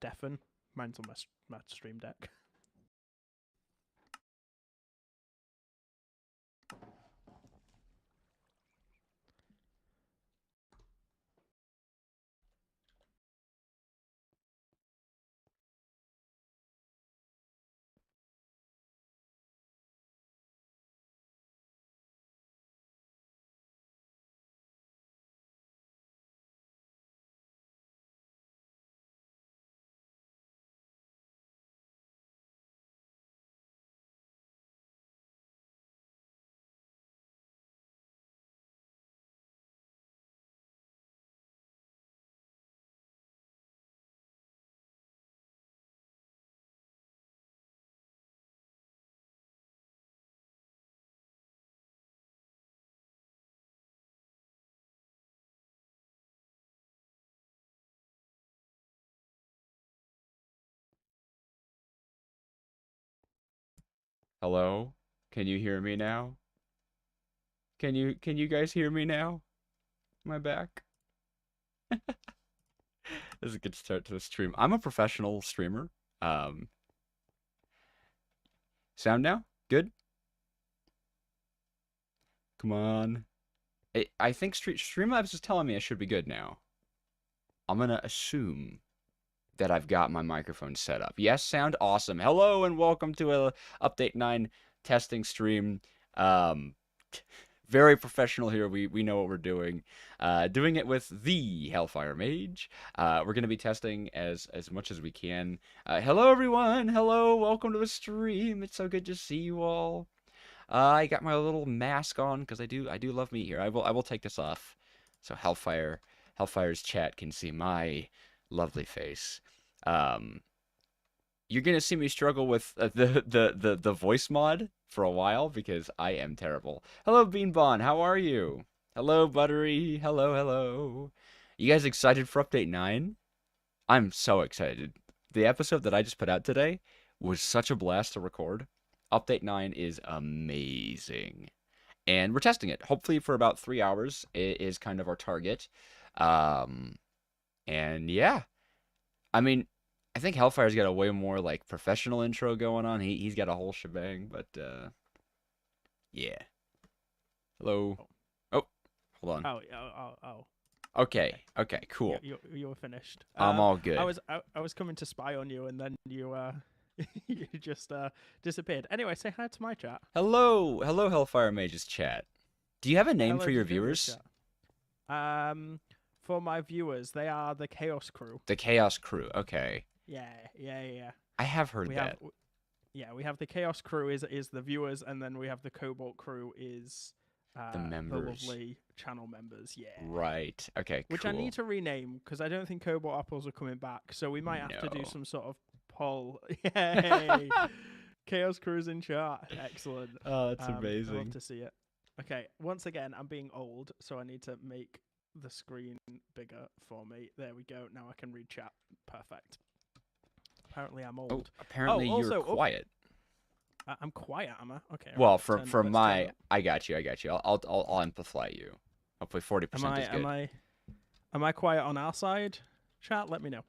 deafen. Mine's on my stream deck. Hello? Can you hear me now? Can you guys hear me now? Am I back? This is a good start to the stream. I'm a professional streamer. Um, Sound now? Good? Come on. I think Streamlabs is telling me I should be good now. I'm gonna assume that I've got my microphone set up. Yes, sound awesome. Hello and welcome to a Update 9 testing stream. Um, very professional here. We know what we're doing. Doing it with the Hellfire Mage. We're going to be testing as much as we can. Hello, everyone. Hello. Welcome to the stream. It's so good to see you all. I got my little mask on because I do love me here. I will take this off so Hellfire's chat can see my lovely face. Um, you're gonna see me struggle with the voice mod for a while because I am terrible. Hello, Beanbon. How are you? Hello, Buttery. Hello. You guys excited for Update 9? I'm so excited. The episode that I just put out today was such a blast to record. Update 9 is amazing. And we're testing it. Hopefully for about 3 hours is kind of our target. Um, and yeah. I mean, I think Hellfire's got a way more like professional intro going on. He's got a whole shebang, but yeah. Hello. Oh, Oh, hold on. oh. Okay. Okay, Okay, cool. you were finished. I'm all good. I was coming to spy on you, and then you you just disappeared. Anyway, say hi to my chat. Hello, Hellfire Mages chat. Do you have a name Hello for to your Julia's viewers? chat. For my viewers, they are the Chaos Crew. The Chaos Crew. Okay. Yeah. I have heard We that. have we have the Chaos Crew is the viewers, and then we have the Cobalt Crew is The the members. lovely channel members. Yeah. Right. Okay, Which I need cool. to rename because I don't think Cobalt Apples are coming back. So we might have to do No. some sort of poll. Yay! Chaos Crew's in chat. Excellent. Oh, that's I love amazing. to see it. Okay, once again, I'm being old, so I need to make the screen bigger for me. There we go. Now I can read chat. Perfect. Apparently, I'm Oh, old. apparently Oh, you're also, quiet. I'm quiet, am I? Okay, all right. Well, Let's for turn. for Let's turn my, up. I got you. I'll amplify you. Hopefully, Am 40% I? is Am good. I? Am I quiet on our side? Chat. Let me know.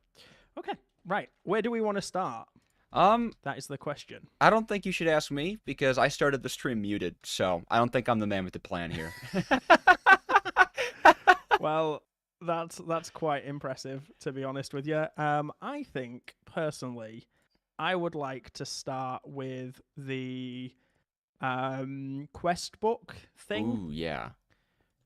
Okay. Right. Where do we want to start? Um, That is the question. I don't think you should ask me because I started the stream muted, so I don't think I'm the man with the plan here. Well, that's quite impressive, to be honest with you. I think personally, I would like to start with the quest book thing Ooh, yeah.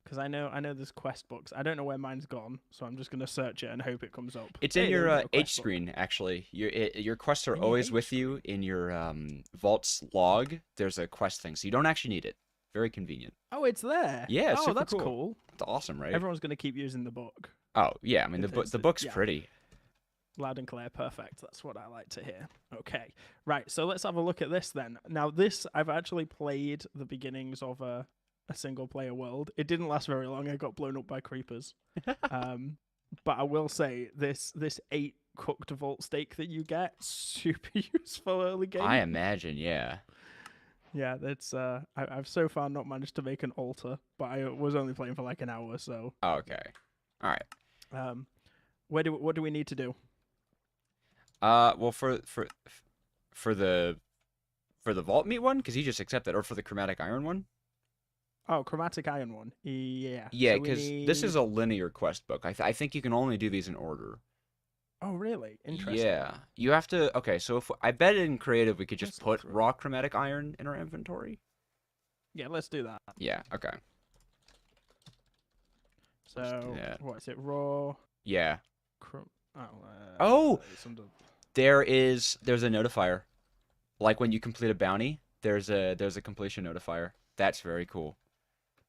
because I know there's quest books. I don't know where mine's gone, so I'm just gonna search it and hope it comes up. It's in Hey, there your we go, H quest book. screen actually. Your quests are In the always H with you screen. in your vault's log. There's a quest thing, so you don't actually need it. Very convenient. Oh, it's there. Yeah, it's Oh, super that's cool. cool. It's awesome, right? Everyone's gonna keep using the book. Oh yeah, I mean the book's Yeah. pretty. Loud and clear, perfect. That's what I like to hear. Okay, right. So let's have a look at this then. Now, this I've actually played the beginnings of a single player world. It didn't last very long. I got blown up by creepers. Um, but I will say this 8 cooked vault steak that you get super useful early I game. imagine, yeah. Yeah, that's I've so far not managed to make an altar, but I was only playing for like an hour. So Okay. All right. um, what do we need to do? Well, for the vault meat one, because you just accepted, or for the chromatic iron one. Oh, chromatic iron one. Yeah. Yeah, So we because this is need. a linear quest book. I think you can only do these in order. Oh, really? Interesting. Yeah, you have to. Okay, so if I bet in creative we could just Let's look put through it. raw chromatic iron in our inventory. Yeah, let's do that. Yeah. Okay. Let's do So that. what is it? Raw. Yeah. Chrom- oh, Oh, it's under. there's a notifier. Like when you complete a bounty, there's a completion notifier. That's very cool.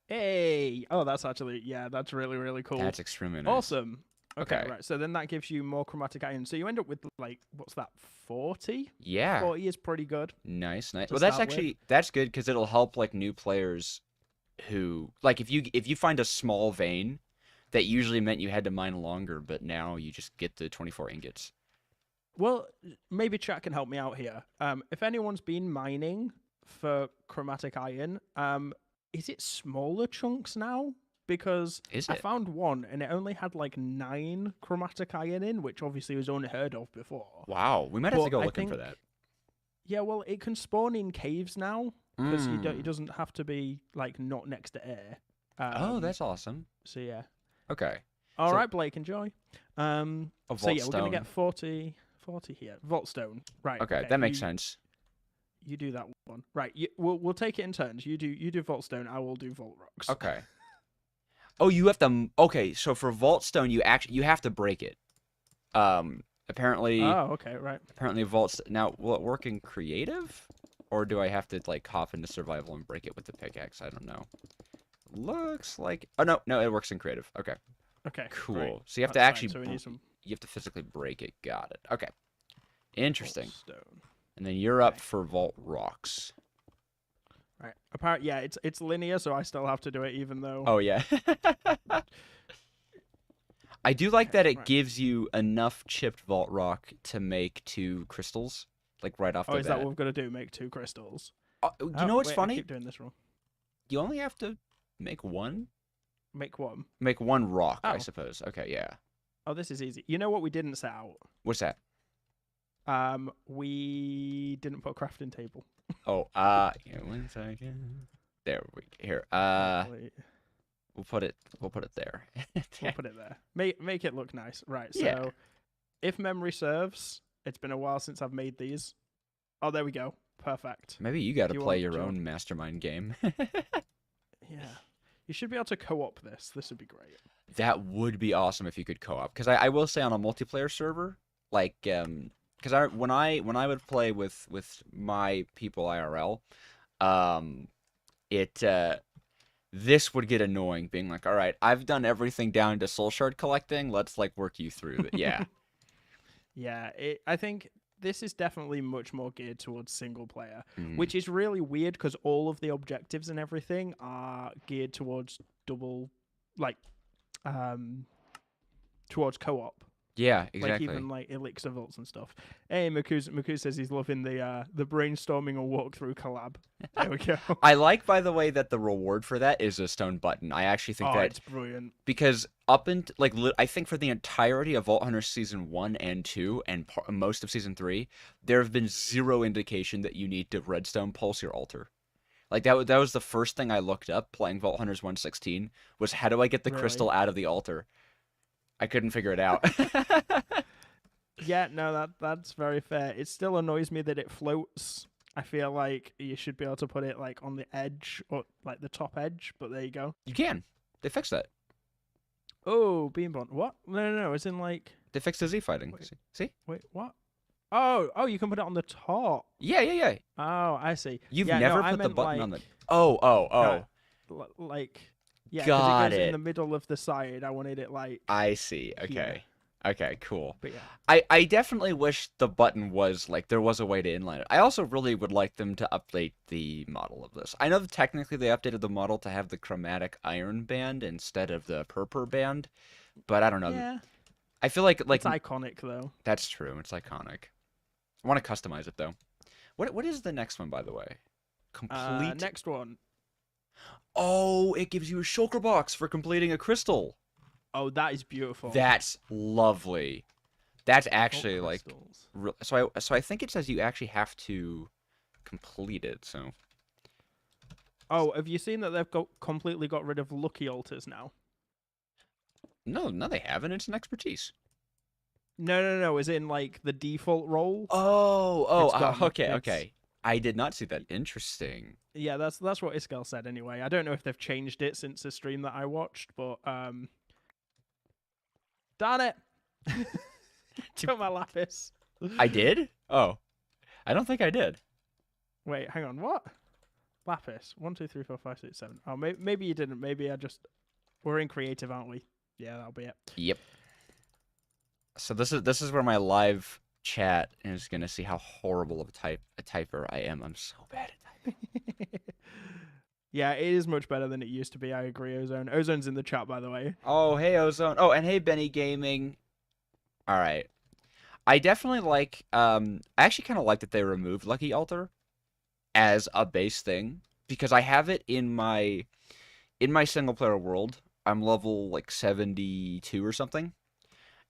Hey! Oh, that's actually that's really really cool. That's extremely nice. Awesome. Okay, Okay. right. So then that gives you more chromatic iron. So you end up with like what's that? 40? Yeah. 40 is pretty good Nice, nice. to Well, that's start with. actually that's good because it'll help like new players who like if you find a small vein that usually meant you had to mine longer, but now you just get the 24 ingots. Well, maybe chat can help me out here. If anyone's been mining for chromatic iron, is it smaller chunks now? Because Is I it? found one and it only had like 9 chromatic iron in, which obviously was unheard of before. Wow, we might have to But go I looking for think, that. yeah, well, it can spawn in caves now because it Mm. doesn't have to be like not next to air. Oh, that's awesome. So yeah. Okay. All So right, Blake, enjoy. a So vault yeah, we're gonna get stone. 40 here. Vault stone. Right. Okay, Okay. that makes sense. You do that one. Right. We'll take it in turns. You do vault stone. I will do vault rocks. Okay. Oh, you have to. Okay, so for vault stone, you have to break it. Apparently, Oh, okay. Right. Now, will it work in creative, or do I have to like hop into survival and break it with the pickaxe? I don't know. Looks like. Oh no, no, it works in creative. Okay, Okay. cool. Right. So you have to That's fine. actually So we need some you have to physically break it. Got it. Okay, vault interesting. stone. And then you're up Okay. for vault rocks. Right. Apparently, yeah, it's linear, so I still have to do it, even though. Oh yeah. I do like Okay. that it Right. gives you enough chipped vault rock to make 2 crystals, like right off Oh, the is that bat. what we've got to do? Make 2 crystals? You Oh, know what's wait, I funny? keep doing this wrong. You only have to make one? Make one. Make 1 rock, I Oh. suppose. Okay, yeah. Oh, this is easy. You know what we didn't set out? What's that? We didn't put a crafting table. Oh, yeah, 1 second. There we here. Hopefully. We'll put it there. We'll put it there. Make it look nice. Right. So, Yeah. if memory serves, it's been a while since I've made these. Oh, there we go. Perfect. Maybe you got to Do you play want- your do you want- own mastermind game. Yeah. You should be able to co-op this. This would be great. That would be awesome if you could co-op. Because I will say on a multiplayer server, like because when I would play with my people IRL, it this would get annoying. Being like, all right, I've done everything down to soul shard collecting. Let's like work you through it. Yeah. Yeah. I think this is definitely much more geared towards single player, Mhm. which is really weird because all of the objectives and everything are geared towards like, towards co-op. Yeah, Like exactly. even like elixir vaults and stuff. Hey, Maku says he's loving the brainstorming or walkthrough collab. There we go. I like, by the way, that the reward for that is a stone button. I actually think Oh, that it's brilliant. because up and like I think for the entirety of Vault Hunter season 1 and 2 and most of season 3, there have been zero indication that you need to redstone pulse your altar. Like that was the first thing I looked up playing Vault Hunters 116 was how do I get the crystal Really? out of the altar? I couldn't figure it out. Yeah, no, that's very fair. It still annoys me that it floats. I feel like you should be able to put it like on the edge or like the top edge, but there you go. You can. They fixed that. Oh, beam bond. What? No. It's in like. They fixed the Z fighting. Wait. See? Wait, what? Oh, you can put it on the top. Yeah. Oh, I see. You've Yeah, never no, I put the meant button like, on the. Oh. like, yeah, because Got it goes it. in the middle of the side. I wanted it like. I see. here. Okay. Okay, cool. But yeah. I definitely wish the button was like there was a way to inline it. I also really would like them to update the model of this. I know that technically they updated the model to have the chromatic iron band instead of the purple band, but I don't know. Yeah. I feel like It's iconic though. that's true. It's iconic. I want to customize it though. What is the next one, by the way? Complete. Next one. Oh, it gives you a shulker box for completing a crystal. Oh, that is beautiful. That's lovely. That's Vault actually like, crystals. so I think it says you actually have to complete it. So Oh, have you seen that they've completely got rid of lucky altars now? no, they haven't. It's an expertise. No. As in like the default role, Oh, it's gone. okay, It's okay. I did not see that. Interesting. yeah, that's what Iskel said anyway. I don't know if they've changed it since the stream that I watched, but darn it, took my lapis. I did? Oh, I don't think I did. Wait, hang on, what? Lapis. 1, 2, 3, 4, 5, 6, 7. Oh, maybe you didn't. Maybe I just. We're in creative, aren't we? Yeah, that'll be it. Yep. So this is where my live chat is gonna see how horrible of a typer I am. I'm so bad at typing. Yeah, it is much better than it used to be. I agree, Ozone. Ozone's in the chat, by the way. Oh, hey Ozone. Oh, and hey Benny Gaming. All right. I definitely like. I actually kind of like that they removed Lucky Altar as a base thing because I have it in my single player world. I'm level like 72 or something,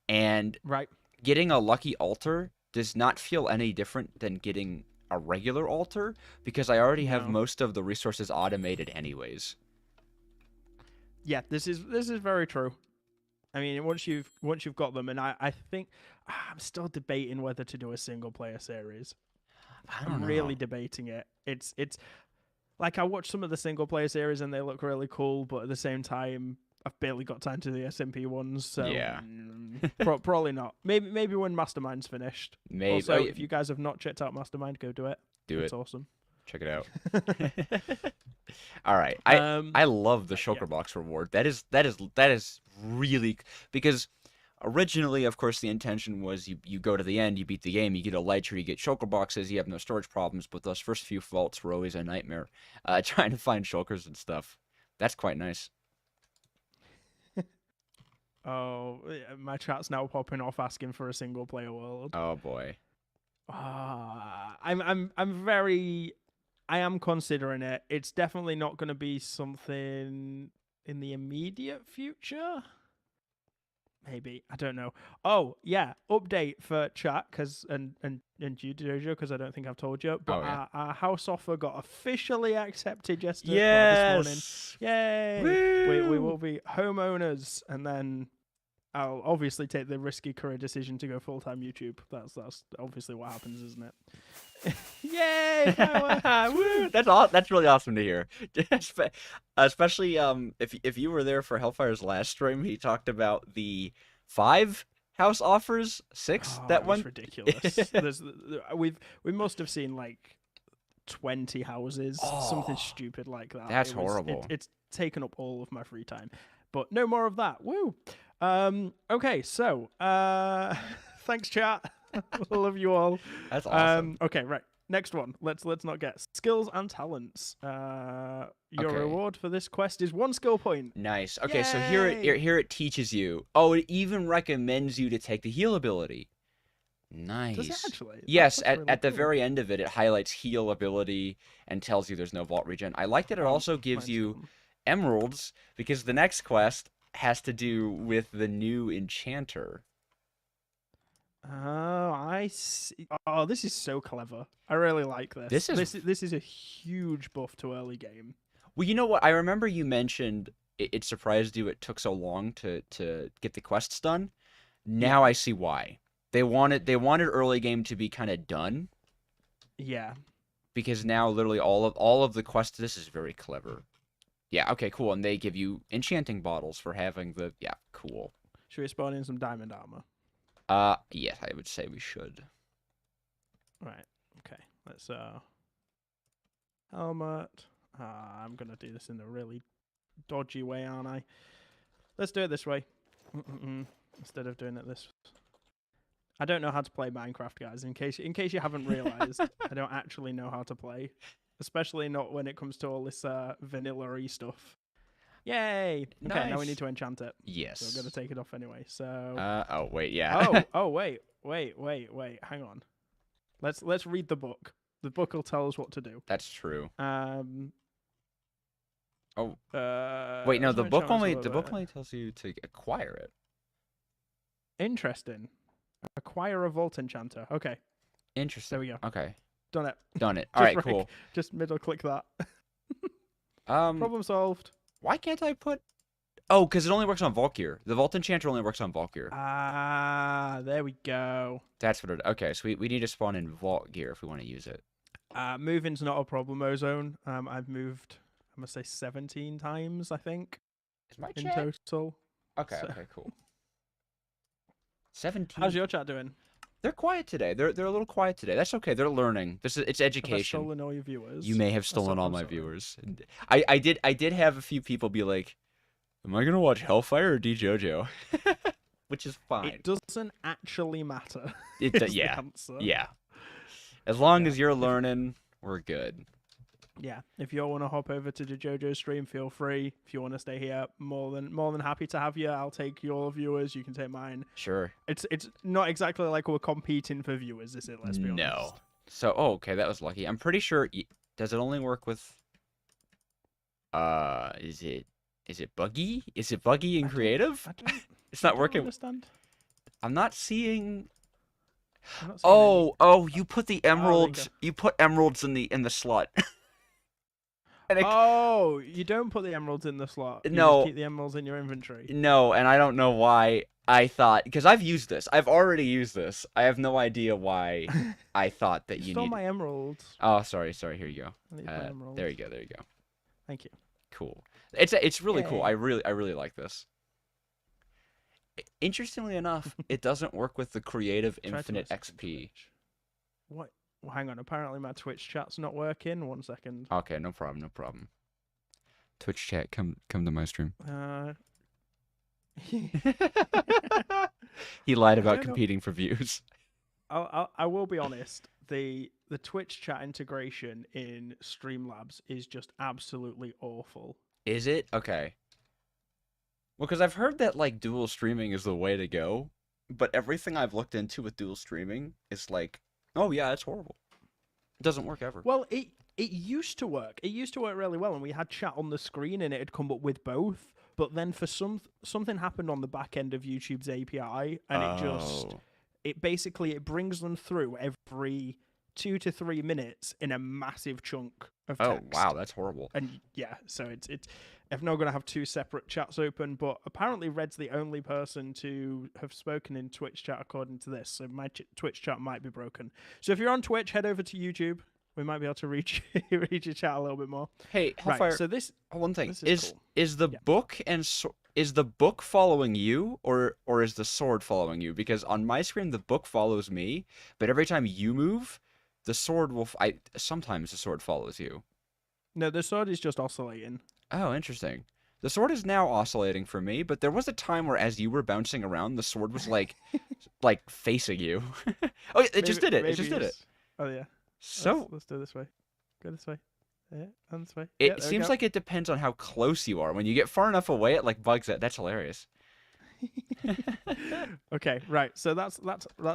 and Right. getting a lucky altar does not feel any different than getting a regular altar because I already have No. most of the resources automated anyways. Yeah, this is very true. I mean, once you've got them, and I think I'm still debating whether to do a single player series. I don't I'm know. really debating it. It's like I watched some of the single player series and they look really cool, but at the same time, I've barely got time to the SMP ones, so Yeah. probably not. Maybe when Mastermind's finished. Maybe. Also, Oh, yeah. if you guys have not checked out Mastermind, go do it. Do It's it. awesome. Check it out. All right. I love the Shulker Box reward. That is really because originally, of course, the intention was you go to the end, you beat the game, you get a ledger, you get Shulker Boxes, you have no storage problems. But those first few vaults were always a nightmare, trying to find Shulkers and stuff. That's quite nice. Oh, my chat's now popping off asking for a single player world. Oh boy. I am considering it. It's definitely not going to be something in the immediate future. Maybe, I don't know. Oh yeah, update for chat and you Jojo, because I don't think I've told you. But our house offer got officially accepted yesterday. This morning. Yay! We will be homeowners, and then I'll obviously take the risky career decision to go full time YouTube. That's obviously what happens, isn't it? Yay! Woo! That's really awesome to hear. Especially if you were there for Hellfire's last stream, he talked about the 5 house offers, 6 that one. Ridiculous. We must have seen like 20 houses, something stupid like that. That's horrible. It's taken up all of my free time, but no more of that. Woo. Okay, so thanks, chat. Love you all. That's awesome. Okay, right. Next one. Let's not get skills and talents. Your reward for this quest is 1 skill point. Nice. Okay, Yay! so here it teaches you. Oh, it even recommends you to take the heal ability. Nice. Does it actually? Yes, That's really at the cool. very end of it, it highlights heal ability and tells you there's no vault regen. I like that it also gives you emeralds because the next quest has to do with the new enchanter. Oh, I see. Oh, this is so clever. I really like this. This is a huge buff to early game. Well, you know what? I remember you mentioned it surprised you it took so long to get the quests done. Now I see why. They wanted early game to be kind of done. Yeah. Because now literally all of the quests. This is very clever. Yeah. Okay. Cool. And they give you enchanting bottles for having the. Yeah. Cool. Should we spawn in some diamond armor? Yes, I would say we should. Right. Okay. Let's helmet. I'm gonna do this in a really dodgy way, aren't I? Let's do it this way. Instead of doing it this. I don't know how to play Minecraft, guys. In case you haven't realized, I don't actually know how to play, especially not when it comes to all this vanilla-y stuff. Yay! Nice. Okay, now we need to enchant it. Yes. So I'm gonna take it off anyway. So. Oh wait, yeah. Wait. Hang on. Let's read the book. The book will tell us what to do. That's true. Oh. Wait, no. The book only tells you to acquire it. Interesting. Acquire a Vault Enchanter. Okay, Interesting. there we go. Okay. Done it. Done it. All Just right, cool. Just middle click that. Um, Problem solved. why can't I put... Oh, because it only works on Vault Gear. The Vault Enchanter only works on Vault Gear. Ah, there we go. That's what it... Okay, so we need to spawn in Vault Gear if we want to use it. Moving's not a problem, Ozone. I've moved, I'm gonna say 17 times, I think, Is my in chat... total. Okay, So- okay, cool. 17. How's your chat doing? They're quiet today. They're a little quiet today. That's okay. They're learning. It's Have I education. stolen all your viewers? You may have stolen all I'm my sorry. viewers. I did have a few people be like, "Am I gonna watch Hellfire or DJojo?" Which is fine. It doesn't actually matter. It is the yeah. answer. Yeah. As long Yeah. as you're learning, we're good. Yeah. If you all want to hop over to the JoJo stream, feel free. If you want to stay here, more than happy to have you. I'll take your viewers. You can take mine. Sure. It's not exactly like we're competing for viewers, is it? Let's be honest. No. So, oh, okay, that was lucky. I'm pretty sure. Does it only work with? Is it buggy? Is it buggy in creative? I don't. It's not I don't working. Understand. I'm not seeing. I'm not seeing any. Oh, you put the there you emeralds. go. You put emeralds in the slot. And it- Oh, you don't put the emeralds in the slot. You No. just keep the emeralds in your inventory. No, and I don't know why I thought, because I've used this. I've already used this. I have no idea why I thought that You you stole need. my emeralds. Oh, sorry. Here you go. I need my emeralds. There you go. There you go. Thank you. Cool. It's really cool. Yay. I really like this. Interestingly enough, it doesn't work with the Creative Try to Infinite listen to XP. Twitch. What? Well, hang on. Apparently my Twitch chat's not working. 1 second. Okay, no problem. Twitch chat, come to my stream. He lied I about don't know. competing for views. I will be honest. The Twitch chat integration in Streamlabs is just absolutely awful. Is it? Okay. Well, because I've heard that like dual streaming is the way to go, but everything I've looked into with dual streaming is like, oh yeah, it's horrible. It doesn't work ever. Well, it used to work. It used to work really well, and we had chat on the screen, and it had come up with both. But then for something happened on the back end of YouTube's API, and it basically brings them through every 2 to 3 minutes in a massive chunk of text. Oh wow, that's horrible. And yeah, so it's I'm not going to have 2 separate chats open, but apparently Red's the only person to have spoken in Twitch chat according to this, so my Twitch chat might be broken. So if you're on Twitch, head over to YouTube. We might be able to reach your chat a little bit more. Hey, Hellfire. Right, so this One thing this is cool. is the Yeah. book and is the book following you or is the sword following you? Because on my screen the book follows me, but every time you move, the sword will. Sometimes the sword follows you. No, the sword is just oscillating. Oh, interesting. The sword is now oscillating for me, but there was a time where as you were bouncing around, the sword was like like facing you. Oh, it just did it. It just did it. Oh yeah. So Let's do it this way. Go this way. Yeah, and this way. it seems like it depends on how close you are. When you get far enough away, it like bugs it. That's hilarious. Okay, right. So that's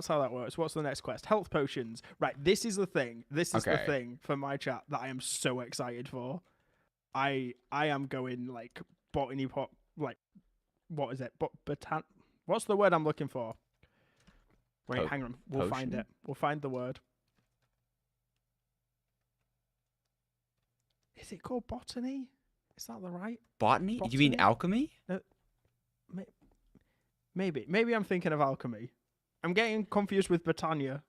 how that works. What's the next quest? Health potions. Right. This is the thing. This is the Okay. thing for my chat that I am so excited for. I am going like botany pot. Like, what is it? What's the word I'm looking for? Wait, hang on. We'll find potion? it. We'll find the word. Is it called botany? Is that the right? Botany? You mean Botany? alchemy? Maybe I'm thinking of alchemy. I'm getting confused with Botania.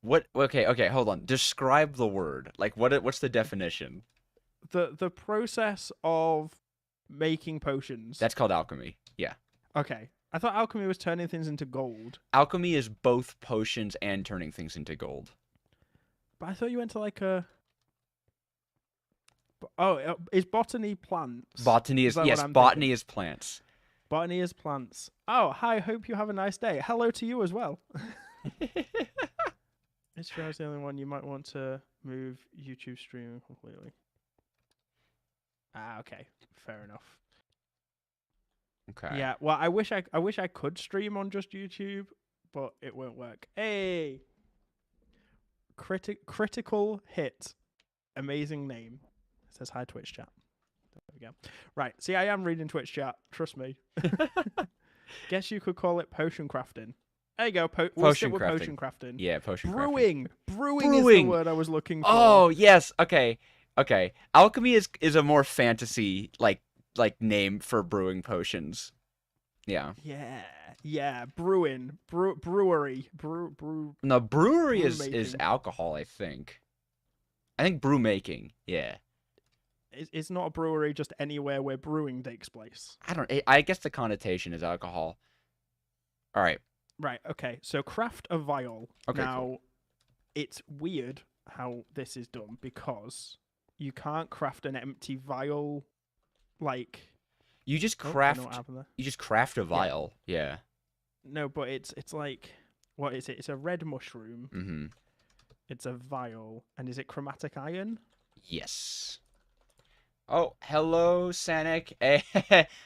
What? Okay, hold on. Describe the word. Like, what's the definition? The process of making potions. That's called alchemy. Yeah. Okay. I thought alchemy was turning things into gold. Alchemy is both potions and turning things into gold. But I thought you went to like a... Oh, is botany plants? Botany is that what yes, I'm botany thinking? is plants. Botany is plants. Oh, hi. Hope you have a nice day. Hello to you as well. It's sure I was the only one. You might want to move YouTube streaming completely. Ah, okay. Fair enough. Okay. Yeah, well, I wish I could stream on just YouTube, but it won't work. Hey, critical hit, amazing name. It says hi Twitch chat. There we go. Right, see, I am reading Twitch chat. Trust me. Guess you could call it potion crafting. There you go. We'll stick Potion with crafting. potion crafting. Yeah, potion crafting. Brewing. Brewing is the word I was looking for. Oh, yes. Okay. Okay. Alchemy is a more fantasy like name for brewing potions. Yeah. Yeah. Yeah. Brewing. Brewery. No, brewery Brew is making. alcohol, I think. I think brew making. Yeah. It's not a brewery just anywhere where brewing takes place. I guess the connotation is alcohol. All right. Right. Okay. So craft a vial. Okay, Now, cool. it's weird how this is done because you can't craft an empty vial like. You just Oh, I craft. know what happened there. You just craft a vial. Yeah. No, but it's like, what is it? It's a red mushroom. Mm-hmm. It's a vial, and is it chromatic iron? Yes. Oh, hello, Sanic. Hey,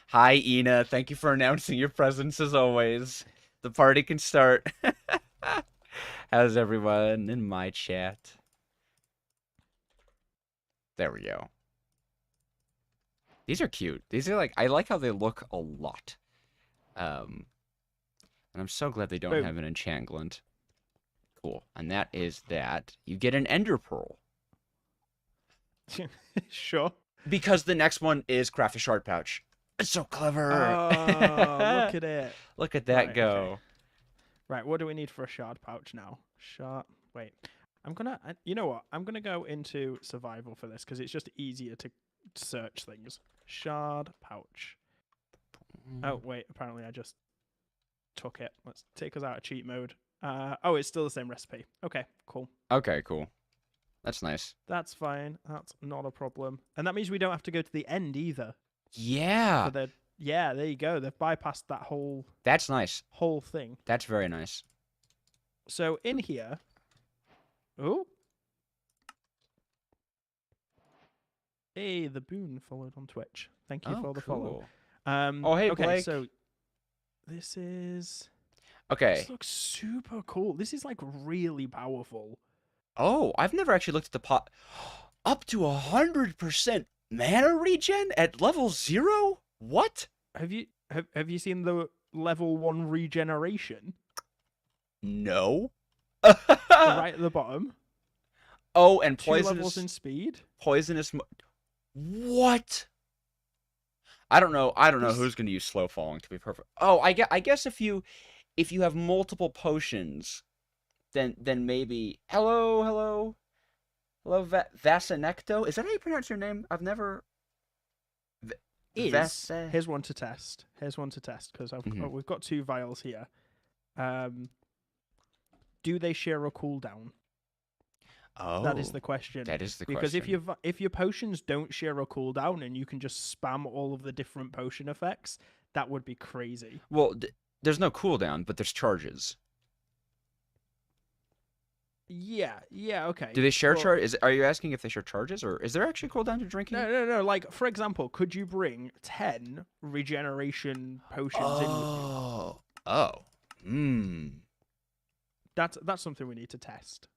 hi, Ina. Thank you for announcing your presence as always. The party can start. How's everyone in my chat? There we go. These are cute. These are like, I like how they look a lot. And I'm so glad they don't Boom. have an enchantment. Cool. And that is that. You get an ender pearl. Sure. Because the next one is craft a shard pouch. It's so clever. Oh, look at it. Look at that Right, go. okay. Right, what do we need for a shard pouch now? Wait. You know what? I'm gonna go into survival for this because it's just easier to search things. Shard pouch. Oh, wait, apparently I just took it. Let's take us out of cheat mode. Oh, it's still the same recipe. Okay, cool. Okay, cool. That's nice. That's fine. That's not a problem. And that means we don't have to go to the end either. Yeah. Yeah, there you go. They've bypassed that That's nice. whole thing. That's very nice. So in here, oh, hey, the Boon followed on Twitch. Thank you for the follow. Oh, hey, okay, Blake. so this is. Okay. This looks super cool. This is like really powerful. Oh, I've never actually looked at the pot. Up to 100% mana regen at level 0? What? Have you seen the level 1 regeneration? No. Right at the bottom. Oh, and 2 levels poisonous in speed. What? I don't know who's going to use slow falling to be perfect. Oh, I guess if you have multiple potions, then maybe hello Vasinecto. Is that how you pronounce your name? I've never. Here's one to test. Because we've got 2 vials here. Do they share a cooldown? Oh, that is the question. That is the because question. Because if your potions don't share a cooldown and you can just spam all of the different potion effects, that would be crazy. Well, there's no cooldown, but there's charges. Yeah, okay. Do they share charge? Are you asking if they share charges, or is there actually cooldown to drinking? No. Like, for example, could you bring 10 regeneration potions in with you? Oh. That's something we need to test.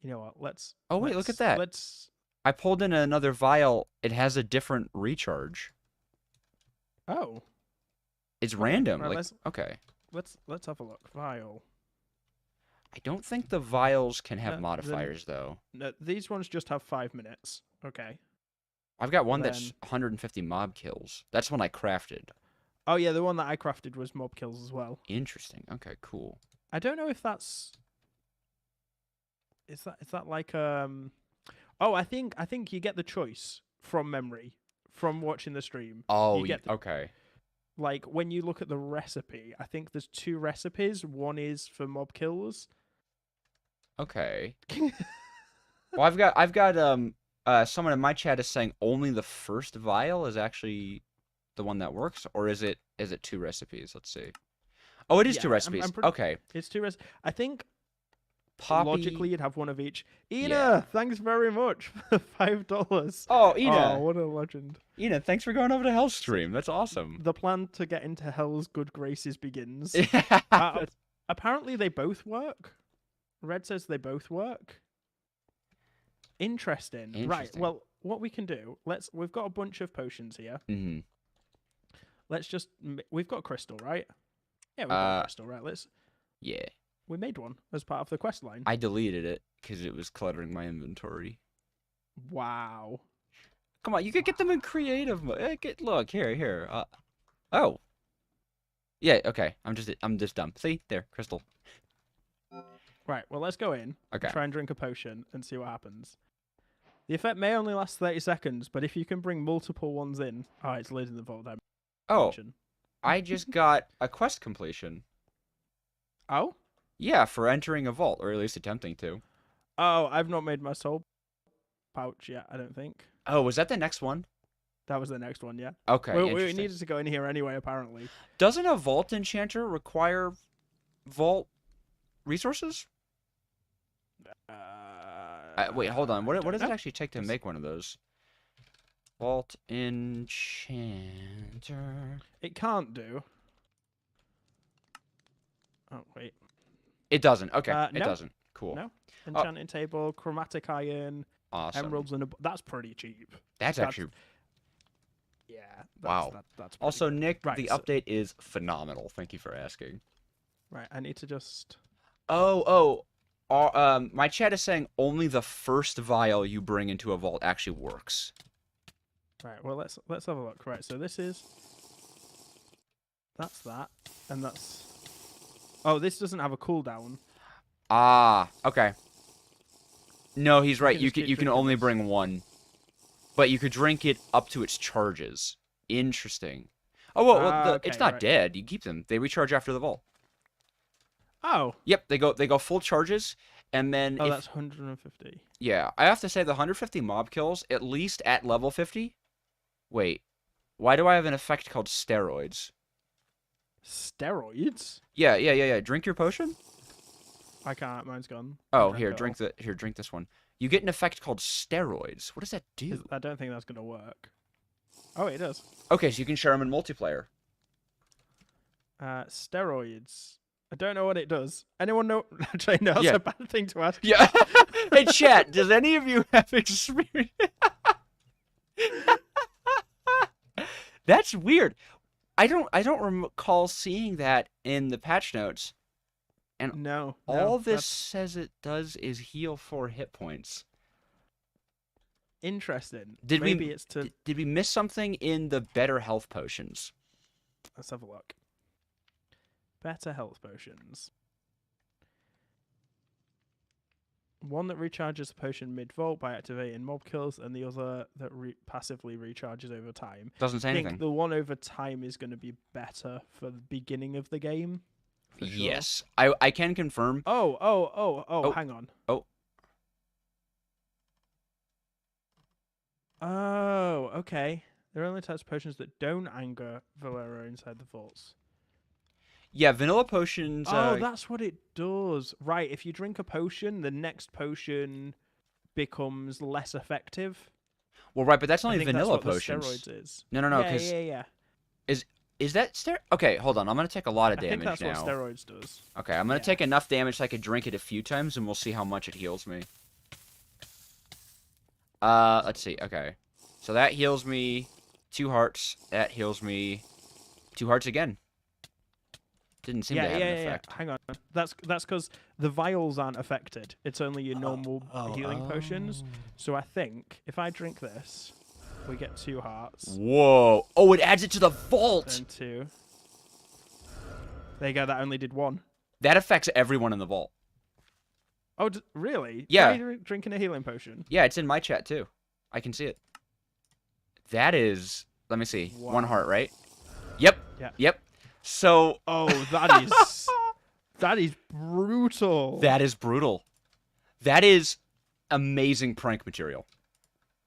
You know what? Look at that. I pulled in another vial. It has a different recharge. Oh. It's random. Right, okay. Let's have a look. Vial. I don't think the vials can have modifiers, though. No, these ones just have 5 minutes. Okay. I've got one that's 150 mob kills. That's one I crafted. Oh, yeah, the one that I crafted was mob kills as well. Interesting. Okay, cool. I don't know if that's... Is that like... Oh, I think you get the choice from memory, from watching the stream. Oh, okay. Like, when you look at the recipe, I think there's 2 recipes. One is for mob kills. Okay. Well, I've got someone in my chat is saying only the first vial is actually the one that works, or is it 2 recipes? Let's see. Oh, it is 2 recipes. Okay. It's 2 recipes. I think Poppy... logically you'd have one of each. Ina, thanks very much for $5. Oh, Ina. Oh, what a legend. Ina, thanks for going over to Hell's stream. That's awesome. The plan to get into Hell's good graces begins. Yeah. Apparently they both work. Red says they both work. Interesting. Right. Well, what we can do, we've got a bunch of potions here. Mm-hmm. We've got crystal, right? Yeah, we've got crystal, right? Yeah. We made one as part of the quest line. I deleted it because it was cluttering my inventory. Wow. Come on, you could get them in creative mode. Look, here. Oh. Yeah, okay. I'm just dumb. See? There, crystal. Right, well, let's go in, Okay. try and drink a potion, and see what happens. The effect may only last 30 seconds, but if you can bring multiple ones in... Oh, it's leading the vault dimension. I just got a quest completion. Oh? Yeah, for entering a vault, or at least attempting to. Oh, I've not made my soul pouch yet, I don't think. Oh, was that the next one? That was the next one, yeah. Okay, We interesting. needed to go in here anyway, apparently. Doesn't a vault enchanter require vault resources? Wait, hold on. What does it actually take to make one of those? Vault enchanter. It can't do. Oh, wait. It doesn't. Okay, No. it doesn't. Cool. No. Enchanting table, chromatic iron, Awesome. emeralds, and that's pretty cheap. That's actually... Yeah. Wow. That's Also, good. Nick, Right, the so- update is phenomenal. Thank you for asking. Right, I need to just... My chat is saying only the first vial you bring into a vault actually works. Right, well, let's have a look. Right, so this is... That's that, and that's... Oh, this doesn't have a cooldown. Ah, okay. No, he's right. can You just can keep you can drinking only this. bring one, but you could drink it up to its charges. Interesting. Oh well, Okay, it's not right. dead. You keep them. They recharge after the vault. Oh! Yep, they go full charges, and then Oh, if, that's 150. yeah, I have to say the 150 mob kills, at least at level 50. Wait, why do I have an effect called steroids? Steroids? Yeah. Drink your potion. I can't, mine's gone. Oh, I here, drank it drink this one. You get an effect called steroids. What does that all. do? I don't think that's going to work. Oh, it does. Okay, so you can share them in multiplayer. Steroids. I don't know what it does. Anyone know? Actually, no, that's Yeah. a bad thing to ask. Yeah. Hey, chat, does any of you have experience? That's weird. I don't recall seeing that in the patch notes. No. All this that's says it does is heal 4 hit points. interesting. Did Maybe we it's to... did we miss something in the better health potions? Let's have a look. Better health potions. One that recharges a potion mid-vault by activating mob kills, and the other that passively recharges over time. Doesn't say I think anything. the one over time is going to be better for the beginning of the game. For sure. Yes, I can confirm. Oh, hang on. Oh. Oh, okay. There are only types of potions that don't anger Valero inside the vaults. Yeah, vanilla potions. Oh, that's what it does. Right, if you drink a potion, the next potion becomes less effective. Well, right, but that's I only think vanilla that's what potions. The steroids is. No, Yeah, because yeah. is that Okay, hold on. I'm gonna take a lot of I damage think that's now. what steroids does. Okay, I'm gonna Yeah. take enough damage so I could drink it a few times, and we'll see how much it heals me. Let's see. Okay, so that heals me 2 hearts. That heals me 2 hearts again. Didn't seem to have an effect. Hang on. That's because the vials aren't affected. It's only your normal healing potions. So I think if I drink this, we get 2 hearts. Whoa! Oh, it adds it to the vault. Then 2. There you go. That only did 1. That affects everyone in the vault. Oh, really? Yeah. Are you drinking a healing potion? Yeah, it's in my chat too. I can see it. That is. Let me see. Wow. 1 heart, right? Yep. Yeah. Yep. So. Oh, that is that is brutal. That is brutal. That is amazing prank material.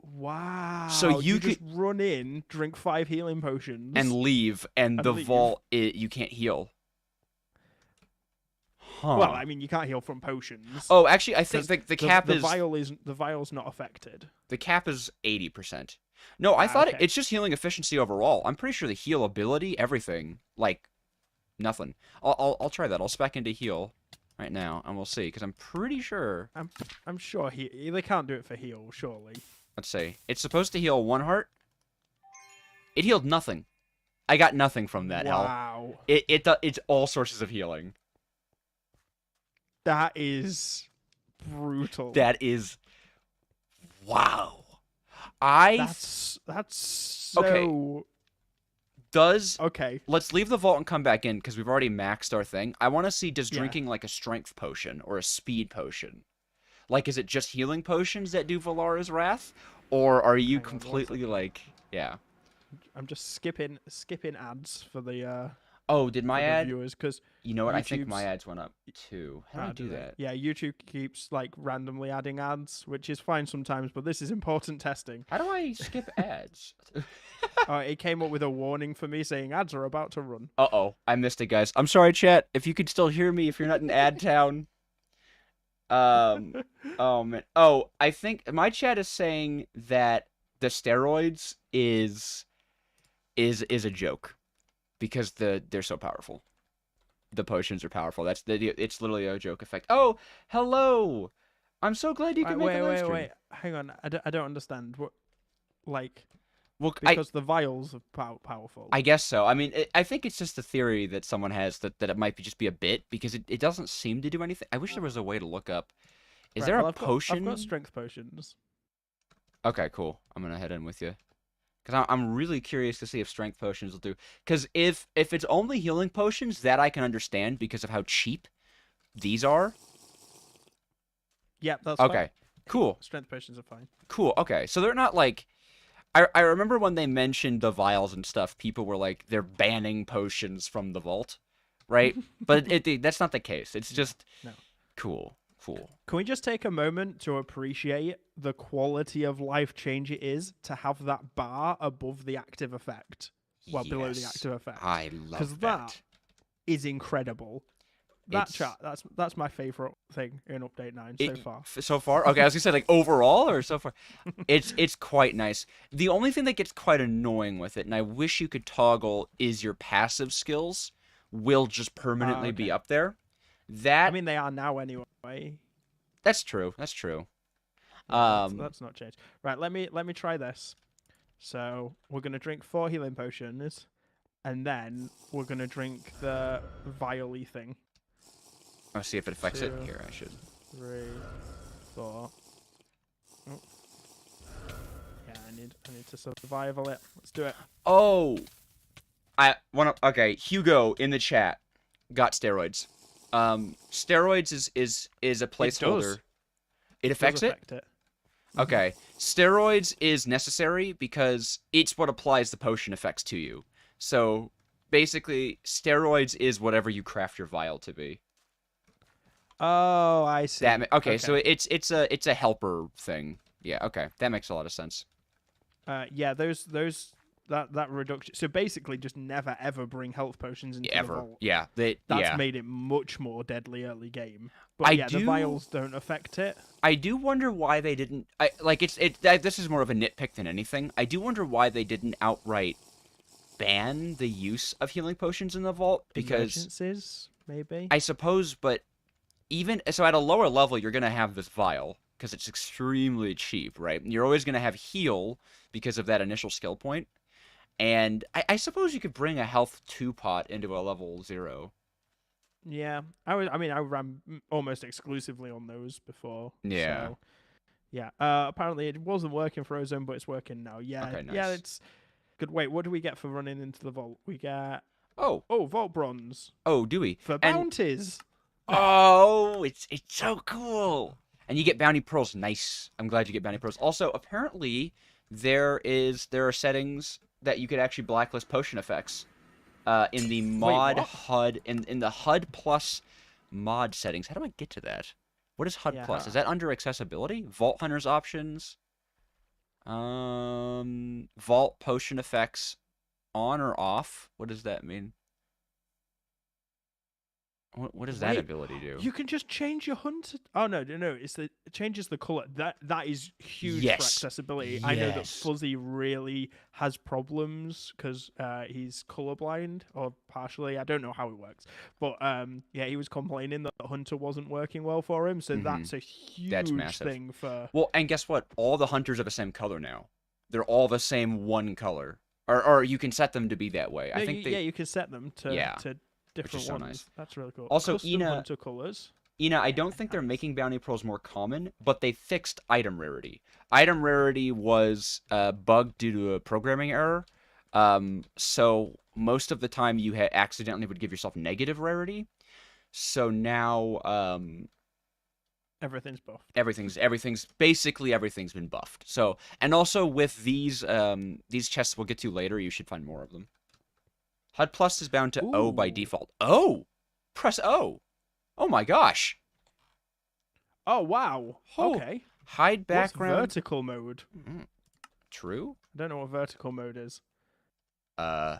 Wow. So you just run in, drink 5 healing potions, And leave, and the leave. vault, you can't heal. Huh. Well, I mean, you can't heal from potions. Oh, actually, I think the cap the is the vial's not affected. the cap is 80%. No, I thought okay. it's just healing efficiency overall. I'm pretty sure the heal ability, everything, like nothing. I'll try that. I'll spec into heal right now, and we'll see. Because I'm pretty sure. I'm sure they can't do it for heal, surely. Let's see. It's supposed to heal 1 heart. It healed nothing. I got nothing from that. Hell. Wow. It's all sources of healing. That is brutal. That is wow. I That's so okay. Does okay. let's leave the vault and come back in because we've already maxed our thing. I want to see does Yeah. drinking like a strength potion or a speed potion. Like, is it just healing potions that do Valara's Wrath? Or are you Hang on, one completely second. like, yeah. I'm just skipping ads Oh, did my for the ad? viewers because You know what? I think my YouTube's ads went up too. How do I do they? that? Yeah, YouTube keeps like randomly adding ads, which is fine sometimes, but this is important testing. How do I skip ads? It came up with a warning for me saying ads are about to run. Uh-oh. I missed it, guys. I'm sorry, chat. If you could still hear me, if you're not in ad town. Oh, man. Oh, I think my chat is saying that the steroids is a joke because they're so powerful. The potions are powerful. It's literally a joke effect. Oh, hello. I'm so glad you can make a live stream. Wait. Hang on. I don't understand. What, like, Well, because the vials are powerful. I guess so. I mean, I think it's just a theory that someone has that it might just be a bit because it doesn't seem to do anything. I wish there was a way to look up. Is there a potion? I've got strength potions. Okay, cool. I'm gonna head in with you. Because I'm really curious to see if strength potions will do. Because if it's only healing potions, that I can understand because of how cheap these are. Yep, that's okay. fine. Cool. Strength potions are fine. Cool. Okay, so they're not like. I remember when they mentioned the vials and stuff, people were like, they're banning potions from the vault, right? But that's not the case. It's just no. Cool. Can we just take a moment to appreciate the quality of life change it is to have that bar above the active effect? Well, below the active effect. I love that. Because that is incredible. That's my favorite thing in Update 9 so far. So far? Okay, I was gonna say like overall or so far. It's quite nice. The only thing that gets quite annoying with it, and I wish you could toggle, is your passive skills will just permanently be up there. I mean, they are now anyway. That's true. That's not changed. Right, let me try this. So we're gonna drink 4 healing potions, and then we're gonna drink the vial-y thing. I'll see if it affects it. Here, I should. 3, 4. Oh. Yeah, I need to survival it. Let's do it. Oh, okay, Hugo in the chat got steroids. Steroids is a placeholder. It affects it? Okay. Steroids is necessary because it's what applies the potion effects to you. So basically, steroids is whatever you craft your vial to be. Oh, I see. Okay, so it's a helper thing. Yeah, okay. That makes a lot of sense. Yeah, that reduction. So basically, just never ever bring health potions into the vault. Yeah, that's made it much more deadly early game. But the vials don't affect it. I do wonder why they didn't. This is more of a nitpick than anything. I do wonder why they didn't outright ban the use of healing potions in the vault because emergencies, maybe. I suppose, but even so, at a lower level, you're gonna have this vial because it's extremely cheap, right? You're always gonna have heal because of that initial skill point. And I suppose you could bring a health 2 pot into a level 0. Yeah, I ran almost exclusively on those before. Yeah. So, yeah. Apparently it wasn't working for Ozone, but it's working now. Yeah. Okay, nice. Yeah, it's good. Wait, what do we get for running into the vault? We get vault bronze. Oh, do we? For bounties. Oh, it's so cool. And you get bounty pearls. Nice. I'm glad you get bounty pearls. Also, apparently there are settings that you could actually blacklist potion effects in the mod HUD in the HUD plus mod settings. How do I get to that? What is HUD plus? Is that under accessibility? Vault Hunters options. Vault potion effects on or off? What does that mean? What does that ability do? You can just change your hunter. Oh no! It changes the color. That is huge for accessibility. Yes. I know that Fuzzy really has problems because he's colorblind or partially. I don't know how it works, but he was complaining that the hunter wasn't working well for him. So that's a huge thing for. Well, and guess what? All the hunters are the same color now. They're all the same one color, or you can set them to be that way. No, I think you can set them to. Different ones. Nice. That's really cool. Also, Custom hunter colors. I Yeah, don't think they're nice. making bounty pearls more common, but they fixed item rarity. Item rarity was bugged due to a programming error. So most of the time you accidentally would give yourself negative rarity. So now Everything's buffed. everything's basically everything's been buffed. So, and also with these chests we'll get to later, you should find more of them. HUD Plus is bound to O by Ooh. default. O, press O. Oh my gosh. Oh wow. Oh, Okay. hide What's background. vertical mode? True. I don't know what vertical mode is. I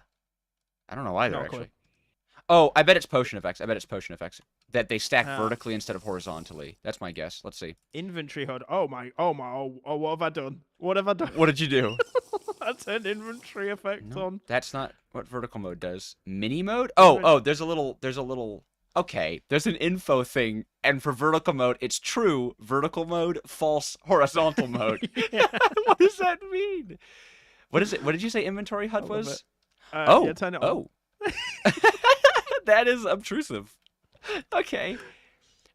don't know either Not a clue. actually. Oh, I bet it's potion effects. That they stack Ah. vertically instead of horizontally. That's my guess. Let's see. Inventory HUD. Oh my. Oh my. Oh, what have I done? What have I done? What did you do? I turned inventory effect No, on. that's not what vertical mode does. Mini mode? Inven- Oh, there's a little. Okay, there's an info thing, and for vertical mode, it's true. Vertical mode, false. Horizontal mode. Yeah. What does that mean? What is it? What did you say inventory I HUD love was? it. Oh, Yeah, turn it on. oh. That is obtrusive. Okay.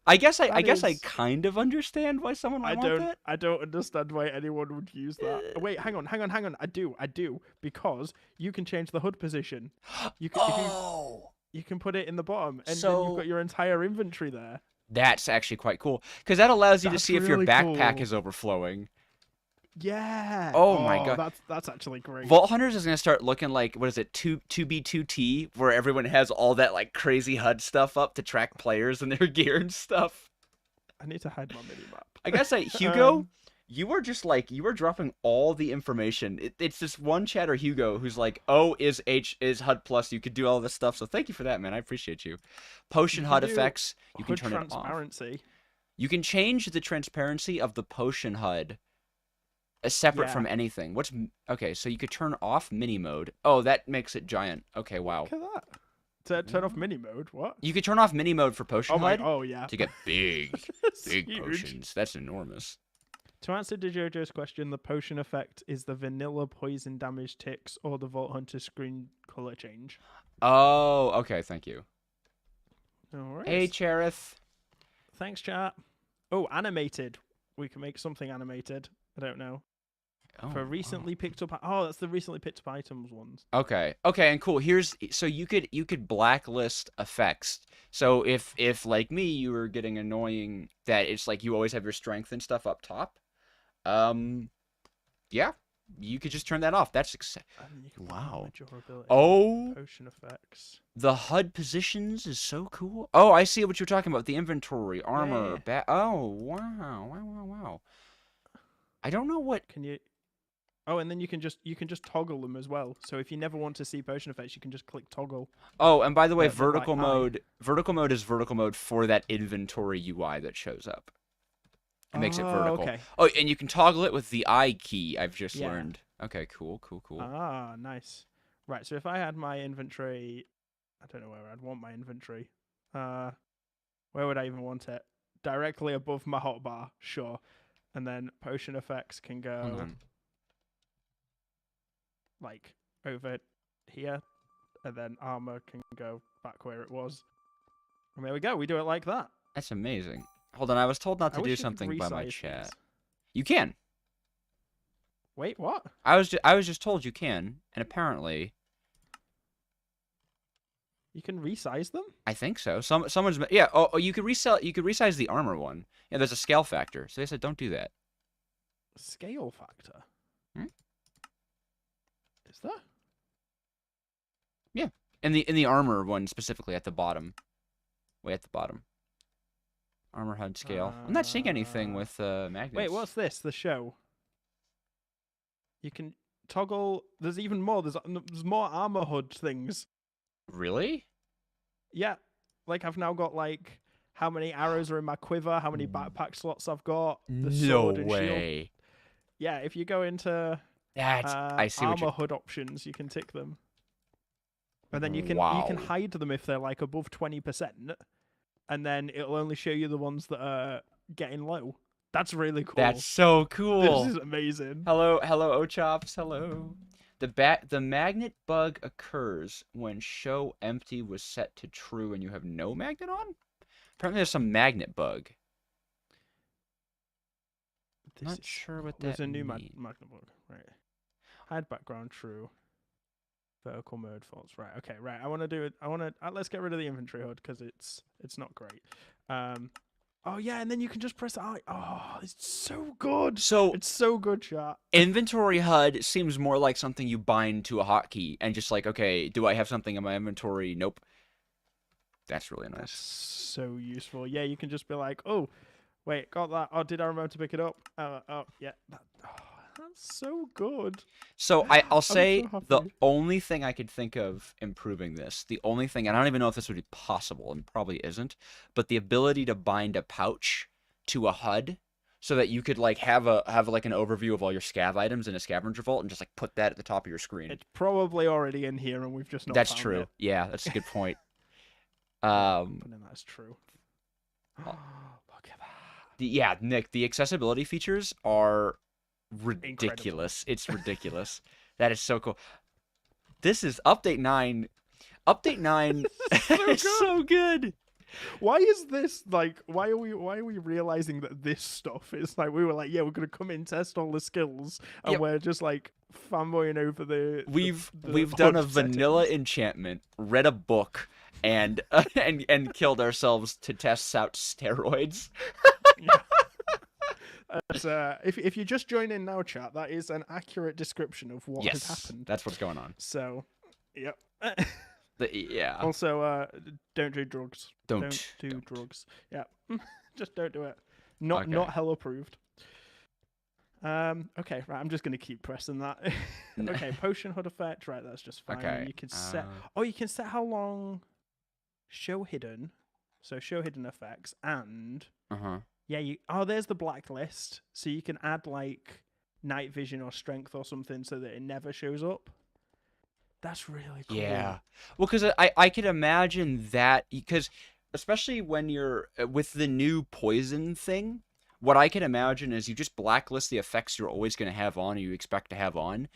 I guess I That kind of understand why someone would want that. I don't understand why anyone would use that. Wait, hang on. I do because you can change the HUD position. You can Oh, you can put it in the bottom, and then so you've got your entire inventory there. that's actually quite cool because that allows you to That's see if your really backpack cool. is overflowing. Yeah. Oh my god. That's actually great. Vault Hunters is gonna start looking like what is it, 2B2T, where everyone has all that like crazy HUD stuff up to track players and their gear and stuff. I need to hide my mini map. I guess Hugo, Um, you were dropping all the information. It's this one chatter Hugo who's like, "Oh, is HUD plus? You could do all this stuff." So thank you for that, man. I appreciate you. Potion You HUD can do effects. You can HUD turn it off. transparency. You can change the transparency of the potion HUD separate from Yeah. anything. Okay? So you could turn off mini mode. Oh, that makes it giant. Okay, wow. Look at that. Turn off mini mode. What? You could turn off mini mode for potion Oh my. HUD Oh yeah. to get big, It's big huge. potions. That's enormous. To answer DeJojo's question, the potion effect is the vanilla poison damage ticks or the Vault Hunter screen color change. Oh, okay. Thank you. No worries. Hey, Cherith. Thanks, chat. Oh, animated. We can make something animated. I don't know. Oh, For recently picked up. Oh, that's the recently picked up items ones. Okay, and cool. So you could blacklist effects. So if like me, you were getting annoying that it's like you always have your strength and stuff up top. Yeah, you could just turn that off. That's And you can wow. manage your ability. Oh, Potion effects. the HUD positions is so cool. Oh, I see what you're talking about. The inventory, armor, oh, wow. I don't know what. Can you? Oh, and then you can just toggle them as well. So if you never want to see potion effects, you can just click toggle. Oh, and by the way, The right eye. vertical mode is vertical mode for that inventory UI that shows up. It makes it vertical. Okay. Oh, and you can toggle it with the I key. I've just Yeah. learned. Okay, cool. Ah, nice. Right. So if I had my inventory, I don't know where I'd want my inventory. Where would I even want it? Directly above my hotbar, sure. And then potion effects can Hold go on. like over here, and then armor can go back where it was. And there we go. We do it like that. That's amazing. Hold on, I was told not I to wish do you could something by my resize chat. these. You can. Wait, what? I was just told you can, and apparently You can resize them? I think so. Someone's yeah. Oh, you could resize the armor one. Yeah, there's a scale factor. So they said don't do that. Scale factor. Hmm? Is there? Yeah, in the armor one specifically at the bottom. Way at the bottom. Armor HUD scale. I'm not seeing anything with magnets. Wait, what's this? The show. You can toggle. There's even more. There's more armor HUD things. Really? Yeah, like I've now got like how many arrows are in my quiver, how many backpack slots I've got, the sword and shield. Yeah, if you go into I see what armor you. HUD options, you can tick them, and then you can Wow. hide them if they're like above 20%, and then it'll only show you the ones that are getting low. That's really cool. That's so cool. This is amazing. Hello, Ochops. Hello. The magnet bug occurs when show empty was set to true and you have no magnet on. Apparently there's some magnet bug. This Not sure what that There's a new means. magnet bug. Right. Hide background true. Vertical mode false. Right. Okay. Right. I want to do it. Let's get rid of the inventory HUD because it's not great. Oh yeah, and then you can just press I. Oh, it's so good. So It's so good, chat. inventory HUD seems more like something you bind to a hotkey and just like, okay, do I have something in my inventory? Nope. That's really nice. That's so useful. Yeah, you can just be like, oh, wait, got that. Oh, did I remember to pick it up? Oh, yeah. That's so good. So I'll say so the happy. only thing I could think of improving this, the only thing, and I don't even know if this would be possible, and probably isn't, but the ability to bind a pouch to a HUD so that you could like have like an overview of all your scav items in a scavenger vault and just like put that at the top of your screen. It's probably already in here, and we've just not. That's found true. It. Yeah, that's a good point. That's true. Look at that. Nick, the accessibility features are ridiculous. Incredible. It's ridiculous. That is so cool. This is update 9. Update 9 is so good. Why is this like? Why are we realizing that this stuff is like? We were like, yeah, we're gonna come in, test all the skills, and Yep. we're just like fanboying over the. We've the done a HUD vanilla settings. enchantment, read a book, and and killed ourselves to test out steroids. If you just join in now, chat, that is an accurate description of what has happened. That's what's going on. So, yep. Yeah. Also, don't do drugs. Don't do drugs. Yeah, just don't do it. Not Okay. hell approved. Okay, right. I'm just gonna keep pressing that. Okay, potion HUD effect. Right, that's just fine. Okay, You can set. Oh, you can set how long. Show hidden. So show hidden effects and. Uh-huh. Yeah, there's the blacklist. So you can add like night vision or strength or something so that it never shows up. That's really cool. Yeah. Well, because I could imagine that, because especially when you're with the new poison thing, what I can imagine is you just blacklist the effects you're always going to have on or you expect to have on,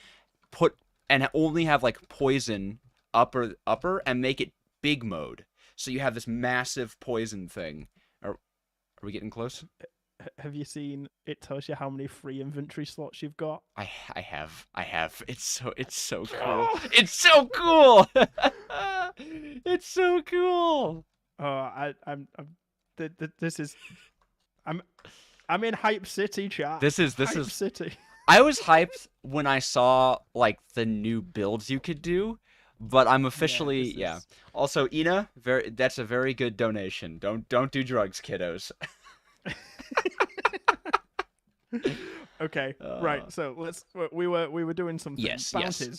and only have like poison upper and make it big mode. So you have this massive poison thing. Are we getting close? Have you seen? It tells you how many free inventory slots you've got. I have. It's so cool. It's so cool. It's so cool. This is. I'm in hype city, chat. This is hype city. I was hyped when I saw like the new builds you could do, but I'm officially Also, Ina, that's a very good donation. Don't do drugs, kiddos. Okay, right. So we were doing something. Yes,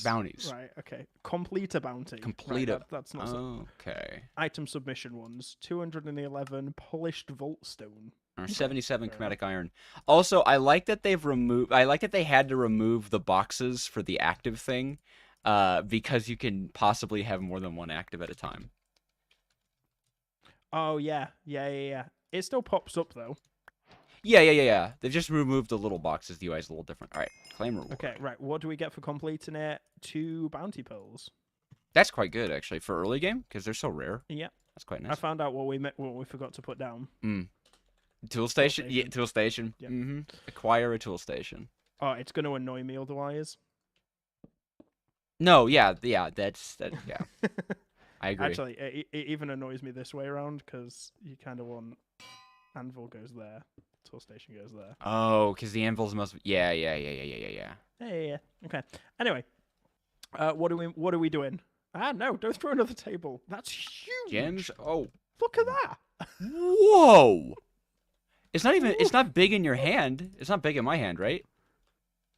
bounties. Right. Okay. Complete a bounty. Complete right, that's not okay. Item submission ones. 211 polished vault stone. Or 77 chromatic iron. Also, I like that they had to remove the boxes for the active thing, because you can possibly have more than one active at a time. Oh yeah. It still pops up though. Yeah. They've just removed the little boxes. The UI is a little different. All right, claim reward. Okay, right. What do we get for completing it? 2 bounty pearls. That's quite good actually for early game because they're so rare. Yeah, that's quite nice. I found out what we forgot to put down. Tool station. Yeah, tool station. Yep. Acquire a tool station. Oh, it's going to annoy me otherwise. No, yeah. That's that. Yeah, I agree. Actually, it even annoys me this way around because you kind of want anvil goes there, tool station goes there. Oh, because the anvils must. Yeah. Yeah. Okay. Anyway, what are we doing? No, don't throw another table. That's huge. Gems. Oh, look at that. Whoa. It's not big in your hand. It's not big in my hand, right?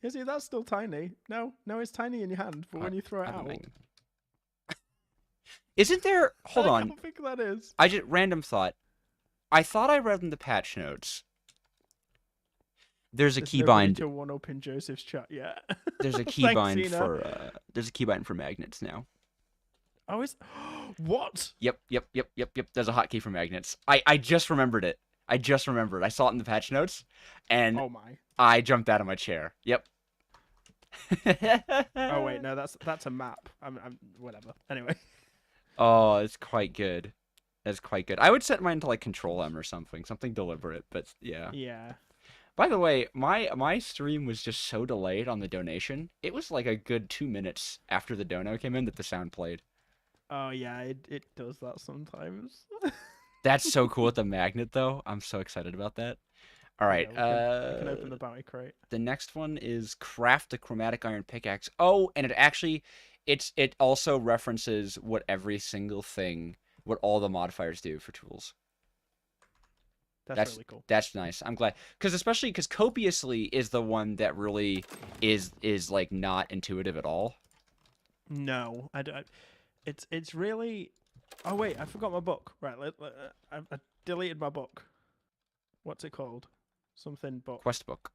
Yeah, see, that's still tiny. No, it's tiny in your hand, but when you throw it out. Isn't there... Hold on. I don't think that is. Random thought. I thought I read in the patch notes. There's a keybind. To one up in Joseph's chat, yeah. There's a keybind for magnets now. Oh, what? Yep. There's a hotkey for magnets. I just remembered it. I saw it in the patch notes, and oh my! I jumped out of my chair. Yep. Oh wait, no, that's a map. I'm whatever. Anyway. Oh, it's quite good. That's quite good. I would set mine to like Control M or something deliberate. But yeah. Yeah. By the way, my stream was just so delayed on the donation. It was like a good 2 minutes after the dono came in that the sound played. Oh yeah, it does that sometimes. That's so cool with the magnet, though. I'm so excited about that. All right. We can open the bounty crate. The next one is craft a chromatic iron pickaxe. Oh, and it also references what all the modifiers do for tools. That's really cool. That's nice. I'm glad, because copiously is the one that really is like not intuitive at all. No, I don't. It's really. Oh wait, I forgot my book. Right, I deleted my book. What's it called? Something book. Quest book.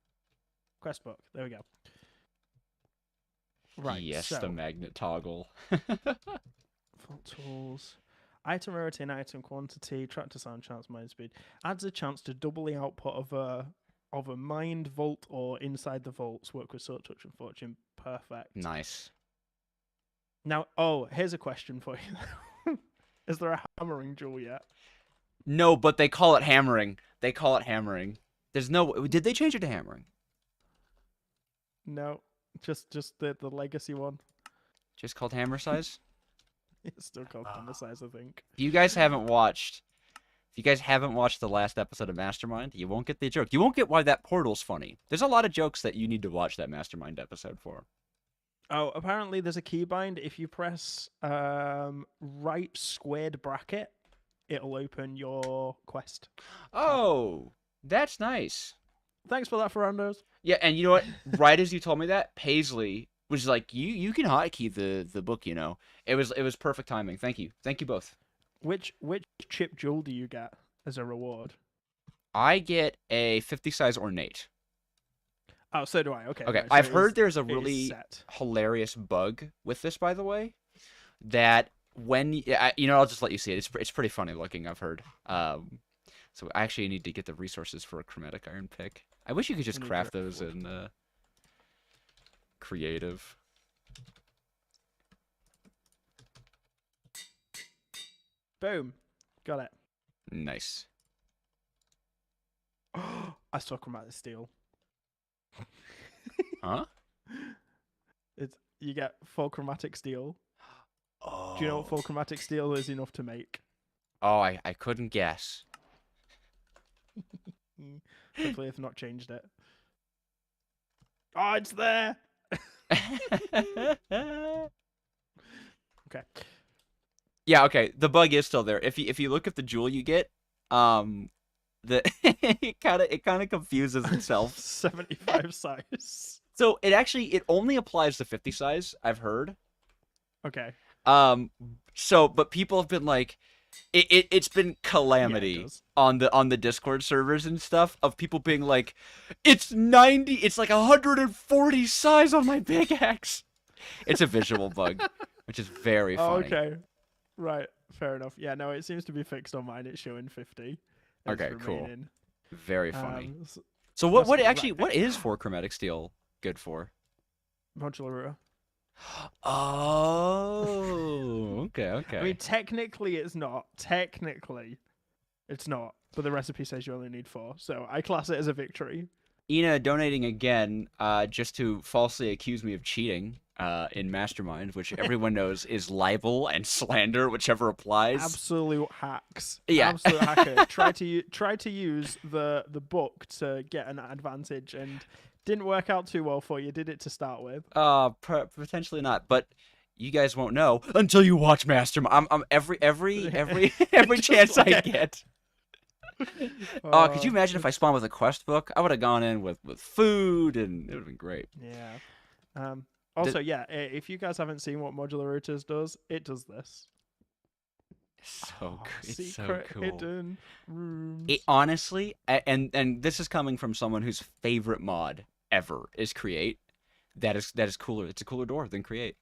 Quest book. There we go. Right. Yes, so, the magnet toggle. Fault tools. Item rarity and item quantity. Tractor sound chance minus speed. Adds a chance to double the output of a mined vault or inside the vaults. Work with sword touch and fortune. Perfect. Nice. Now, here's a question for you. Is there a hammering jewel yet? No, but they call it hammering. There's no. Did they change it to hammering? No, just the legacy one. Just called hammer size? It's still called hammer size, I think. If you guys haven't watched the last episode of Mastermind, you won't get the joke. You won't get why that portal's funny. There's a lot of jokes that you need to watch that Mastermind episode for. Oh, apparently there's a keybind. If you press right squared bracket, it'll open your quest. Oh, that's nice. Thanks for that, Ferrandos. Yeah, and you know what? Right as you told me that, Paisley was like, "You can hotkey the book, you know." It was perfect timing. Thank you both. Which chip jewel do you get as a reward? I get a 50 size ornate. Oh, so do I. Okay. Okay, Right, so I've heard there's a really set. hilarious bug with this, by the way, that when I'll just let you see it. It's pretty funny looking. I've heard. So I actually need to get the resources for a chromatic iron pick. I wish you could just craft those in creative. Boom, got it. Nice. I saw chromatic steel. Huh? You get full chromatic steel. Oh. Do you know what full chromatic steel is enough to make? Oh, I couldn't guess. Hopefully, I've not changed it. Oh, it's there. Okay. Yeah. Okay. The bug is still there. If you look at the jewel you get, it kind of confuses itself. 75 size. So it only applies to 50 size. I've heard. Okay. But people have been like, it's been calamity it on the Discord servers and stuff of people being like, it's 90, it's like 140 size on my pickaxe. It's a visual bug, which is very funny. Okay. Right. Fair enough. Yeah. No, it seems to be fixed on mine. It's showing 50. Okay. Cool. Very funny. So what is for chromatic steel good for? Modular router. Oh, okay. I mean, technically, it's not. But the recipe says you only need 4, so I class it as a victory. Ina donating again, just to falsely accuse me of cheating in Mastermind, which everyone knows is libel and slander, whichever applies. Absolute hacks. Yeah. Absolute hacker. Try to use the book to get an advantage and didn't work out too well for you, did it, to start with? Potentially not, but you guys won't know until you watch Mastermind. I'm every chance I get. Could you imagine if I spawned with a quest book? I would have gone in with food, and it would have been great. Yeah. Also, if you guys haven't seen what Modular Routers does, it does this. It's so cool. Hidden rooms. It honestly, and this is coming from someone whose favorite mod ever is Create. That is cooler. It's a cooler door than Create.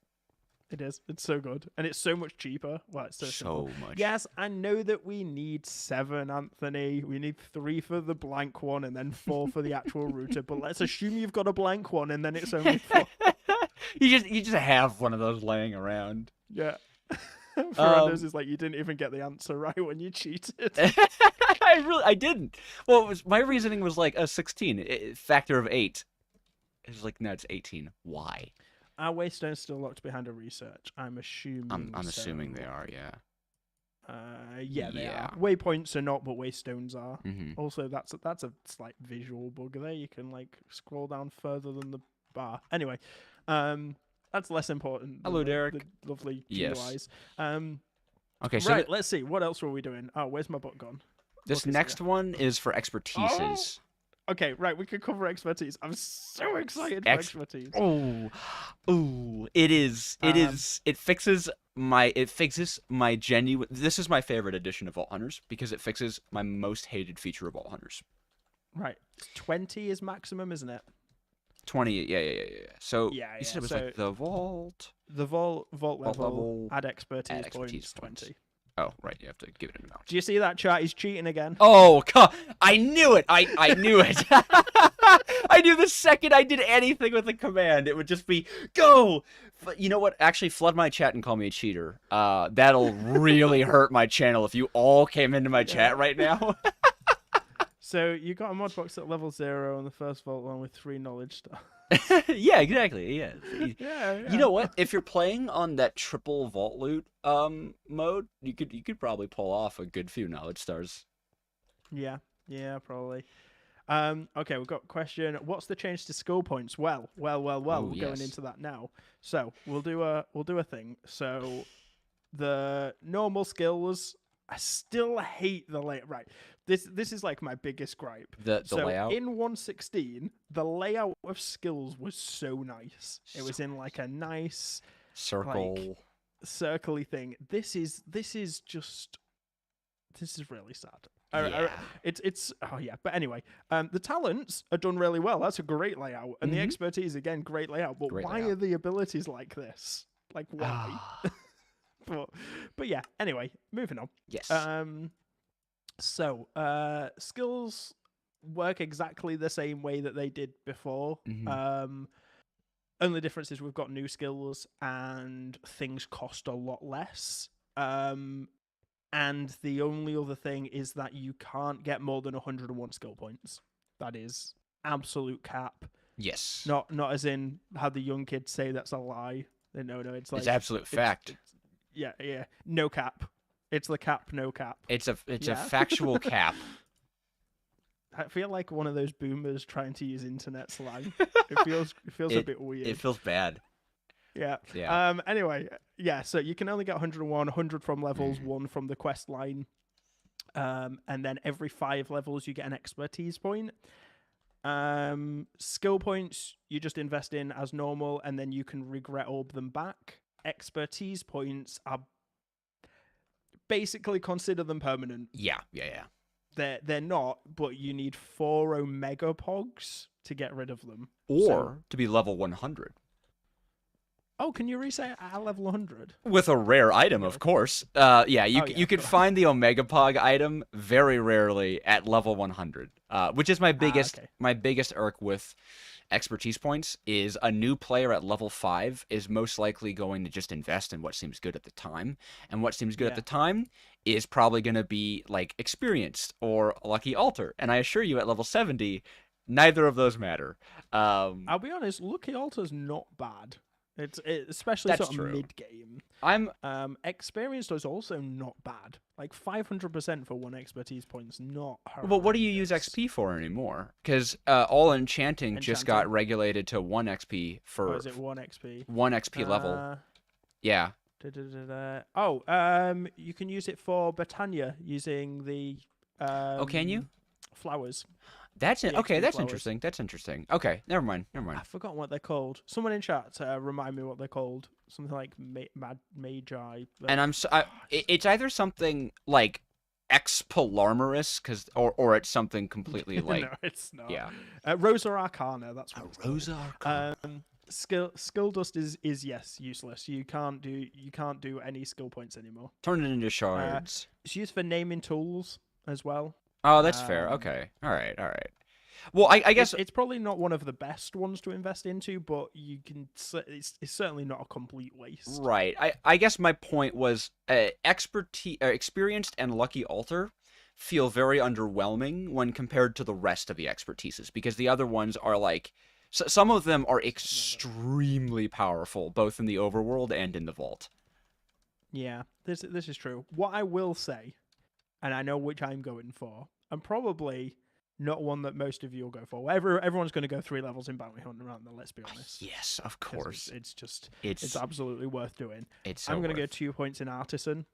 It is. It's so good. And it's so much cheaper. Well, it's so simple. Much. Yes, I know that we need 7, Anthony. We need 3 for the blank one and then 4 for the actual router. But let's assume you've got a blank one and then it's only 4. You just have one of those laying around. Yeah. Ferrando's is like you didn't even get the answer right when you cheated. I didn't. Well, my reasoning was like a 16 factor of 8. It's like no, it's 18. Why? Are waystones still locked behind a research? I'm assuming. I'm assuming they are. Yeah. Yeah, they Yeah. are. Waypoints are not, but waystones are. Mm-hmm. Also, that's a slight visual bug there. You can like scroll down further than the bar. Anyway, that's less important. Hello, than Derek. The lovely Yes. GUIs. Okay, so right. Let's see. What else were we doing? Oh, where's my book gone? this Book is next here. one is for expertises. Okay, right. We can cover expertise. I'm so excited for expertise. Oh, it is. It fixes my genuine. This is my favorite edition of Vault Hunters because it fixes my most hated feature of Vault Hunters. Right. 20 is maximum, isn't it? 20. Yeah. So Yeah. you said it was So like the vault. the vault level, add expertise, add expertise points 20. Oh, right. You have to give it an amount. Do you see that chart? He's cheating again. Oh, I knew it. I knew it. I knew the second I did anything with a command, it would just be go. But you know what? Actually, flood my chat and call me a cheater. That'll really hurt my channel if you all came into my chat right now. So you got a mod box at level 0 on the first vault one with 3 knowledge stars. Yeah, exactly. Yeah. Yeah. You know what? If you're playing on that triple vault loot mode, you could probably pull off a good few knowledge stars. Yeah, probably. Okay, we've got a question. What's the change to skill points? Well, Oh, we're going into that now. So we'll do a thing. So the normal skills, I still hate the layout. Right. This is like my biggest gripe. The So layout. in 1.16, the layout of skills was so nice. It was in like a nice circle. circly thing. This is really sad. Yeah. It's oh yeah, but anyway, the talents are done really well. That's a great layout, and the expertise again, great layout. But Great why layout. are the abilities like this? Like why? but yeah. Anyway, moving on. Yes. So skills work exactly the same way that they did before. Only difference is we've got new skills and things cost a lot less. And the only other thing is that you can't get more than 101 skill points. That is absolute cap. Yes. Not as in how the young kids say that's a lie. No, it's like it's absolute fact. Yeah. No cap. It's the cap, no cap. It's a factual cap. I feel like one of those boomers trying to use internet slang. It feels a bit weird. It feels bad. Yeah. Yeah. Anyway, yeah. So you can only get 101, 100 from levels, 1 from the quest line, and then every 5 levels you get an expertise point. Skill points you just invest in as normal, and then you can regret orb them back. Expertise points are basically consider them permanent. Yeah. They're not, but you need 4 Omega Pogs to get rid of them. Or to be level 100. Oh, can you reset at level 100? With a rare item, of course. You could find the Omega Pog item very rarely at level 100, which is my biggest irk with expertise points. Is a new player at level 5 is most likely going to just invest in what seems good at the time, and what seems good at the time is probably going to be like experienced or lucky altar. And I assure you, at level 70, neither of those matter. I'll be honest, lucky altar's not bad. It's especially sort of mid game. Experienced is also not bad. Like 500% for 1 expertise point's not horrendous. Well, what do you use XP for anymore? Because all enchanting just got regulated to 1 XP for. Oh, is it 1 XP? 1 XP level. Yeah. You can use it for Botania using the. Oh, can you? Flowers. That's it. Okay, that's flowers. interesting. That's interesting. Okay, never mind. I've forgotten what they're called. Someone in chat remind me what they're called. Something like Magi. And it's either something like Expolarmorous, or it's something completely like. No, it's not. Yeah. Rosa Arcana. That's what. Rosa Arcana. Skill dust is yes useless. You can't do any skill points anymore. Turn it into shards. It's used for naming tools as well. Oh, that's fair. Okay. All right. Well, I guess it's probably not one of the best ones to invest into, but you can. It's certainly not a complete waste. right. I guess my point was experienced and lucky altar feel very underwhelming when compared to the rest of the expertises because the other ones are like some of them are extremely powerful both in the overworld and in the vault. Yeah, this is true. What I will say, and I know which I'm going for, and probably not one that most of you will go for. Everyone's going to go 3 levels in Bounty Hunter, around there. Let's be honest. Yes, of course. It's absolutely worth doing. It's so I'm going to go worth. 2 points in Artisan.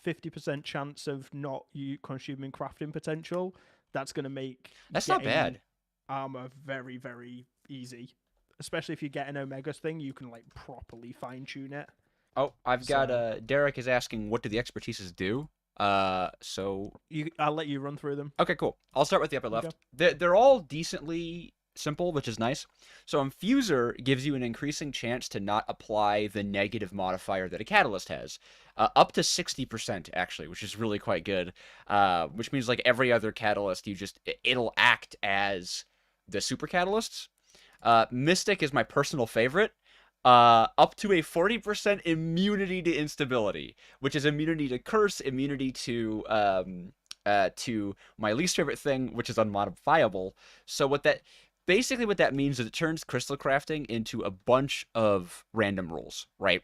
50% chance of not you consuming crafting potential. That's going to make That's not bad. Armor very, very easy. Especially if you get an Omega's thing, you can like properly fine tune it. Oh, I've got Derek is asking what do the expertises do? So I'll let you run through them. okay, cool. I'll start with the upper left. They're all decently simple, which is nice. So Infuser gives you an increasing chance to not apply the negative modifier that a catalyst has. Up to 60% actually, which is really quite good. Which means like every other catalyst, it'll act as the super catalysts. Mystic is my personal favorite. Up to a 40% immunity to instability, which is immunity to curse, immunity to my least favorite thing, which is unmodifiable. So what that means is it turns crystal crafting into a bunch of random rolls, right?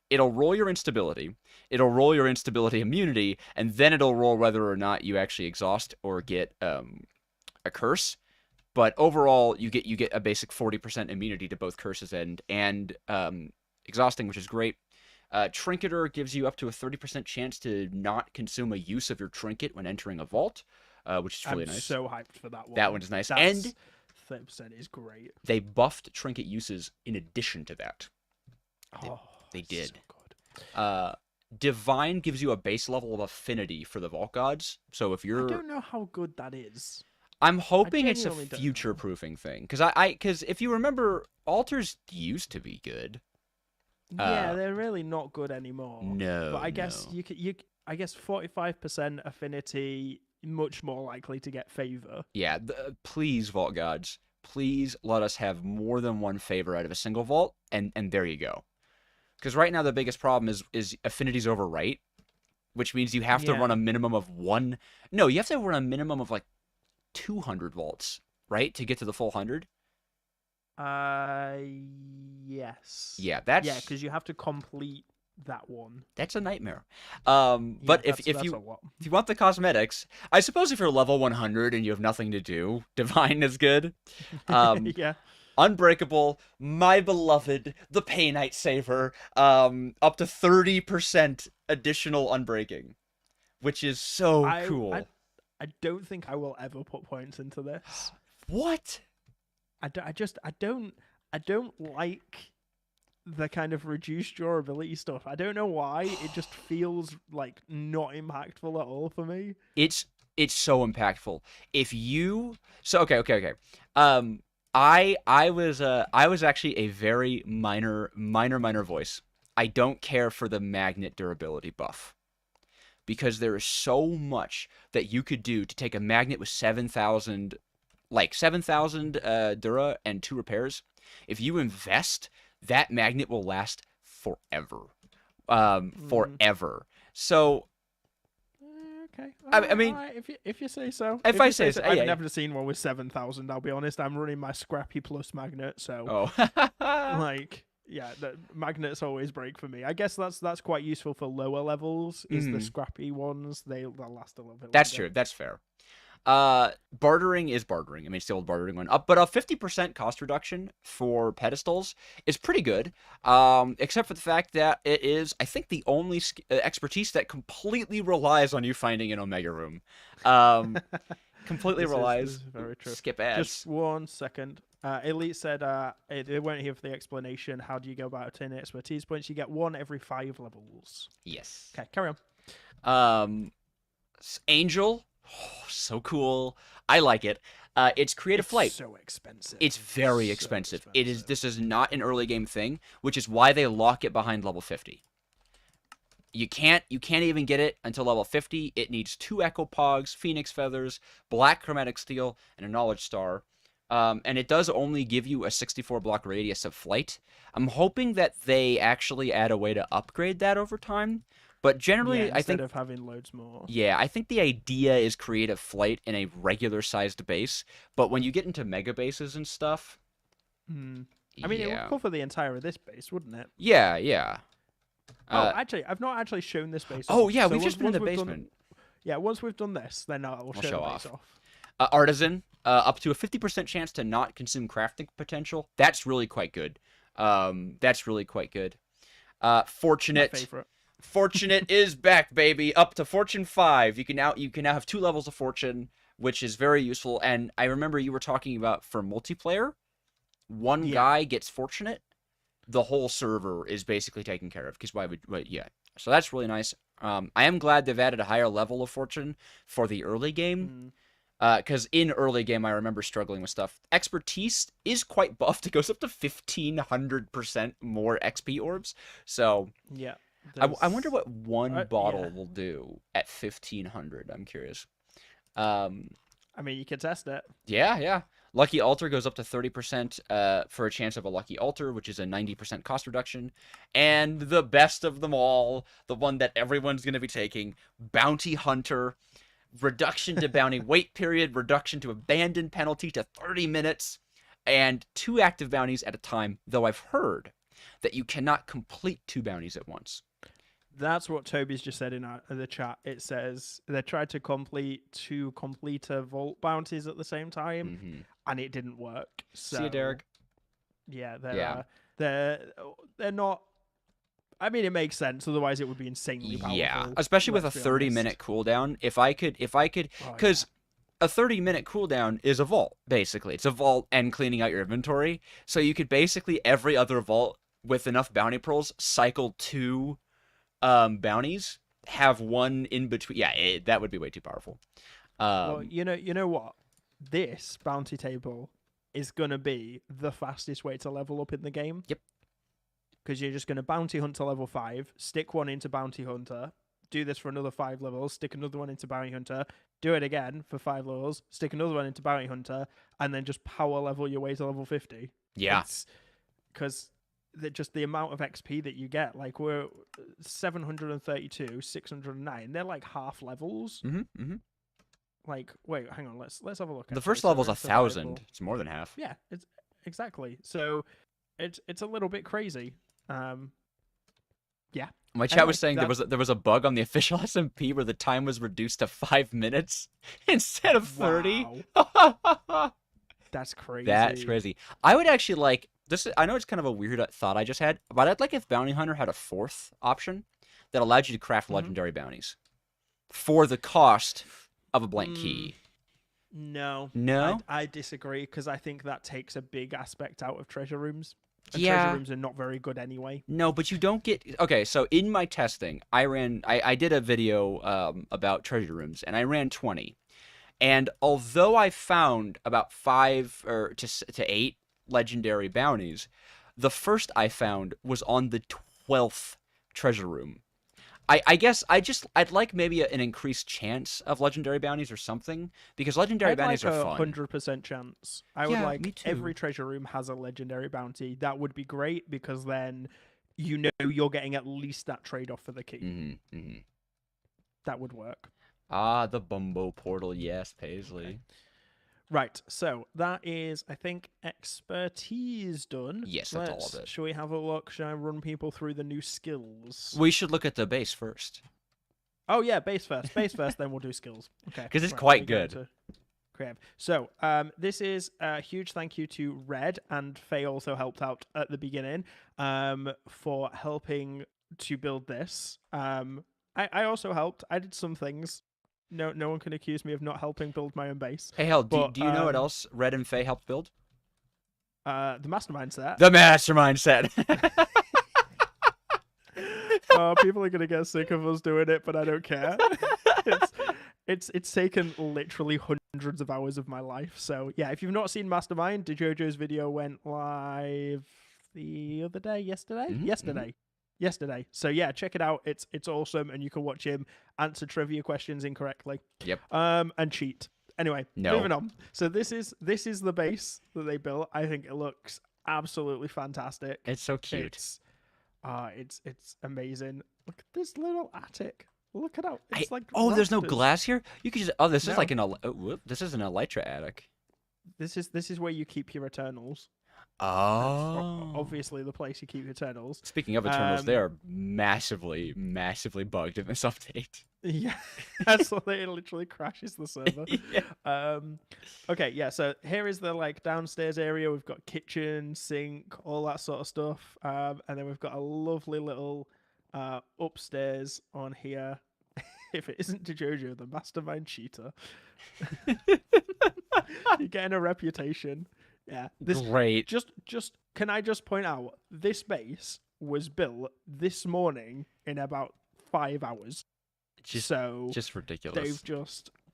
It'll roll your instability, it'll roll your instability immunity, and then it'll roll whether or not you actually exhaust or get a curse. But overall, you get a basic 40% immunity to both curses and exhausting, which is great. Trinketer gives you up to a 30% chance to not consume a use of your trinket when entering a vault, which is really nice. I'm so hyped for that one. That one is nice. And 30% is great. they buffed trinket uses in addition to that. They did. So good. Divine gives you a base level of affinity for the vault gods. So if you're... I don't know how good that is. I'm hoping it's a future-proofing thing, because if you remember, altars used to be good. Yeah, they're really not good anymore. No, but I guess I guess 45% affinity, much more likely to get favor. Yeah, please, vault gods, please let us have more than one favor out of a single vault, and there you go. Because right now the biggest problem is affinities overwrite, which means you have to run a minimum of one. No, you have to run a minimum of like 200 vaults, right, to get to the full 100. Yes. Yeah, because you have to complete that one. That's a nightmare. But if you want the cosmetics, I suppose if you're level 100 and you have nothing to do, Divine is good. Yeah. Unbreakable, my beloved, the Pay Knight Saver, up to 30% additional unbreaking, which is so cool. I don't think I will ever put points into this. What? I don't like the kind of reduced durability stuff. I don't know why. It just feels like not impactful at all for me. It's so impactful. Okay. I was actually a very minor voice. I don't care for the magnet durability buff. Because there is so much that you could do to take a magnet with 7,000 Dura and 2 repairs. If you invest, that magnet will last forever. Forever. So... Okay. I mean... Right, if you say so. If I say so. I've never seen one with 7,000, I'll be honest. I'm running my Scrappy Plus magnet, so... Oh. Yeah, the magnets always break for me. I guess that's quite useful for lower levels. Is the scrappy ones they'll last a little bit. That's true. That's fair. Bartering is bartering. I mean, it's the old bartering one. But a 50% cost reduction for pedestals is pretty good. Except for the fact that it is, I think, the only expertise that completely relies on you finding an Omega room. Completely relies. This is very true. Skip ads. Just 1 second. Elite said they weren't here for the explanation. How do you go about obtaining expertise points? You get 1 every 5 levels. Yes. Okay, carry on. Angel, so cool. I like it. It's creative flight. So expensive. It's very expensive. This is not an early game thing, which is why they lock it behind level 50. You can't even get it until level 50. It needs 2 Echo Pogs, Phoenix Feathers, Black Chromatic Steel, and a Knowledge Star. And it does only give you a 64 block radius of flight. I'm hoping that they actually add a way to upgrade that over time. But generally, Yeah, I instead think, of having loads more. yeah, I think the idea is create a flight in a regular-sized base. But when you get into mega bases and stuff, I mean, it would yeah. cover the entire of this base, wouldn't it? Yeah, yeah. Oh, actually, I've not actually shown this base Oh, off. yeah, So we've just been in the we've basement. Yeah, once we've done this, then I'll We'll show show the base off. off. Artisan, up to a 50% chance to not consume crafting potential. That's really quite good. That's really quite good. My Fortunate. favorite. Fortunate is back, baby. Up to Fortune 5. You can now have 2 levels of Fortune, which is very useful. And I remember you were talking about for multiplayer, one guy gets Fortunate, the whole server is basically taken care of. Because yeah. So that's really nice. I am glad they've added a higher level of Fortune for the early game. Because in early game, I remember struggling with stuff. Expertise is quite buffed. It goes up to 1,500% more XP orbs. So yeah, I wonder what one bottle yeah. will do at 1,500. I'm curious. I mean, you can test it. Yeah. Lucky Altar goes up to 30% for a chance of a Lucky Altar, which is a 90% cost reduction. And the best of them all, the one that everyone's going to be taking, Bounty Hunter. Reduction to bounty wait period, reduction to abandon penalty to 30 minutes, and 2 active bounties at a time, though I've heard that you cannot complete 2 bounties at once. That's what Toby's just said in the chat. It says they tried to complete 2 completer vault bounties at the same time, and it didn't work. So, see you, Derek. Yeah, they're not. I mean, it makes sense. Otherwise, it would be insanely powerful. Yeah, especially with a 30-minute cooldown. If I could, because a 30-minute cooldown is a vault, basically. It's a vault and cleaning out your inventory. So you could basically, every other vault with enough bounty pearls, cycle 2 bounties, have 1 in between. Yeah, that would be way too powerful. Well, you know what? This bounty table is going to be the fastest way to level up in the game. Yep. Because you're just going to bounty hunt to level 5, stick 1 into bounty hunter, do this for another 5 levels, stick another 1 into bounty hunter, do it again for 5 levels, stick another 1 into bounty hunter, and then just power level your way to level 50. Yeah. Because just the amount of XP that you get, like we're 732, 609, they're like half levels. Like, wait, hang on, let's have a look. The first level's 1,000. It's more than half. Yeah, it's exactly. So it's a little bit crazy. Yeah. My chat was saying there was a bug on the official SMP where the time was reduced to 5 minutes instead of 30. Wow. That's crazy. That's crazy. I would actually like this. I know it's kind of a weird thought I just had, but I'd like if Bounty Hunter had a 4th option that allowed you to craft legendary bounties for the cost of a blank key. No. I disagree because I think that takes a big aspect out of treasure rooms. And treasure rooms are not very good anyway. No, but you don't get... Okay, so in my testing, I did a video about treasure rooms, and I ran 20. And although I found about 5 to 8 legendary bounties, the first I found was on the 12th treasure room. I guess I'd like maybe an increased chance of legendary bounties or something, because legendary bounties are fun. 100% chance. I would like every treasure room has a legendary bounty. That would be great because then you know you're getting at least that trade-off for the key. That would work. Ah, the Bumbo portal, yes, Paisley. Okay. Right, so that is, I think, expertise done. Yes, that's all of it. Shall we have a look? Shall I run people through the new skills? We should look at the base first. Oh, yeah, base first. Base first, then we'll do skills. Okay. Because it's quite good. Creative. So, this is a huge thank you to Red, and Faye also helped out at the beginning for helping to build this. I also helped. I did some things. No one can accuse me of not helping build my own base. Hey, hell, do you know what else Red and Faye helped build? The mastermind set. The mastermind set. People are gonna get sick of us doing it, but I don't care. It's taken literally hundreds of hours of my life. So yeah, if you've not seen Mastermind, DeJojo's video went live the other day, yesterday. yesterday. So yeah, check it out. It's awesome, and you can watch him answer trivia questions incorrectly. Yep. And cheat. Anyway, No. moving on. So this is the base that they built. I think it looks absolutely fantastic. It's so cute. It's amazing. Look at this little attic. Look at how it's like. Oh, there's no rafters. glass here. You could just. Oh, this is No. like this is an elytra attic. This is where you keep your Eternals. Oh. Obviously, the place you keep your Eternals. Speaking of Eternals, they are massively, massively bugged in this update. Yeah, that's what it literally crashes the server. Yeah. Okay, yeah. So here is the like downstairs area. We've got kitchen, sink, all that sort of stuff, and then we've got a lovely little upstairs on here. If it isn't Jojo, the mastermind cheater, you're getting a reputation. Yeah, Great. Just can I just point out this base was built this morning in about 5 hours. Just ridiculous.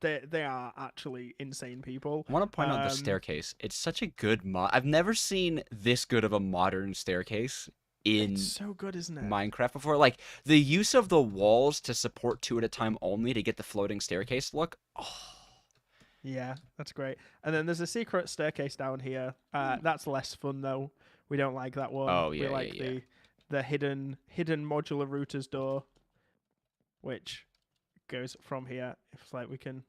They are actually insane people. I want to point out the staircase. It's such a good mod. I've never seen this good of a modern staircase in It's so good, isn't it? Minecraft before. Like the use of the walls to support 2 at a time only to get the floating staircase look. Oh. Yeah, that's great. And then there's a secret staircase down here. That's less fun though. We don't like that one. Oh, yeah, we like yeah. the hidden modular router's door, which goes from here. It's like we can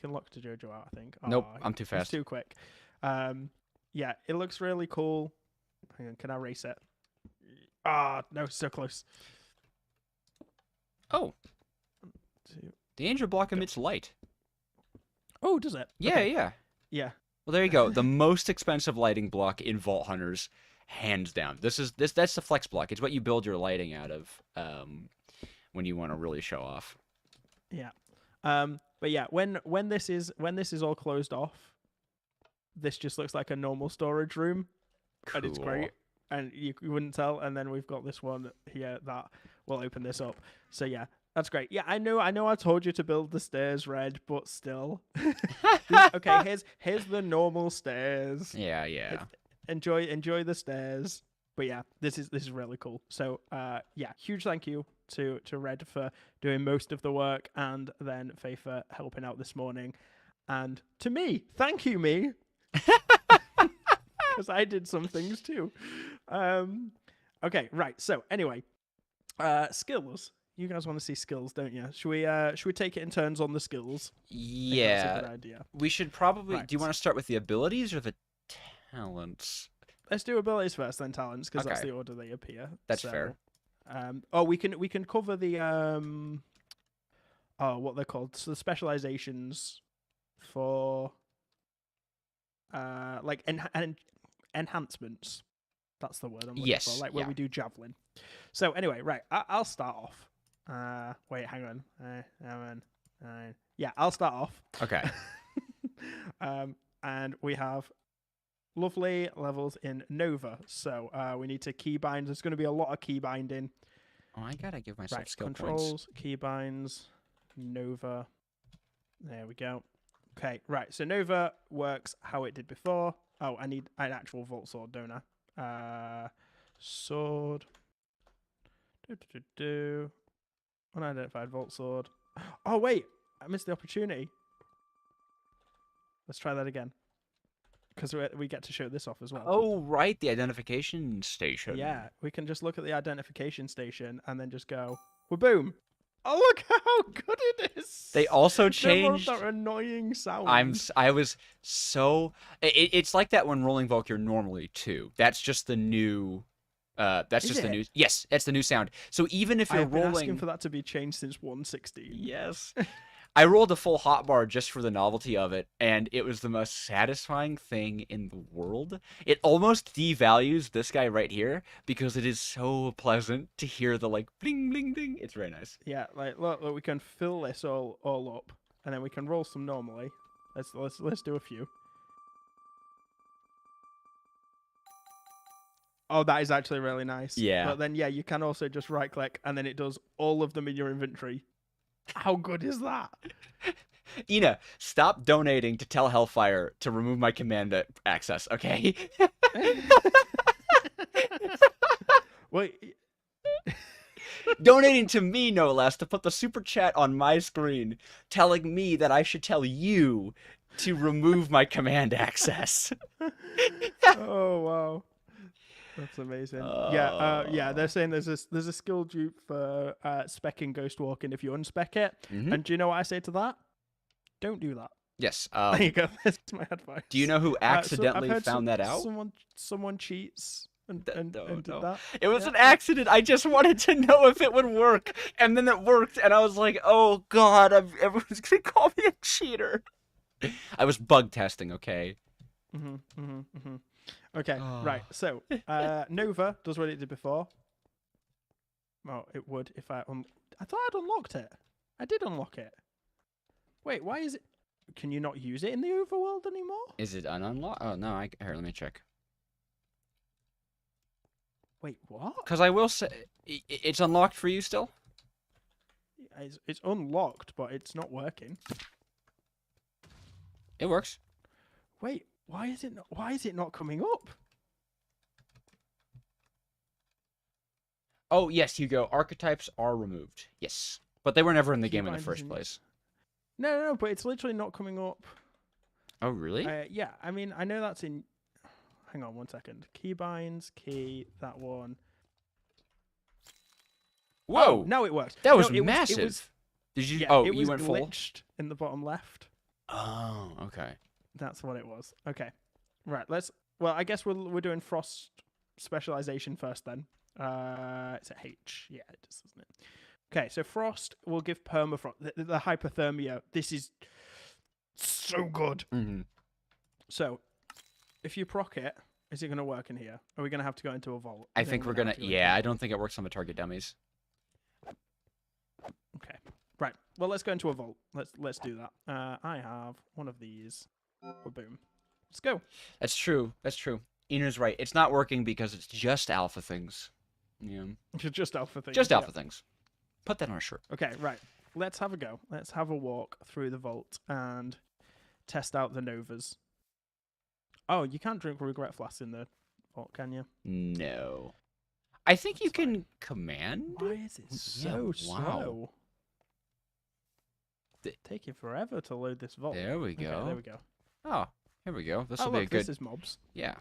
lock to Jojo out, I think. Nope, I'm too fast. It's too quick. Yeah, it looks really cool. Hang on, can I race it? No, so close. Oh. Two. The angel block emits light. Oh, does it? Yeah, Okay. yeah. Yeah. Well, there you go. The most expensive lighting block in Vault Hunters, hands down. That's the flex block. It's what you build your lighting out of when you want to really show off. Yeah. But yeah, when this is all closed off, this just looks like a normal storage room. Cool. And it's great. And you wouldn't tell. And then we've got this one here that will open this up. So yeah, that's great. Yeah, I know I told you to build the stairs red, but still. Okay, here's the normal stairs. Yeah, yeah. Enjoy the stairs. But yeah, this is really cool. So yeah, huge thank you to Red for doing most of the work, and then Faye for helping out this morning. And to me, thank you, me. Because I did some things too. Okay, right. So anyway, skills. You guys want to see skills, don't you? Should we take it in turns on the skills? Yeah. That's a good idea. We should probably. Right. Do you want to start with the abilities or the talents? Let's do abilities first, then talents, because that's Okay. the order they appear. That's fair. We can cover the what they're called. So the specializations for like enhancements. That's the word I'm looking Yes, for. Like where yeah. we do javelin. So anyway, right. I'll start off. Wait, hang on. Yeah, I'll start off. Okay. And we have lovely levels in Nova. So we need to keybind. There's going to be a lot of key binding. Oh, I gotta give myself Right, skill controls, keybinds, Nova. There we go. Okay, right. So Nova works how it did before. Oh, I need an actual Vault Sword, don't I? Sword. Unidentified Vault Sword. Oh, wait. I missed the opportunity. Let's try that again. Because we get to show this off as well. Oh, right, the identification station. Yeah, we can just look at the identification station and then just go, well, boom. Oh, look how good it is. They also No more of changed. that annoying sound. I was so. It's like that when rolling Valkyr normally too. That's just the new. That's Is just the it? new. Yes, that's the new sound. So even if you're I've been rolling, asking for that to be changed since 1.16. yes, I rolled a full hotbar just for the novelty of it, and it was the most satisfying thing in the world. It almost devalues this guy right here because it is so pleasant to hear the like bling bling bling. It's very nice. Yeah, like look, we can fill this all up, and then we can roll some normally. Let's do a few. Oh, that is actually really nice. Yeah. But then, yeah, you can also just right click, and then it does all of them in your inventory. How good is that? Ina, stop donating to tell Hellfire to remove my command access, okay? Wait. Donating to me, no less, to put the super chat on my screen, telling me that I should tell you to remove my command access. Oh wow, that's amazing. Yeah. They're saying there's a skill dupe for specking ghost walking if you unspec it. Mhm. And do you know what I say to that? Don't do that. Yes. There you go. That's my advice. Do you know who I've accidentally heard found that out? Someone cheats and did No. that. It was Yeah. an accident. I just wanted to know if it would work, and then it worked, and I was like, "Oh God, everyone's gonna call me a cheater." I was bug testing, okay? Okay, Oh. right. So Nova does what it did before. Well, it would if I thought I'd unlocked it. I did unlock it. Wait, why is it? Can you not use it in the overworld anymore? Is it unlocked? Oh no, here, let me check. Wait, what? Because I will say, it's unlocked for you still. It's unlocked, but it's not working. It works. Wait, why is it not coming up? Oh yes, Hugo. Archetypes are removed. Yes, but they were never in the game in the Keybinds first isn't- place. No, but it's literally not coming up. Oh really? Yeah, I mean, I know that's in. Hang on 1 second. Keybinds, that one. Whoa! Oh, now it works. That was No, massive. Did you? Yeah, Oh, it was you went full. glitched in the bottom left. Oh, okay. That's what it was. Okay, right. Well, I guess we're doing frost specialization first then. It's a H. Yeah, it does, doesn't it? Okay, so frost will give permafrost. The hypothermia. This is so good. Mm-hmm. So, if you proc it, is it going to work in here? Are we going to have to go into a vault? I think we're gonna. Yeah, I don't think it works on the target dummies. Okay. Right. Well, let's go into a vault. Let's do that. I have one of these. Boom. Let's go. That's true. That's true. Ina's right. It's not working because it's just alpha things. Yeah. Just alpha things. Just yeah. alpha things. Put that on a shirt. Okay. Right. Let's have a go. Let's have a walk through the vault and test out the novas. Oh, you can't drink regret flasks in the vault, can you? No. I think you can command. Why is it so slow? Taking forever to load this vault. There we go. Okay, there we go. Oh, here we go. This will Oh, be a look, good. this is mobs. Yeah.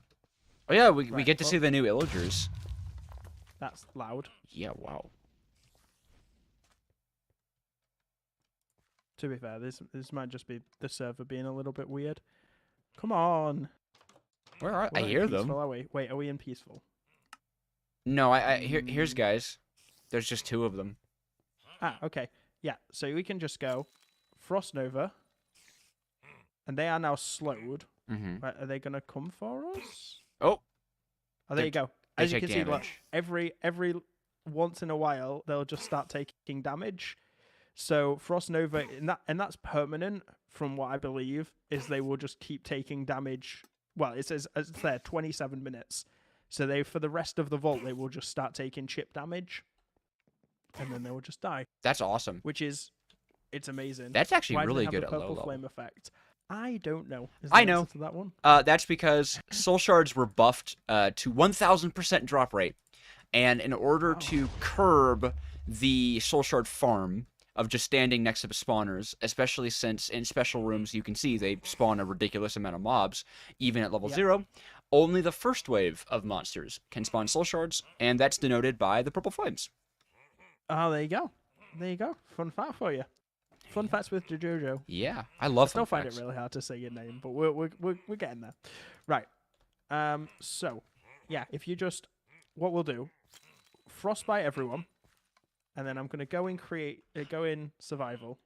Oh yeah, we Right, get to well- see the new illagers. That's loud. Yeah. Wow. To be fair, this might just be the server being a little bit weird. Come on. Where are We're I not in hear peaceful, them? Are we? Wait, are we in peaceful? No, here's guys. There's just two of them. Ah, okay. Yeah, so we can just go Frost Nova, and they are now slowed. Mm-hmm. Right, are they going to come for us? Oh, Oh, there you go. As you take can see, look, damage. every once in a while, they'll just start taking damage. So Frost Nova, and that's permanent, from what I believe, is they will just keep taking damage. Well, it says it's there 27 minutes. So for the rest of the vault, they will just start taking chip damage, and then they will just die. That's awesome. It's amazing. That's actually Why do they really have good the at low purple level. flame effect? I don't know. Is I the know. answer to that one. That's because soul shards were buffed to 1,000% drop rate, and in order to curb the soul shard farm of just standing next to the spawners, especially since in special rooms you can see they spawn a ridiculous amount of mobs, even at level 0, only the first wave of monsters can spawn soul shards, and that's denoted by the purple flames. Oh, there you go. There you go. Fun fact for you. Fun facts with Jojo. Yeah, I love I still fun find facts. it really hard to say your name, but we're getting there. Right. So, yeah, if you just what we'll do, frostbite everyone, and then I'm gonna go in survival,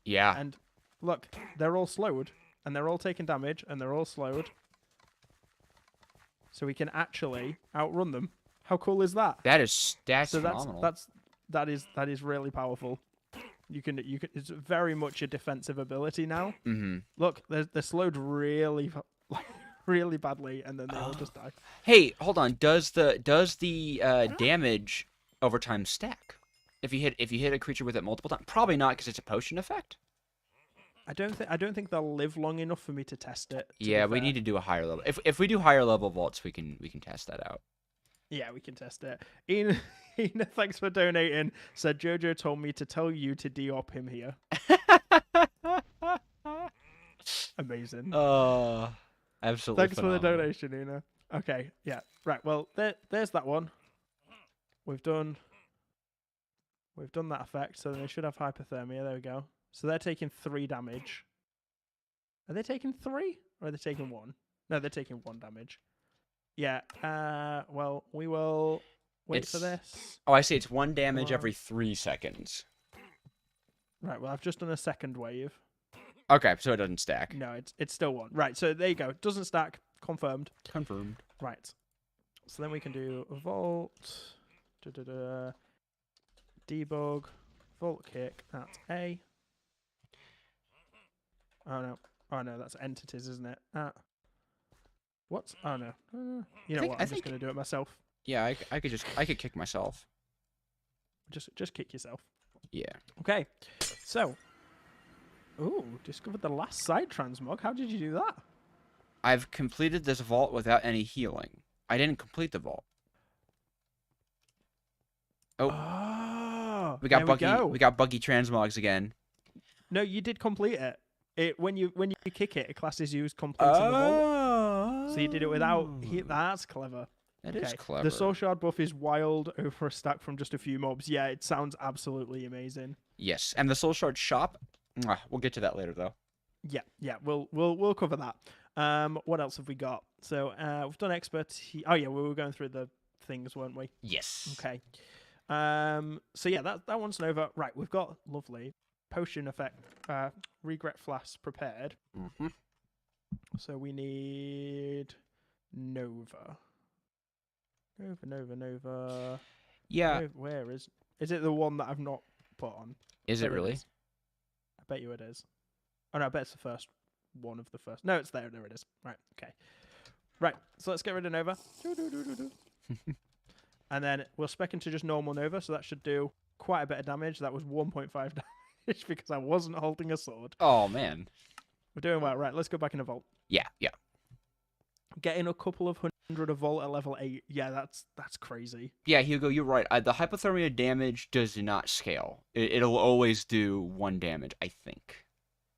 Yeah. and look, they're all slowed, and they're all taking damage, and they're all slowed, so we can actually outrun them. How cool is that? That's So phenomenal. that is really powerful. You can it's very much a defensive ability now. Mm-hmm. Look, they're slowed really really badly, and then they all just die. Hey, hold on. Does the damage over time stack? If you hit a creature with it multiple times, probably not because it's a potion effect. I don't think they'll live long enough for me to test it. Yeah, we need to do a higher level. If we do higher level vaults, we can test that out. Yeah, we can test it. Ina, Ina, thanks for donating. Said Jojo told me to tell you to de-op him here. Amazing. Absolutely Thanks for the phenomenal. donation, Ina. Okay, yeah. Right, well, there's that one. We've done that effect, so they should have hypothermia. There we go. So they're taking 3 damage. Are they taking 3? Or are they taking 1? No, they're taking 1 damage. Yeah, well, we will wait for this. Oh, I see. It's 1 damage Wow. every 3 seconds. Right, well, I've just done a second wave. Okay, so it doesn't stack. No, it's still 1. Right, so there you go. Doesn't stack. Confirmed. Confirmed. Right. So then we can do Vault. Debug. Vault kick. That's A. Oh no, that's entities, isn't it? What? Oh no. You know what? I'm just gonna do it myself. Yeah, I could kick myself. Just kick yourself. Yeah. Okay. So. Ooh, discovered the last side transmog. How did you do that? I've completed this vault without any healing. I didn't complete the vault. Oh, we got there buggy. We, go. We got buggy transmogs again. No, you did complete it. When you kick it, it classes you as completing the vault. So you did it without. That's clever. That is clever. The soul shard buff is wild over a stack from just a few mobs. Yeah, it sounds absolutely amazing. Yes, and the soul shard shop. We'll get to that later, though. Yeah, we'll cover that. What else have we got? So we've done expertise. Oh yeah, we were going through the things, weren't we? Yes. Okay. So yeah, that one's Nova. Right, we've got lovely potion effect. Regret flask prepared. Mm-hmm. So we need Nova. Nova. Yeah. Where is it? The one that I've not put on? Is it really? I bet you it is. Oh no, I bet it's the first one of the first. No, it's there. There it is. Right. Okay. Right. So let's get rid of Nova. And then we'll spec into just normal Nova. So that should do quite a bit of damage. That was 1.5 damage because I wasn't holding a sword. Oh man. We're doing well. Right. Let's go back in a vault. Yeah. Getting a couple of hundred a vault at level 8. Yeah, that's crazy. Yeah, Hugo, you're right. The hypothermia damage does not scale. It'll always do 1 damage, I think.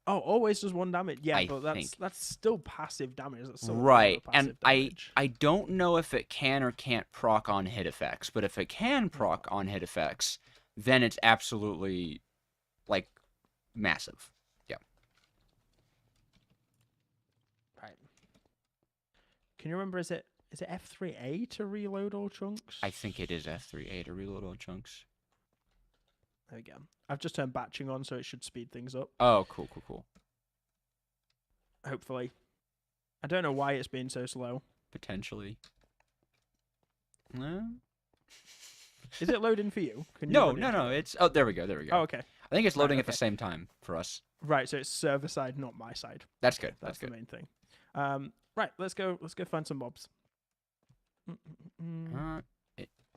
Oh, always does 1 damage. Yeah, I but think. that's still passive damage. That's still Right, passive and damage. I don't know if it can or can't proc on hit effects, but if it can proc on hit effects, then it's absolutely, like, massive. Yeah. Right. Can you remember, is it F3A to reload all chunks? I think it is F3A to reload all chunks. There we go. I've just turned batching on, so it should speed things up. Oh, cool. Hopefully. I don't know why it's been so slow. Potentially. No? Is it loading for you? Can you No. run it? It's... Oh, there we go. Oh, okay. I think it's loading at the okay. same time for us. Right, so it's server side, not my side. That's good. That's good. the main thing. Right, let's go find some mobs.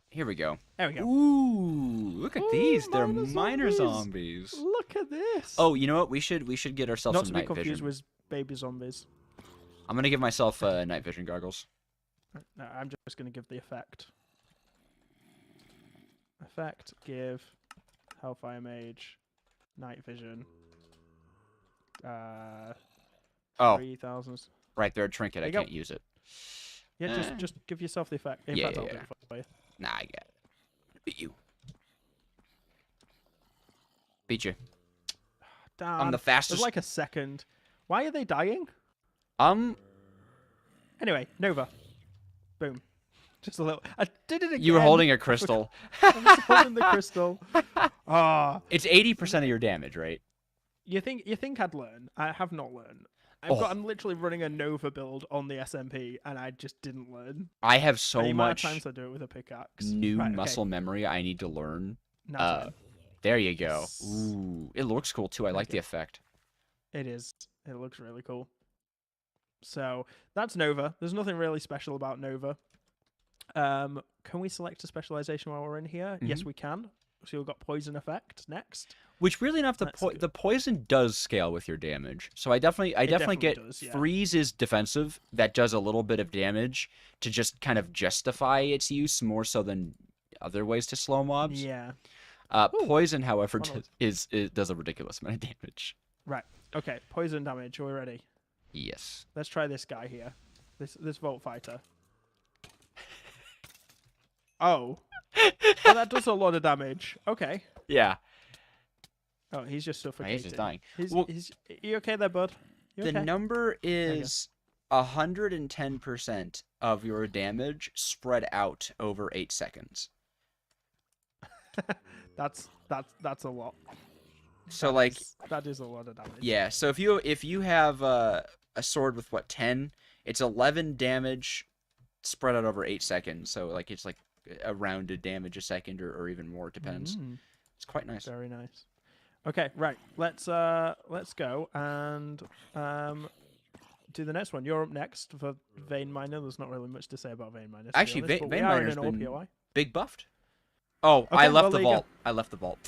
Here we go. There we go. Ooh, look at these. They're minor minor zombies. zombies. Look at this. Oh, you know what? We should get ourselves Not some to be night confused vision. with baby zombies. I'm gonna give myself night vision goggles. No, I'm just going to give the effect. Effect, give, Hellfire Mage, night vision. Oh, 3,000. right, they're a trinket. There I you go. can't use it. Yeah, just give yourself the effect. In fact, I'll do it for you. Nah, I get it. Beat you. Beat you. Damn. I'm the fastest. There's like a second. Why are they dying? Anyway, Nova. Boom. Just a little. I did it again. You were holding a crystal. I was holding the crystal. Ah. It's 80% of your damage, right? You think I'd learn? I have not learned. I'm literally running a Nova build on the SMP, and I just didn't learn. I have so the much amount of times I do it with a pickaxe. new Right, muscle memory I need to learn. Now it's in. There you go. Yes. Ooh, it looks cool too. I like the effect. It is. It looks really cool. So that's Nova. There's nothing really special about Nova. Can we select a specialization while we're in here? Yes, we can. So you've got poison effect next. Which weirdly enough, That's good. the poison does scale with your damage. So I definitely definitely get does, yeah. freeze is defensive. That does a little bit of damage to just kind of justify its use more so than other ways to slow mobs. Yeah. Poison, however, Funnel. does a ridiculous amount of damage. Right. Okay. Poison damage. Are we ready? Yes. Let's try this guy here. This Volt Fighter. Oh. Oh, that does a lot of damage. Okay. Yeah. Oh, he's just suffocating. He's just dying. You okay there, bud? You The okay? number is 110% of your damage spread out over 8 seconds. That's a lot. So that is a lot of damage. Yeah. So if you have a sword with 10, it's 11 damage spread out over 8 seconds. So it's like a rounded damage a second or even more. It depends. It's quite nice. Very nice. Okay, right. Let's go and do the next one. You're up next for Vein Miner. There's not really much to say about Vein Miner. Actually, Vein Miner's been OPOI. big buffed. Oh, Okay, I left well, the vault. I left the vault.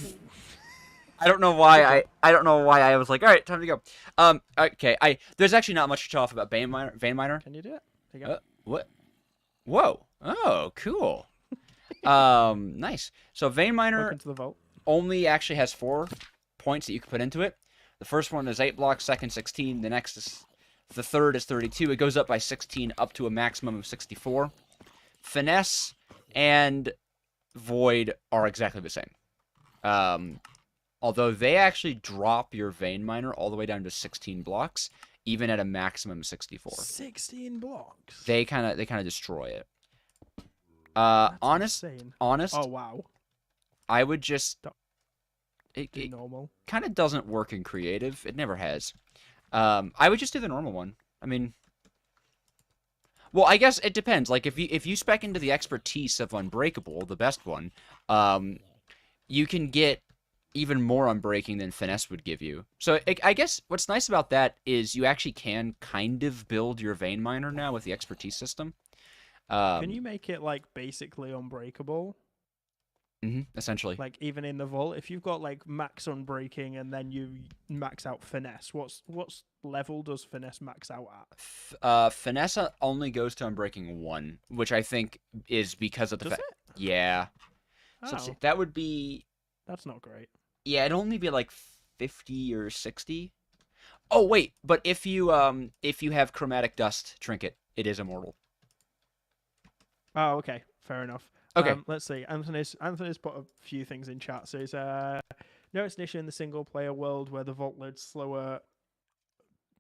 I don't know why I don't know why I was like, all right, time to go. Okay. There's actually not much to talk about Vein Miner. Can you do it? There you go. What? Whoa. Oh, cool. Nice. So Vein Miner Welcome to the vault. only actually has 4 points that you can put into it. The first one is 8 blocks, second 16, the third is 32. It goes up by 16 up to a maximum of 64. Finesse and Void are exactly the same. Although they actually drop your Vein Miner all the way down to 16 blocks, even at a maximum of 64. 16 blocks. They kind of destroy it. That's honest. Oh wow. I would just. It normal. Kind of doesn't work in creative. It never has. I would just do the normal one. I mean, well, I guess it depends. Like if you spec into the expertise of Unbreakable, the best one, you can get even more unbreaking than finesse would give you. So I guess what's nice about that is you actually can kind of build your Vein Miner now with the expertise system. Can you make it like basically unbreakable? Essentially. Like even in the vault, if you've got like max unbreaking and then you max out finesse, what's level does finesse max out at? Finesse only goes to unbreaking 1, which I think is because of the fact. Yeah. Oh. So that would be. That's not great. Yeah, it'd only be like 50 or 60. Oh wait, but if you have chromatic dust trinket, it is immortal. Oh, okay, fair enough. Okay. Let's see. Anthony's put a few things in chat. So it's no, it's an issue in the single player world where the vault loads slower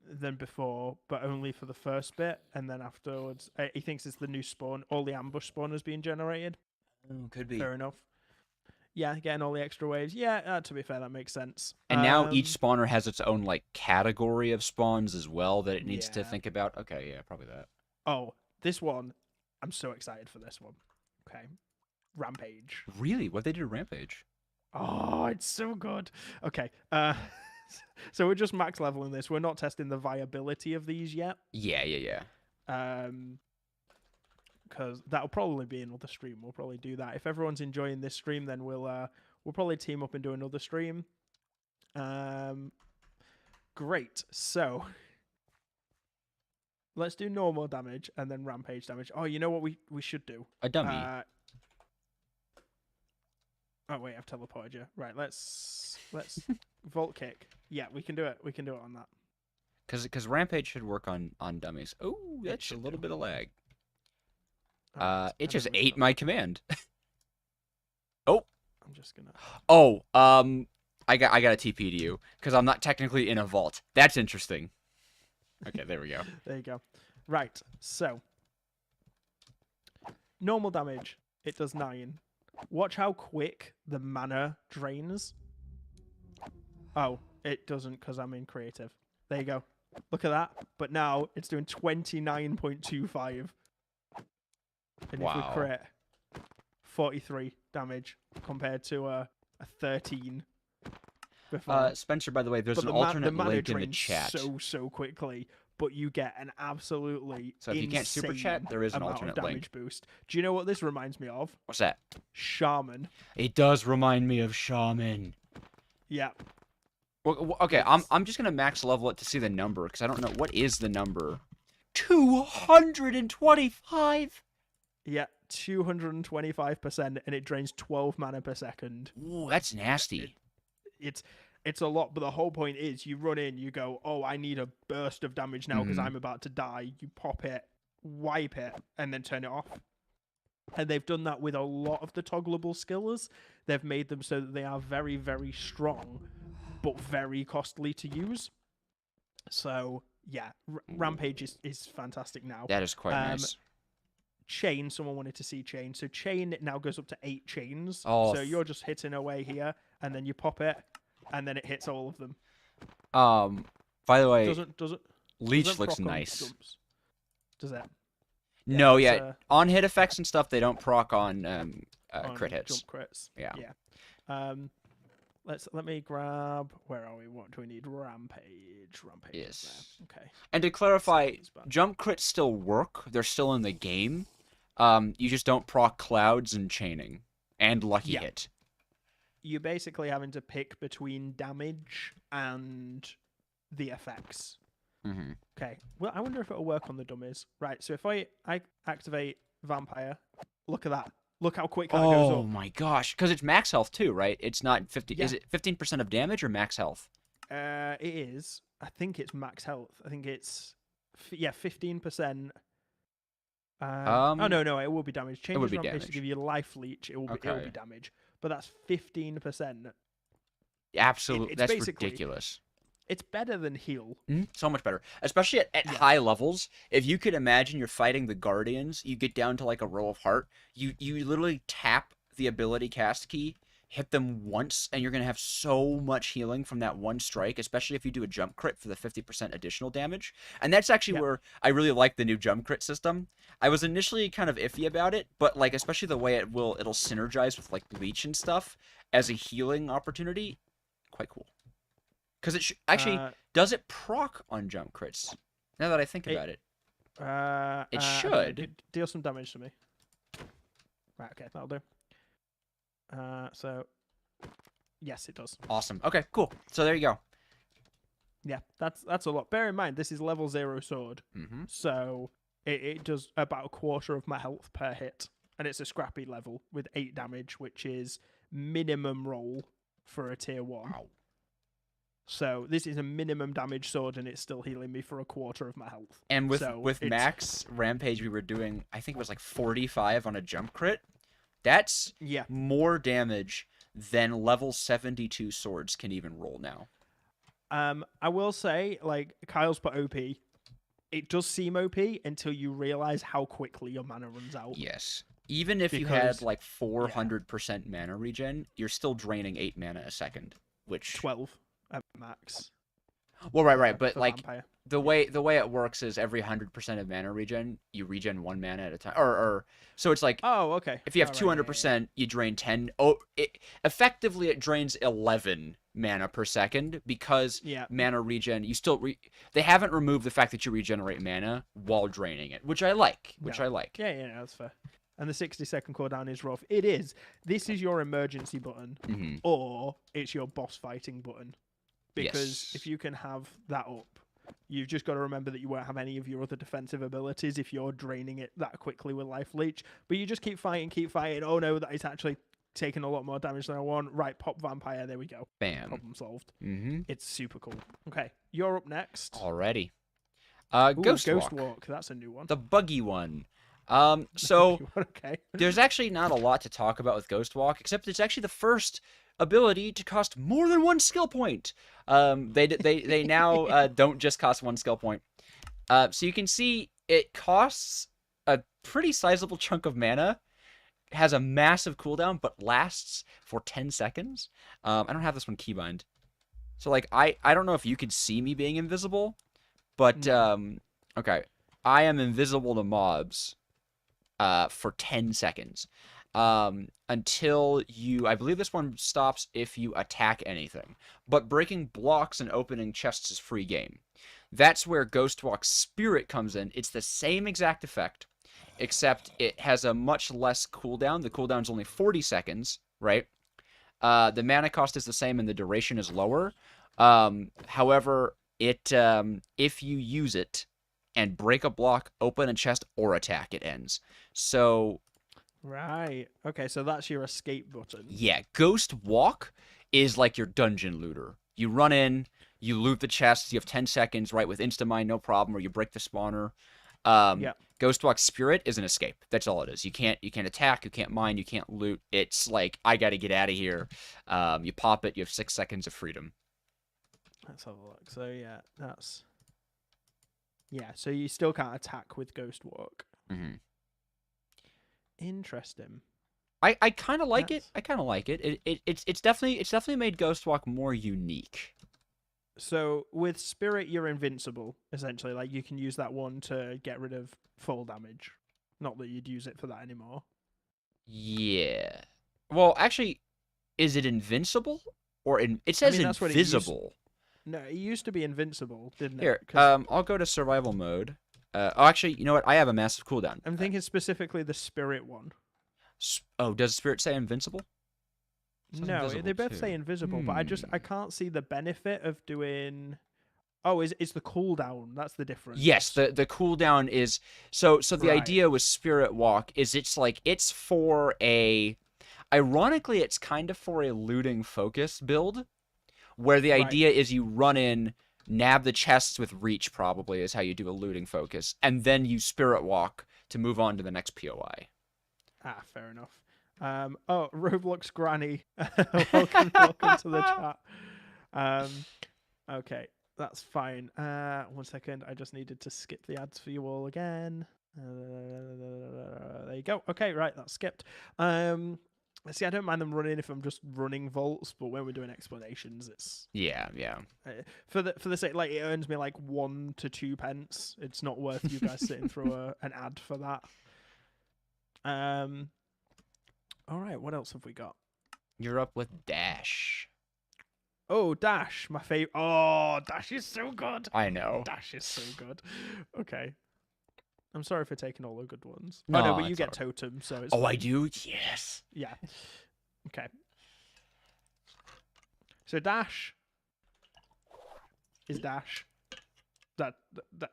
than before, but only for the first bit, and then afterwards, he thinks it's the new spawn. All the ambush spawners being generated. Could be. Fair enough. Yeah, getting all the extra waves. Yeah, to be fair, that makes sense. And now each spawner has its own like category of spawns as well that it needs to think about. Okay, yeah, probably that. Oh, this one, I'm so excited for this one. Okay, Rampage. Really? What they do to Rampage? Oh, it's so good. Okay, so we're just max leveling this. We're not testing the viability of these yet. Yeah. Because that'll probably be another stream. We'll probably do that. If everyone's enjoying this stream, then we'll probably team up and do another stream. Great. So let's do normal damage and then rampage damage. Oh, you know what we should do? A dummy. Oh wait, I've teleported you. Right, let's vault kick. Yeah, we can do it. We can do it on that. Because Rampage should work on dummies. Oh, that's a little bit of lag. It just ate my command. Oh. I'm just gonna. Oh, I got a TP to you because I'm not technically in a vault. That's interesting. Okay, there we go. There you go. Right, so normal damage. It does 9. Watch how quick the mana drains. Oh, it doesn't because I'm in creative. There you go. Look at that. But now it's doing 29.25. And if we crit, 43 damage compared to a 13 before. Spencer, by the way, there's an alternate link in the chat. So quickly, but you get an absolutely So if you can't super chat, there is an amount of alternate damage link. boost. Do you know what this reminds me of? What's that? Shaman. It does remind me of Shaman. Yeah. Well, okay, I'm just gonna max level it to see the number because I don't know what is the number. 225. Yeah, 225%, and it drains 12 mana per second. Ooh, that's nasty. It's a lot, but the whole point is you run in, you go, oh, I need a burst of damage now because I'm about to die. You pop it, wipe it, and then turn it off. And they've done that with a lot of the toggleable skills. They've made them so that they are very, very strong, but very costly to use. So, yeah, Rampage is fantastic now. That is quite nice. Chain, someone wanted to see chain. So chain now goes up to 8 chains. Oh, so you're just hitting away here, and then you pop it, and then it hits all of them. By the way, doesn't Leech looks nice. Jumps. Does that? No, yeah. On hit effects and stuff, they don't proc on crit hits. Jump crits. Yeah. Let me grab. Where are we? What do we need? Rampage. Yes. Okay. And to clarify, jump crits still work. They're still in the game. You just don't proc clouds and chaining and lucky hit. You're basically having to pick between damage and the effects. Mm-hmm. Okay. Well, I wonder if it'll work on the dummies. Right. So if I activate Vampire, look at that. Look how quick that goes up. Oh my gosh! Because it's max health too, right? It's not 50. Yeah. Is it 15% of damage or max health? It is. I think it's max health. I think it's 15%. Oh no, it will be damage. Changes Rampage to give you life leech. It will be damage, but that's 15%. Absolutely, that's ridiculous. It's better than heal. So much better. Especially at high levels. If you could imagine you're fighting the Guardians, you get down to like a row of heart, you literally tap the ability cast key, hit them once, and you're going to have so much healing from that one strike, especially if you do a jump crit for the 50% additional damage. And that's actually where I really like the new jump crit system. I was initially kind of iffy about it, but like especially the way it'll synergize with like Leech and stuff as a healing opportunity, quite cool. Because it actually, does it proc on jump crits? Now that I think about it. It should. Deal some damage to me. Right, okay, that'll do. So, yes, it does. Awesome. Okay, cool. So there you go. Yeah, that's a lot. Bear in mind, this is level 0 sword. Mm-hmm. So, it does about a quarter of my health per hit. And it's a scrappy level with 8 damage, which is minimum roll for a tier 1. Wow. So this is a minimum damage sword, and it's still healing me for a quarter of my health. And with max Rampage, we were doing, I think it was like 45 on a jump crit. That's more damage than level 72 swords can even roll now. I will say, like, Kyle's put OP. It does seem OP until you realize how quickly your mana runs out. Yes. Even if you had like 400% mana regen, you're still draining 8 mana a second, which 12. At max. Well, right, but like Vampire. the way it works is every 100% of mana regen, you regen 1 mana at a time, or so it's like okay. If you have 200%, you drain 10. Effectively it drains 11 mana per second because mana regen. You still they haven't removed the fact that you regenerate mana while draining it, which I like. Yeah, that's fair. And the 60-second cooldown is rough. It is. This is your emergency button, or it's your boss fighting button. Because if you can have that up, you've just got to remember that you won't have any of your other defensive abilities if you're draining it that quickly with life leech. But you just keep fighting. Oh no, that is actually taking a lot more damage than I want. Right, pop Vampire. There we go. Bam. Problem solved. Mm-hmm. It's super cool. Okay, you're up next. Already. Ghost Walk. That's a new one. The buggy one. So okay. There's actually not a lot to talk about with Ghost Walk, except it's actually the first ability to cost more than 1 skill point. They now don't just cost 1 skill point. So you can see it costs a pretty sizable chunk of mana, has a massive cooldown, but lasts for 10 seconds. I don't have this one keybind. So like I don't know if you could see me being invisible, but okay. I am invisible to mobs for 10 seconds. Until I believe this one stops if you attack anything, but breaking blocks and opening chests is free game. That's where Ghost Walk Spirit comes in. It's the same exact effect, except it has a much less cooldown. The cooldown's only 40 seconds, right? The mana cost is the same and the duration is lower. However, if you use it and break a block, open a chest, or attack, it ends. So Right. Okay, so that's your escape button. yeah, Ghost Walk is like your dungeon looter. You run in, you loot the chests, you have 10 seconds, right, with Instamine, no problem, or you break the spawner. Yeah. Ghost Walk Spirit is an escape. That's all it is. You can't attack, you can't mine, you can't loot. It's like, I gotta get out of here. You pop it, you have 6 seconds of freedom. Let's have a look. So yeah, that's so you still can't attack with Ghost Walk. Mm-hmm. Interesting. I kind of like it. I kind of like it. It's definitely made Ghost Walk more unique. So with Spirit, you're invincible essentially. Like you can use that one to get rid of full damage. Not that you'd use it for that anymore. Yeah. Well, actually, is it invincible or it says that's what invisible? No, it used to be invincible, didn't it? Here, I'll go to survival mode. Actually, you know what? I have a massive cooldown. I'm thinking specifically the Spirit one. Oh, does Spirit say invincible? No, they both say invisible, but I can't see the benefit of doing. Oh, it's the cooldown. That's the difference. Yes, the cooldown is so the idea with Spirit Walk is it's for a, ironically it's kind of for a looting focus build, where the idea is you run in, nab the chests with reach, probably is how you do a looting focus, and then you Spirit Walk to move on to the next POI. Ah, fair enough. Oh, Roblox Granny, welcome to the chat. Okay, that's fine. 1 second, I just needed to skip the ads for you all again. There you go. Okay, right, that's skipped. See, I don't mind them running if I'm just running vaults, but when we're doing explanations, it's yeah. For the sake, like, it earns me like 1 to 2 pence. It's not worth you guys sitting through an ad for that. All right, what else have we got? You're up with Dash. Oh, Dash, my favorite. Oh, Dash is so good. I know. Dash is so good. Okay. I'm sorry for taking all the good ones. No, oh, no, but you get Totem, so it's... Oh, fine. I do? Yes. Yeah. Okay. So Dash is Dash. That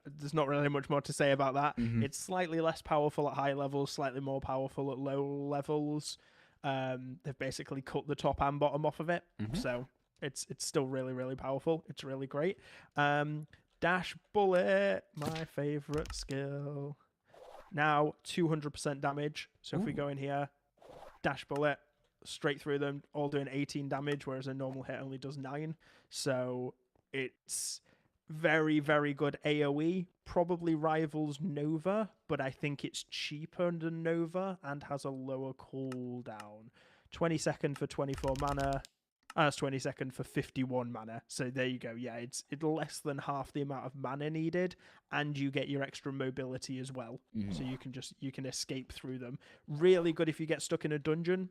there's not really much more to say about that. Mm-hmm. It's slightly less powerful at high levels, slightly more powerful at low levels. They've basically cut the top and bottom off of it, so it's still really, really powerful. It's really great. Dash Bullet, my favorite skill. Now 200% damage. So if we go in here, Dash Bullet, straight through them, all doing 18 damage, whereas a normal hit only does 9. So it's very, very good AoE. Probably rivals Nova, but I think it's cheaper than Nova and has a lower cooldown. 20 second for 24 mana. That's 20 second for 51 mana. So there you go. Yeah, it's less than half the amount of mana needed, and you get your extra mobility as well. So you can escape through them. Really good if you get stuck in a dungeon.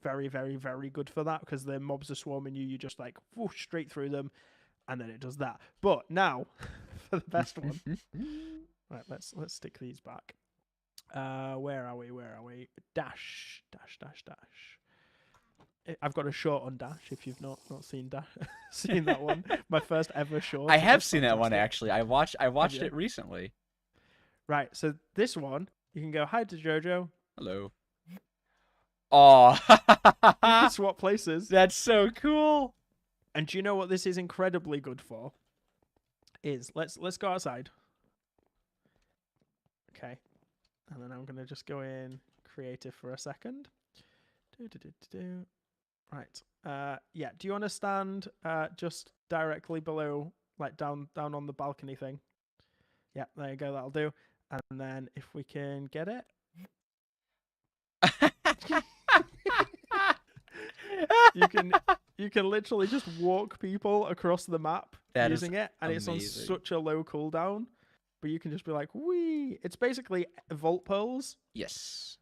Very, very, very good for that, because the mobs are swarming you. You just like whoosh straight through them, and then it does that. But now for the best one. Right, let's stick these back. Where are we? Dash. I've got a short on Dash. If you've not seen Dash, seen that one, my first ever short. I have seen that one actually. I watched it recently. Right, so this one you can go hi to Jojo. Hello. Oh, you can swap places. That's so cool. And do you know what this is incredibly good for? Is let's go outside. Okay, and then I'm gonna just go in creative for a second. Right. Yeah. Do you understand? Just directly below, like down on the balcony thing. Yeah. There you go. That'll do. And then if we can get it. You can literally just walk people across the map using it, and amazing. It's on such a low cooldown. But you can just be like, wee. It's basically Vault Pearls. Yes.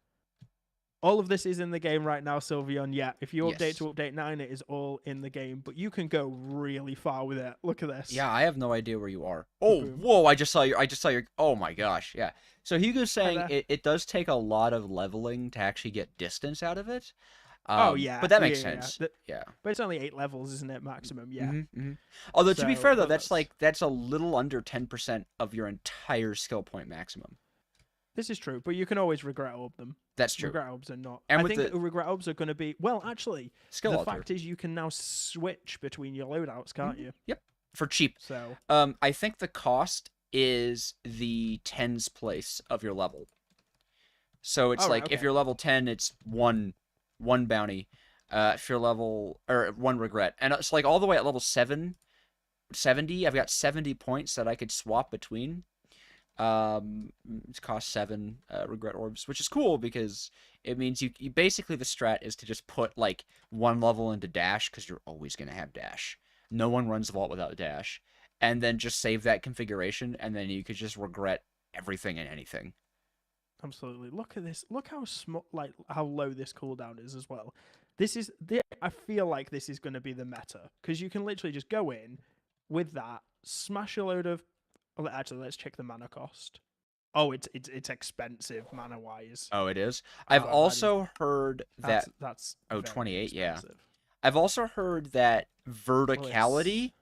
All of this is in the game right now, Sylveon. Yeah, if you update Yes. to update 9, it is all in the game. But you can go really far with it. Look at this. Yeah, I have no idea where you are. Oh, Boom. whoa! I just saw your. Oh my gosh! Yeah. So Hugo's Hi saying there. it does take a lot of leveling to actually get distance out of it. Oh yeah, But that yeah, makes yeah. sense. Yeah. But it's only 8 levels, isn't it? Maximum. Yeah. Although to be So, fair though, but that's like that's a little under 10% of your entire skill point maximum. this is true, but you can always regret orb them. That's true. Regret orbs are not. And I with think the regret orbs are going to be. Well, actually, skill the alter. fact is you can now switch between your loadouts, can't you? Yep. For cheap. So. I think the cost is the tens place of your level. So it's like if you're level 10, it's one bounty. If you're level or one regret, and it's like all the way at level 70. I've got 70 points that I could swap between. It costs 7 regret orbs, which is cool because it means you basically the strat is to just put like one level into dash because you're always gonna have dash. No one runs vault without dash, and then just save that configuration, and then you could just regret everything and anything. Absolutely. Look at this. Look how small, like how low this cooldown is as well. I feel like this is going to be the meta because you can literally just go in with that, smash a load of. Well, actually, let's check the mana cost. Oh, it's expensive mana wise. Oh, it is. I've also heard that that's 28. Yeah. expensive. I've also heard that verticality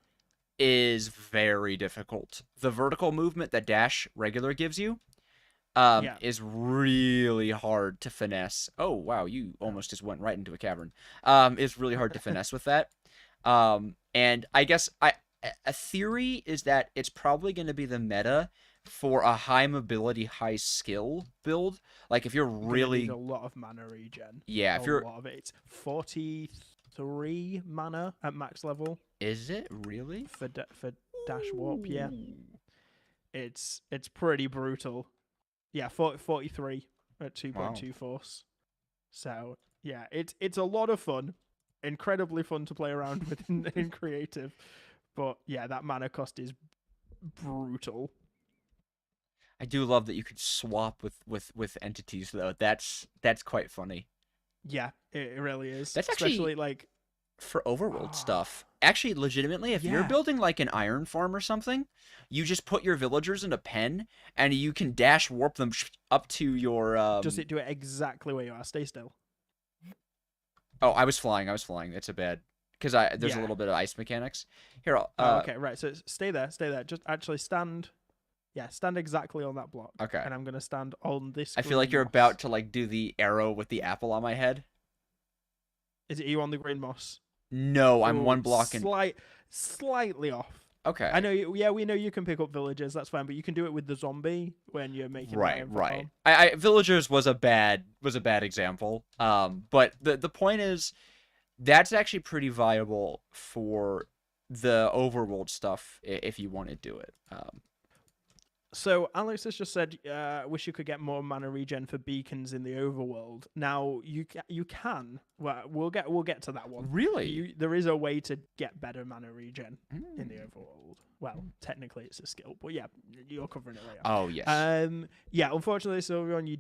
is very difficult. The vertical movement that dash regular gives you is really hard to finesse. Oh, wow, you almost just went right into a cavern. It's really hard to finesse with that. And I guess a theory is that it's probably going to be the meta for a high mobility, high skill build. Like if you're really need a lot of mana regen. Yeah, if you're a lot of it. It's 43 mana at max level. Is it really? For dash warp, yeah. It's pretty brutal. Yeah, 43 at 2.2 force. So yeah, it's a lot of fun, incredibly fun to play around with in creative. But yeah, that mana cost is brutal. I do love that you could swap with entities though. That's quite funny. Yeah, it really is. That's especially like for overworld stuff. Actually, legitimately, if you're building like an iron farm or something, you just put your villagers in a pen and you can dash warp them up to your. Does it do it exactly where you are? Stay still. Oh, I was flying. It's a bad because there's a little bit of ice mechanics here. Okay, right. So stay there. Just actually stand. Yeah, stand exactly on that block. Okay. And I'm gonna stand on this. I feel like you're about to like do the arrow with the apple on my head. Is it you on the green moss? No, I'm one block in. Slightly off. Okay. I know. Yeah, we know you can pick up villagers. That's fine, but you can do it with the zombie when you're making. Right. Villagers was a bad example. But the point is, that's actually pretty viable for the overworld stuff if you want to do it. So Alex has just said, "Wish you could get more mana regen for beacons in the overworld." Now you can. Well, we'll get to that one. Really? There is a way to get better mana regen in the overworld. Well, technically it's a skill, but yeah, you're covering it later. Oh yes. Yeah. Unfortunately, Sylveon, you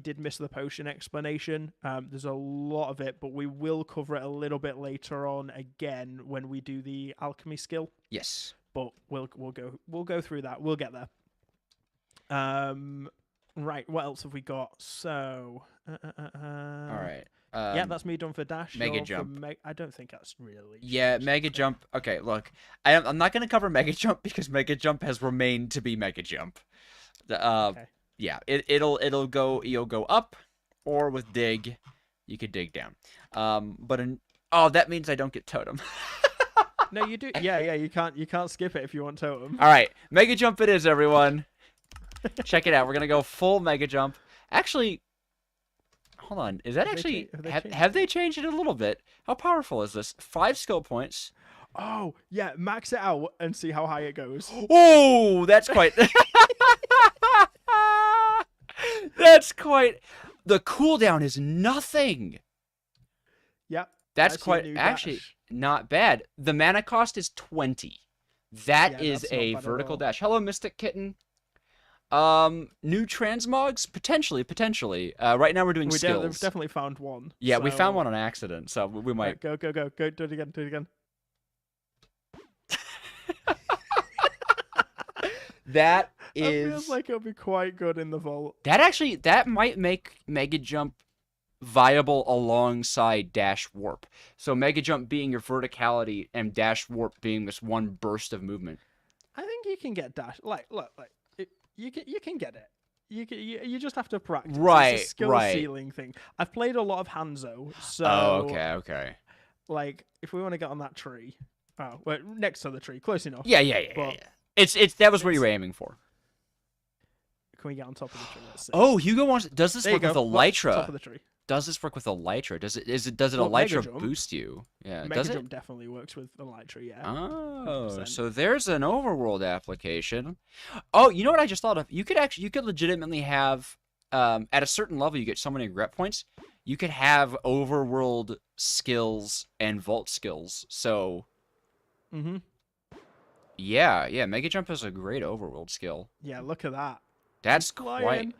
did miss the potion explanation. There's a lot of it, but we will cover it a little bit later on again when we do the alchemy skill. Yes. But we'll go through that. We'll get there. Right. What else have we got? So. All right. Yeah, that's me done for dash. Mega jump. I don't think that's really. Yeah, mega jump. Okay, look, I'm not gonna cover mega jump because mega jump has remained to be mega jump. Okay. Yeah, you'll go up, or with dig, you could dig down. That means I don't get totem. No, you do. Yeah, you can't skip it if you want totem. All right, mega jump it is, everyone. Check it out. We're gonna go full mega jump. Actually, hold on. Is that have they changed it a little bit? How powerful is this? 5 skill points. Oh yeah, max it out and see how high it goes. Oh, that's quite. That's quite. The cooldown is nothing. Yep. That's quite actually not bad. The mana cost is 20. That is a vertical dash. Hello, Mystic Kitten. New transmogs? Potentially. Right now we're doing We've skills. definitely found one. Yeah, we so- found one on accident, so we might. Right, go. Do it again. Do it again. That That feels like it'll be quite good in the vault. that might make Mega Jump viable alongside Dash Warp. So Mega Jump being your verticality and Dash Warp being this one burst of movement. I think you can get dash. Look, you can get it. You just have to practice. Right, It's a skill right. ceiling thing. I've played a lot of Hanzo, so Oh, okay. like if we want to get on that tree, well, next to the tree, close enough. Yeah. But It's that was what you were aiming for. can we get on top of the tree? Let's see. Oh, Hugo wants. Does this There you work with go. Elytra? Top of the tree. Does this work with Elytra? Does it Well, Mega Elytra Jump. boost you? Yeah, Mega does it? Jump definitely works with Elytra, yeah. Oh, 100%. so there's an overworld application. Oh, you know what I just thought of? You could legitimately have at a certain level you get so many rep points. You could have overworld skills and vault skills. So Mm-hmm. yeah, Mega Jump is a great overworld skill. Yeah, look at that. That's Flying. quite.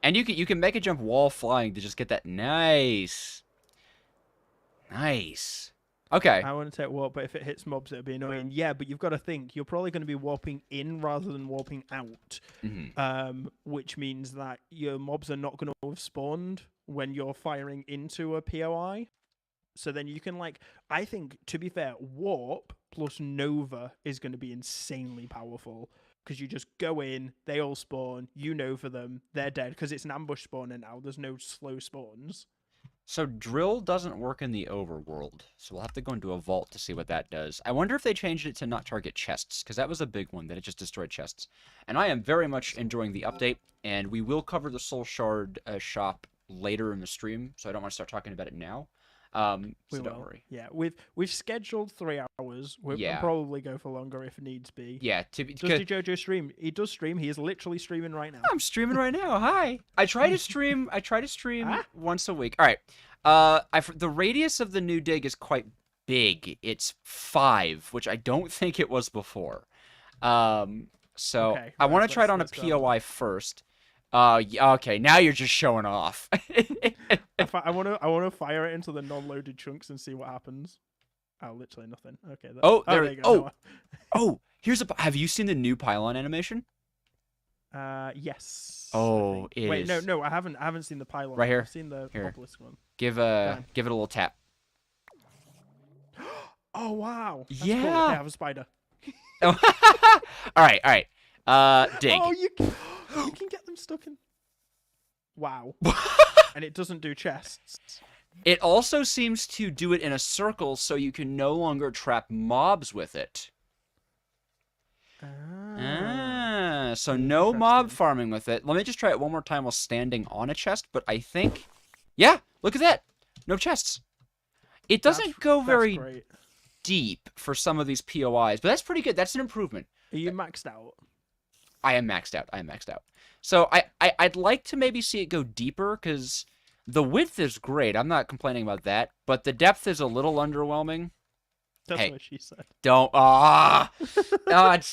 And you can Mega Jump wall flying to just get that nice. Okay. I want to take warp, but if it hits mobs, it'll be annoying. Yeah, but you've got to think you're probably going to be warping in rather than warping out, which means that your mobs are not going to have spawned when you're firing into a POI. So then you can I think to be fair, warp plus Nova is going to be insanely powerful because you just go in, they all spawn, you Nova them, they're dead because it's an ambush spawner now. There's no slow spawns. So drill doesn't work in the overworld, so we'll have to go into a vault to see what that does. I wonder if they changed it to not target chests, because that was a big one, that it just destroyed chests. And I am very much enjoying the update, and we will cover the Soul Shard shop later in the stream, so I don't want to start talking about it now. So don't worry. Yeah, we've scheduled 3 hours. We'll probably go for longer if needs be. Yeah. Does Jojo stream? He does stream. He is literally streaming right now. I'm streaming right now. Hi. I try to stream once a week. All right. The radius of the new dig is quite big. It's 5, which I don't think it was before. So Okay, I want to try it on a let's go. POI first. Okay, now you're just showing off. I want to fire it into the non-loaded chunks and see what happens. Oh, literally nothing. Okay. There you go. Oh, have you seen the new pylon animation? Yes. Oh, it Wait, is. no, I haven't seen the pylon. Right here. I've seen the Here. obelisk one. Give it a little tap. Oh wow. That's Yeah. Cool. Okay, I have a spider. All right. Dig. Oh, you can get them stuck in. Wow. And it doesn't do chests. It also seems to do it in a circle, so you can no longer trap mobs with it. So no mob farming with it. Let me just try it one more time while standing on a chest, but I think... Yeah, look at that. No chests. It doesn't go very deep for some of these POIs, but that's pretty good. That's an improvement. Are you maxed out? I am maxed out. So I'd like to maybe see it go deeper, because the width is great. I'm not complaining about that, but the depth is a little underwhelming. That's what she said. Don't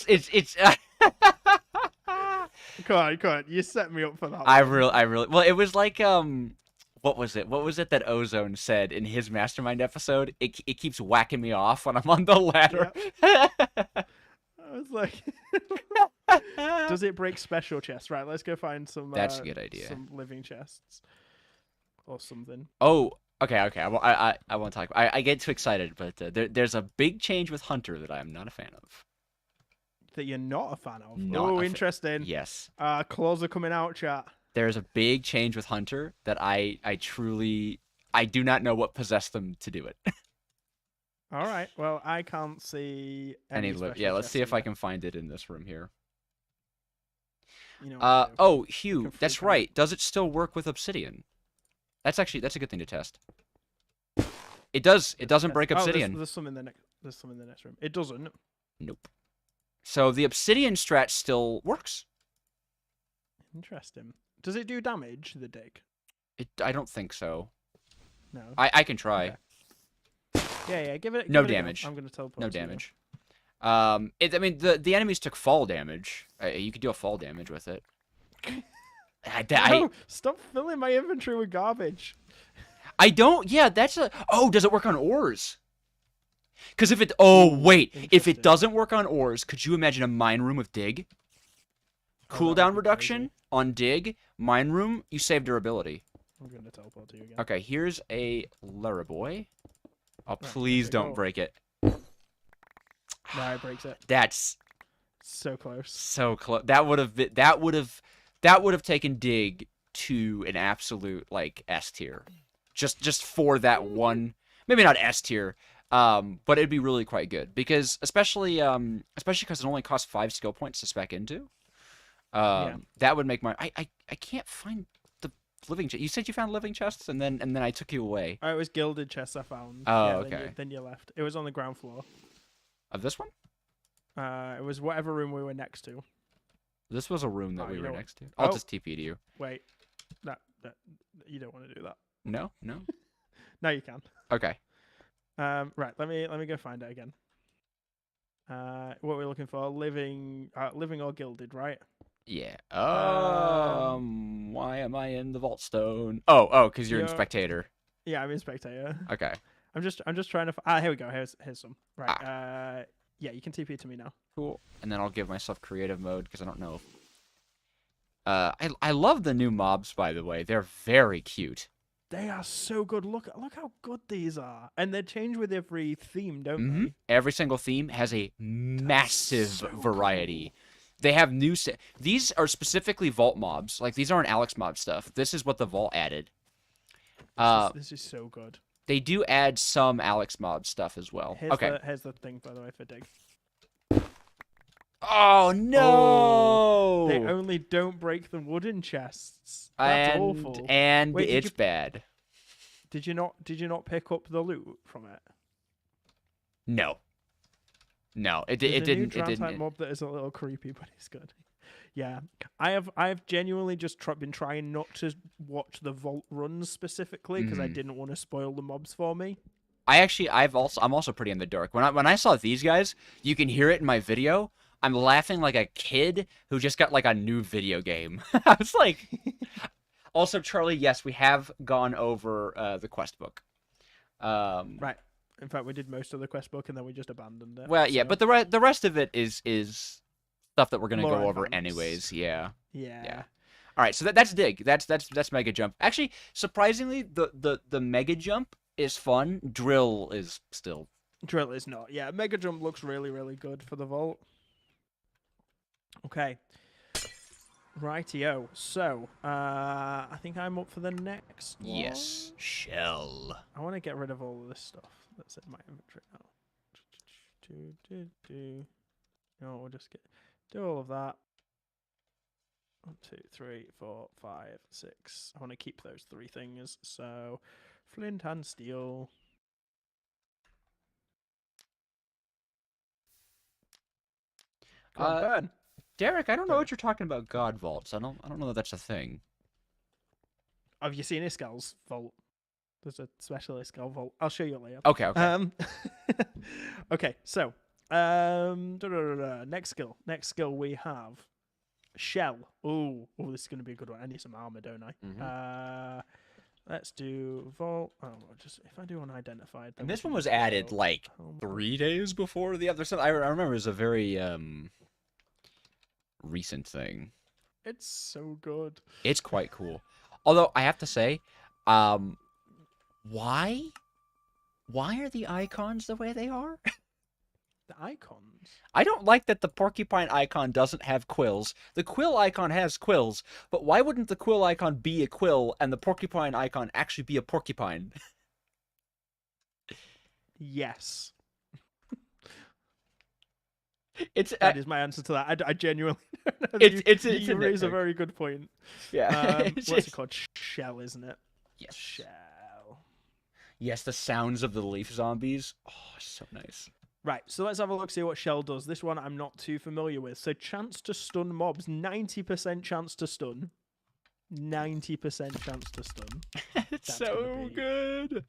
it's Come on. You set me up for that. I really well, it was like what was it that Ozone said in his Mastermind episode? It keeps whacking me off when I'm on the ladder. Yeah. I was like, does it break special chests? Right, let's go find some. That's a good idea. Some living chests or something. Oh, okay. I won't talk. I get too excited, but there's a big change with Hunter that I am not a fan of. That you're not a fan of. Not interesting. Yes. Claws are coming out, chat. There's a big change with Hunter that I do not know what possessed them to do it. All right. Well, I can't see any. Yeah, let's see if I can find it in this room here. You know oh, Hugh, that's right. Does it still work with obsidian? That's a good thing to test. It does. It doesn't break obsidian. There's some in the next room. It doesn't. Nope. So the obsidian strat still works. Interesting. Does it do damage, the dig? I don't think so. No. I can try. Okay. Yeah, give it. No damage. I'm gonna teleport. No damage. I mean, the enemies took fall damage. You could do a fall damage with it. No, stop filling my inventory with garbage. I don't. Yeah, that's a. Oh, does it work on ores? Because if it. Oh, wait. If it doesn't work on ores, could you imagine a mine room with dig? Cooldown reduction on dig, mine room, you save durability. I'm going to teleport to you again. Okay, here's a Laraboy. Oh, please don't break it. No, it breaks it. That's so close. So close. That would have taken dig to an absolute like S tier. Just for that one, maybe not S tier. But it'd be really quite good because especially because it only costs 5 skill points to spec into. That would make my I can't find the living chest. You said you found living chests and then I took you away. Oh, it was gilded chests I found. Oh, yeah, okay. Then you left. It was on the ground floor. Of this one? It was whatever room we were next to. This was a room that we were next to. I'll just TP to you. Wait. That you don't want to do that. No? No, you can. Okay. Right, let me go find it again. What we're looking for, living or gilded, right? Yeah. Why am I in the vault stone? Oh, because you're in spectator. Yeah, I'm in spectator. Okay. I'm just trying to. Here we go. Here's some. Right. Yeah, you can TP to me now. Cool. And then I'll give myself creative mode because I don't know. I love the new mobs, by the way. They're very cute. They are so good. Look how good these are, and they change with every theme, don't they? Every single theme has a massive variety. Cool. They have new. These are specifically vault mobs. Like these aren't Alex mob stuff. This is what the vault added. This is so good. They do add some Alex mod stuff as well. Here's the thing, by the way, for dig. Oh no! They only don't break the wooden chests. That's awful. And wait, it's bad. Did you not pick up the loot from it? No. It didn't. It didn't. Mob that is a little creepy, but it's good. Yeah, I've genuinely just been trying not to watch the vault runs specifically because I didn't want to spoil the mobs for me. I'm also pretty in the dark. When I saw these guys, you can hear it in my video. I'm laughing like a kid who just got like a new video game. I was like, also Charlie, yes, we have gone over the quest book. Right. In fact, we did most of the quest book and then we just abandoned it. Well, yeah, but the rest of it is stuff that we're gonna go over anyways. Yeah. All right, so that's dig. That's mega jump. Actually, surprisingly, the mega jump is fun. Drill is still. Drill is not. Yeah, mega jump looks really, really good for the vault. Okay. Rightio. So, I think I'm up for the next one. Yes. Shell. I want to get rid of all of this stuff that's in my inventory now. No, we'll just do all of that. 1, 2, 3, 4, 5, 6. I want to keep those 3 things. So, flint and steel. Come on, burn. Derek, I don't know what you're talking about. God vaults. I don't know that that's a thing. Have you seen Iskal's vault? There's a special Iskal vault. I'll show you later. Okay. Okay. So, next skill. Next skill we have shell. Oh, this is gonna be a good one. I need some armor, don't I? Let's do vault. Oh, just if I do unidentified. And this one was added like 3 days before the other stuff. I remember it was a very recent thing. It's so good. It's quite cool. Although I have to say, why are the icons the way they are? The icons? I don't like that the porcupine icon doesn't have quills. The quill icon has quills, but why wouldn't the quill icon be a quill and the porcupine icon actually be a porcupine? Yes. That is my answer to that. I genuinely don't know. You raise a very good point. Yeah. What's it called? Shell, isn't it? Yes. Shell. Yes, the sounds of the leaf zombies. Oh, so nice. Right, so let's have a look, see what shell does. This one I'm not too familiar with. So chance to stun mobs, 90% chance to stun. 90% chance to stun. It's so good.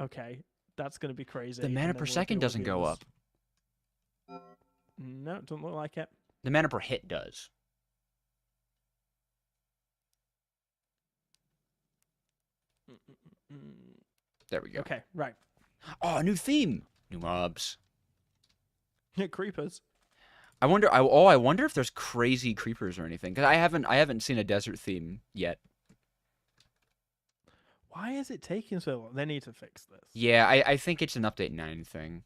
Okay, that's going to be crazy. The mana per second doesn't go up. No, it doesn't look like it. The mana per hit does. There we go. Okay, right. Oh, new theme. New mobs. Creepers. I wonder. I wonder if there's crazy creepers or anything. Cause I haven't seen a desert theme yet. Why is it taking so long? They need to fix this. Yeah, I think it's an update 9 thing.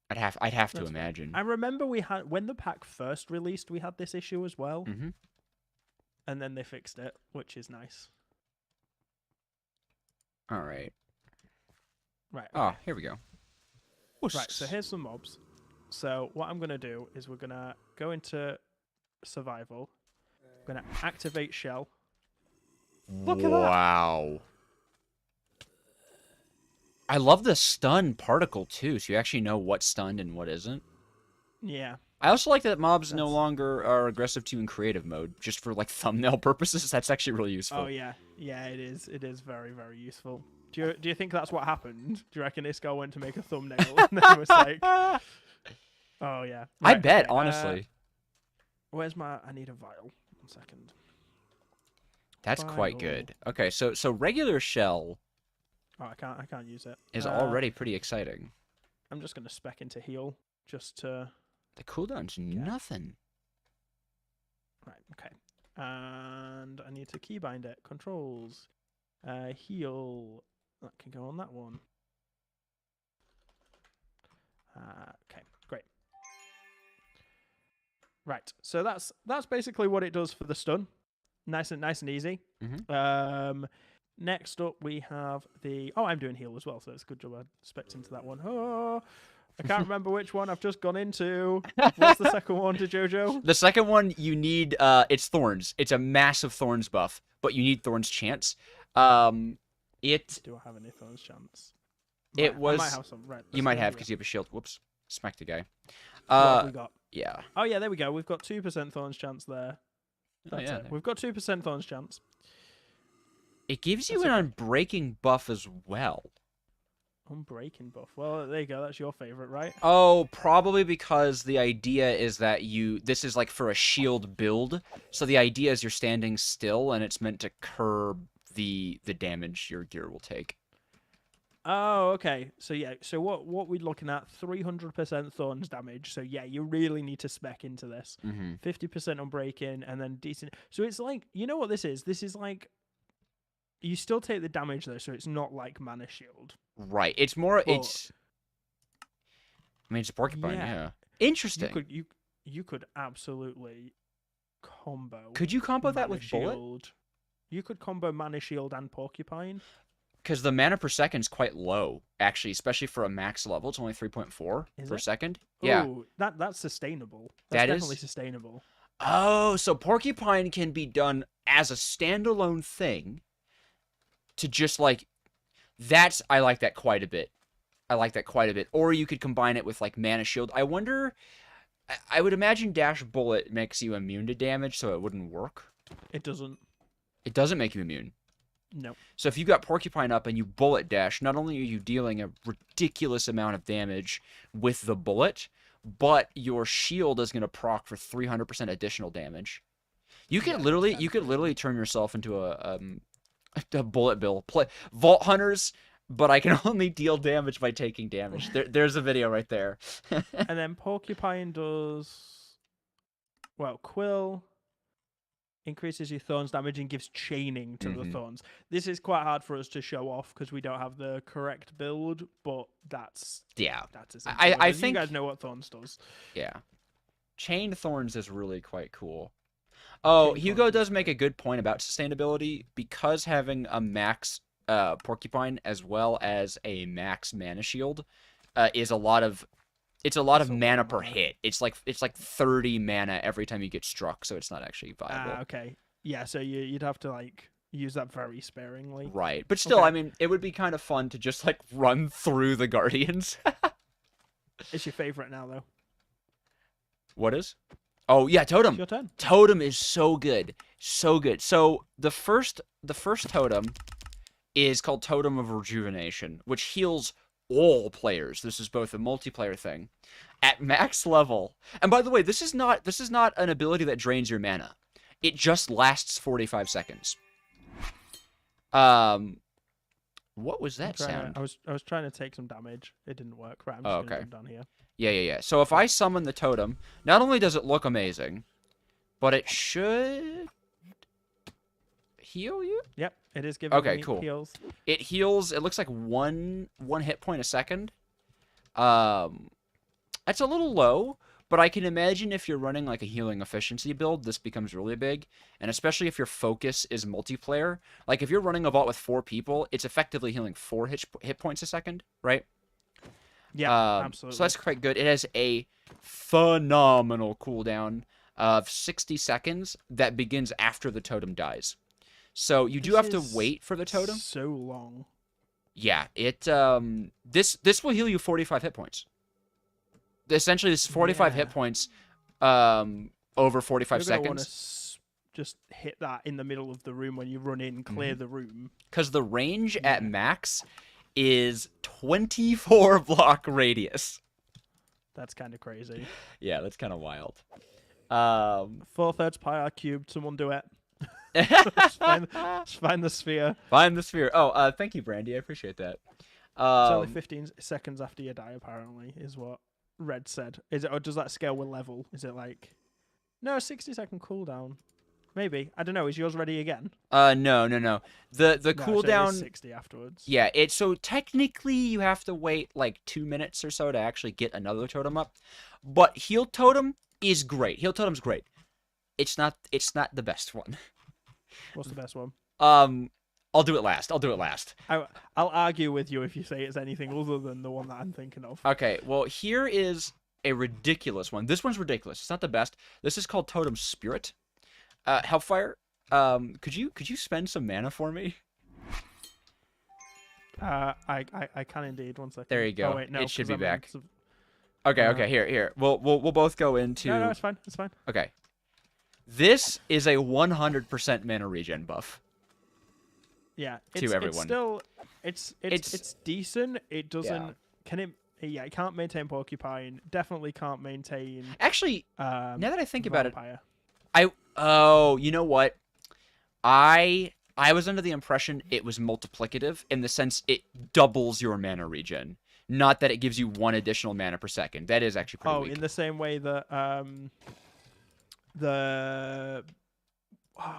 I'd have to imagine. I remember we had when the pack first released, we had this issue as well, Mm-hmm. and then they fixed it, which is nice. All right. Right. Oh, Okay. here we go. Right. So here's some mobs. So what I'm gonna do is we're gonna go into survival. I'm gonna activate shell. Look at that. Wow. I love the stun particle too, so you actually know what's stunned and what isn't. Yeah. I also like that mobs no That's- longer are aggressive to you in creative mode, just for like thumbnail purposes. That's actually really useful. Oh yeah. Yeah, it is. It is very, very useful. Do you think that's what happened? Do you reckon this guy went to make a thumbnail and then it was like, oh yeah. I Right, bet, okay, honestly. Where's my? I need a vial. 1 second. That's quite Vial. good. Okay, so regular shell Oh, I can't use it. is already pretty exciting. I'm just gonna spec into heal just to. The cooldown's nothing. Right. Okay. And I need to keybind it. Controls. Heal. That can go on that one. Okay. Great. Right. So that's basically what it does for the stun. Nice and easy. Mm-hmm. Next up we have the. Oh, I'm doing heal as well, so it's a good job I specced into that one. Oh, I can't remember which one I've just gone into. What's the second one to JoJo? The second one, you need, it's Thorns. It's a massive Thorns buff, but you need Thorns chance. Do I have any Thorns chance? It I was- might have some. Right. You let's might go have, here. because you have a shield. Whoops. Smacked the guy. What have we got? Yeah. Oh yeah, there we go. We've got 2% Thorns chance there. Oh, That's yeah, it. there- We've got 2% Thorns chance. It gives you That's an unbreaking buff as well. Unbreaking buff. Well, there you go. That's your favorite, right? Oh, probably because the idea is that this is like for a shield build. So the idea is you're standing still and it's meant to curb the damage your gear will take. Oh, okay. So yeah. So what we're looking at? 300% Thorns damage. So yeah, you really need to spec into this. Mm-hmm. 50% unbreaking and then decent. So it's like, you know what this is? This is like, you still take the damage though, so it's not like Mana Shield. Right. It's more. But- It's. I mean, it's a porcupine. Yeah. Yeah. Interesting. You could absolutely combo. Could you combo that Mana with bullet? Shield. You could combo Mana Shield and Porcupine. Because the mana per second is quite low, actually, especially for a max level. It's only 3.4 Is per it? second. Yeah. Ooh, that's sustainable. That That's is? definitely sustainable. Oh, so porcupine can be done as a standalone thing. To just like, I like that quite a bit. Or you could combine it with like mana shield. I wonder. I would imagine dash bullet makes you immune to damage, so it wouldn't work. It doesn't. It doesn't make you immune. No. So if you got porcupine up and you bullet dash, not only are you dealing a ridiculous amount of damage with the bullet, but your shield is going to proc for 300% additional damage. You could literally turn yourself into a bullet bill. Play Vault Hunters, but I can only deal damage by taking damage. There's a video right there. And then Porcupine does. Well, Quill increases your Thorns damage and gives chaining to the Mhm. Thorns. This is quite hard for us to show off because we don't have the correct build, but that's Yeah, essentially I what it is. think- you guys know what Thorns does. yeah. Chained Thorns is really quite cool. Oh, Chained Hugo Thorns is does make a good point about sustainability, because having a max porcupine as well as a max mana shield is a lot of It's a lot mana of per mana. hit. It's like 30 mana every time you get struck, so it's not actually viable. Okay. Yeah, so you'd have to like use that very sparingly. Right. But still, Okay. I mean, it would be kind of fun to just like run through the guardians. It's your favorite now, though. What is? Oh, yeah, It's totem. your turn. Totem is so good. So good. So the first totem is called Totem of Rejuvenation, which heals all players. This is both a multiplayer thing at max level. And by the way, this is not an ability that drains your mana. It just lasts 45 seconds. What was that sound? I was trying to take some damage. It didn't work. Right, I'm Oh, just gonna okay. jump down here. Yeah. So if I summon the totem, not only does it look amazing, but it should heal you? Yep, it is giving Okay, me cool. heals. It heals, it looks like one hit point a second. That's a little low, but I can imagine if you're running like a healing efficiency build, this becomes really big. And especially if your focus is multiplayer. Like if you're running a vault with 4 people, it's effectively healing 4 hit points a second, right? Yeah, absolutely. So that's quite good. It has a phenomenal cooldown of 60 seconds that begins after the totem dies. So you do have to wait for the totem. So long. Yeah, it this will heal you 45 hit points. Essentially, this is 45 hit points over 45 seconds. Just hit that in the middle of the room when you run in, clear the room. Because the range at max is 24 block radius. That's kind of crazy. Yeah, that's kind of wild. 4/3 pi r cubed. Someone do it. Just find the sphere. Find the sphere. Oh, thank you, Brandy. I appreciate that. It's only 15 seconds after you die, apparently, is what Red said. Is it, or does that scale with level? Is it like, no, 60-second cooldown? Maybe. I don't know. Is yours ready again? No. The No, cooldown. So it is 60 afterwards. Yeah, so technically you have to wait like 2 minutes or so to actually get another totem up. But heal totem is great. Heal totem's great. It's not the best one. What's the best one? I'll do it last. I'll argue with you if you say it's anything other than the one that I'm thinking of. Okay, well, here is a ridiculous one. This one's ridiculous. It's not the best. This is called Totem Spirit. Hellfire, could you spend some mana for me? I can indeed. 1 second. There you go. Oh, wait, no, it should be I'm back. Okay, here. We'll both go into. No, it's fine. Okay. This is a 100% mana regen buff. Yeah, to everyone. It's still, it's decent. It doesn't. Yeah. Can it? Yeah, it can't maintain porcupine. Definitely can't maintain. Actually, now that I think about vampire. it, you know what? I was under the impression it was multiplicative in the sense it doubles your mana regen, not that it gives you 1 additional mana per second. That is actually pretty weak. In the same way that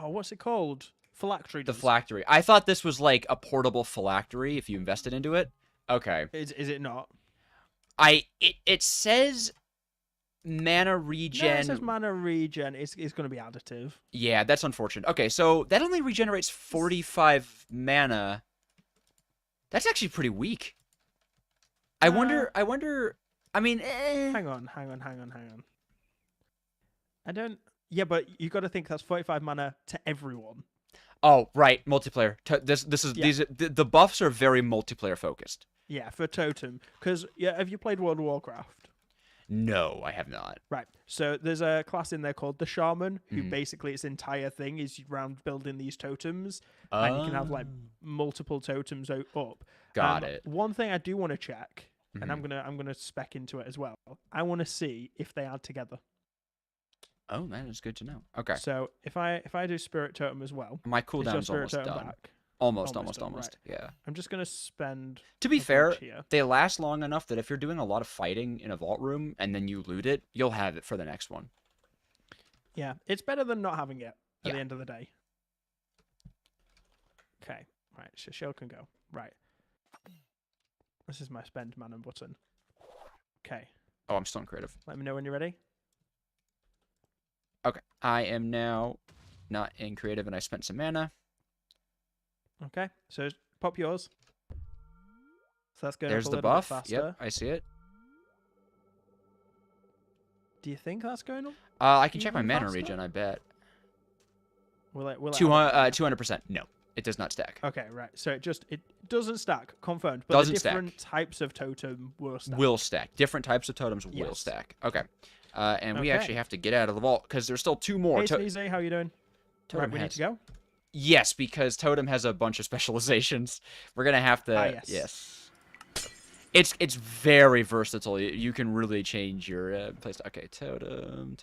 what's it called? Phylactery. The phylactery. I thought this was like a portable phylactery if you invested into it. Okay. Is it not? It says mana regen. No, it says mana regen. It's going to be additive. Yeah, that's unfortunate. Okay, so that only regenerates 45 mana. That's actually pretty weak. I wonder. I mean, hang on. I don't. Yeah, but you got to think that's 45 mana to everyone. Oh, right, multiplayer. The buffs are very multiplayer focused. Yeah, for totem. Because have you played World of Warcraft? No, I have not. Right. So there's a class in there called the Shaman, who basically its entire thing is around building these totems, and you can have like multiple totems up. Got it. One thing I do want to check, and I'm gonna spec into it as well. I want to see if they add together. Oh, that is good to know. Okay. So if I do Spirit Totem as well, my cooldown's almost done. Back? Almost. Right. Yeah. I'm just gonna spend. To be fair, they last long enough that if you're doing a lot of fighting in a vault room and then you loot it, you'll have it for the next one. Yeah, it's better than not having it at the end of the day. Okay, right. So Shell can go. Right. This is my spend mana button. Okay. Oh, I'm still in creative. Let me know when you're ready. Okay, I am now not in creative, and I spent some mana. Okay, so pop yours. So that's going There's up a the little buff. bit faster. Yep, I see it. Do you think that's going up? I can check my mana regen, I bet. Will it 200%. No, it does not stack. Okay, right. So it doesn't stack. Confirmed. But Doesn't the different stack. types of totem will stack. Will stack. Different types of totems will stack. Okay. And we actually have to get out of the vault because there's still 2 more. Hey, Sneezy, how you doing? Totem we need to go? Yes, because Totem has a bunch of specializations. We're going to have to... Yes. It's very versatile. You can really change your place. Okay, Totem.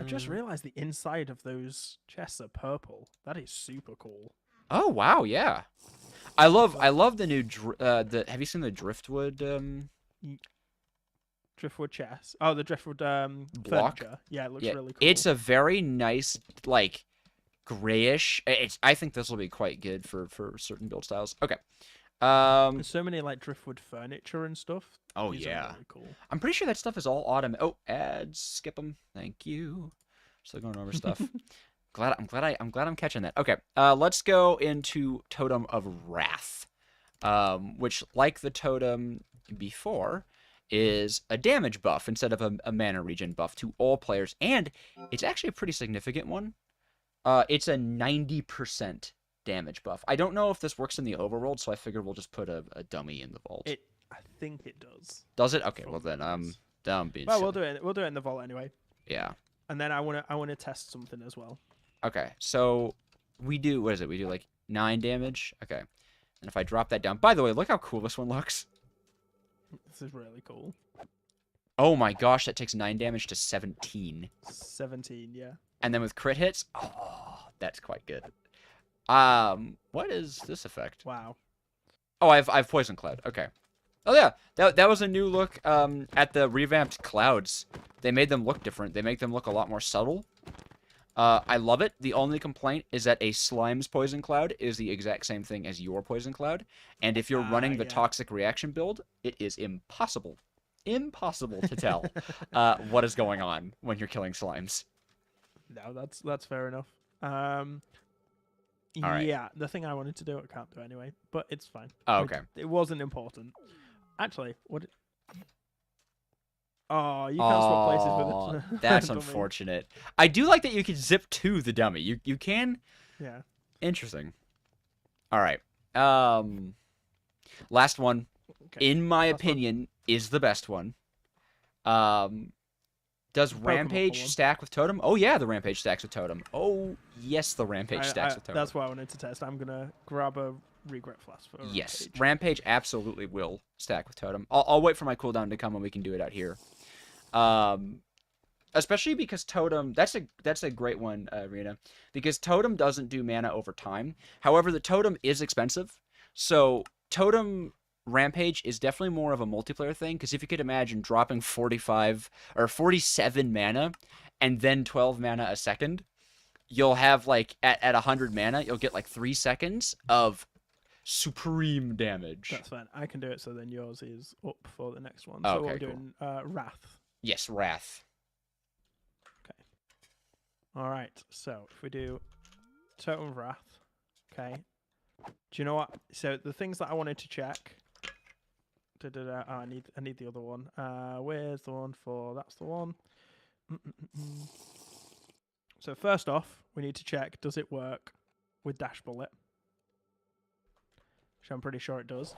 I just realized the inside of those chests are purple. That is super cool. Oh wow, yeah. I love the new have you seen the driftwood Driftwood chest. Oh, the driftwood block? furniture. Yeah, it looks Yeah, really cool. it's a very nice like grayish. I think this will be quite good for certain build styles. Okay. There's so many like driftwood furniture and stuff. Oh These are yeah. really cool. I'm pretty sure that stuff is all automated. Oh, ads, skip them. Thank you. Still going over stuff. I'm glad I'm catching that. Okay. Let's go into Totem of Wrath. Which, like the totem before, is a damage buff instead of a mana regen buff to all players, and it's actually a pretty significant one. It's a 90% damage buff. I don't know if this works in the overworld, so I figured we'll just put a dummy in the vault. I think it does. Does it? Okay, well then I'm being well, silly. we'll do it in the vault anyway. Yeah. And then I wanna test something as well. Okay, so we do, what is it? We do like 9 damage. Okay. And if I drop that down, by the way, look how cool this one looks. This is really cool. Oh my gosh, that takes 9 damage to 17. 17, yeah. And then with crit hits, oh, that's quite good. What is this effect? Wow. Oh, I've poison cloud. Okay. Oh yeah, that was a new look at the revamped clouds. They made them look different. They make them look a lot more subtle. I love it. The only complaint is that a slime's poison cloud is the exact same thing as your poison cloud. And if you're running the toxic reaction build, it is impossible to tell what is going on when you're killing slimes. No, that's fair enough. All right. Yeah, the thing I wanted to do, I can't do anyway, but it's fine. Oh, okay. It wasn't important. Actually, what? Oh, you can't swap places with it. That's unfortunate. I do like that you can zip to the dummy. You can. Yeah. Interesting. All right. Last one, Okay. in my opinion, is the best one. Does Rampage one. stack with Totem? Oh yeah, the Rampage stacks with Totem. Oh yes, the Rampage stacks with Totem. That's what I wanted to test. I'm gonna grab a regret flask for Yes, Rampage. Rampage absolutely will stack with Totem. I'll wait for my cooldown to come and we can do it out here. Especially because Totem, that's a great one, Rena, because Totem doesn't do mana over time. However, the Totem is expensive, so Totem Rampage is definitely more of a multiplayer thing, because if you could imagine dropping 45 or 47 mana and then 12 mana a second, you'll have like at 100 mana, you'll get like 3 seconds of supreme damage. That's fine. I can do it. So then yours is up for the next one. Oh, so okay, we're doing Wrath. Yes, Wrath. Okay. All right. So if we do Totem of Wrath, okay. Do you know what? So the things that I wanted to check. Oh, I need the other one. Where's the one for? That's the one. So first off, we need to check, does it work with Dash Bullet? Which I'm pretty sure it does.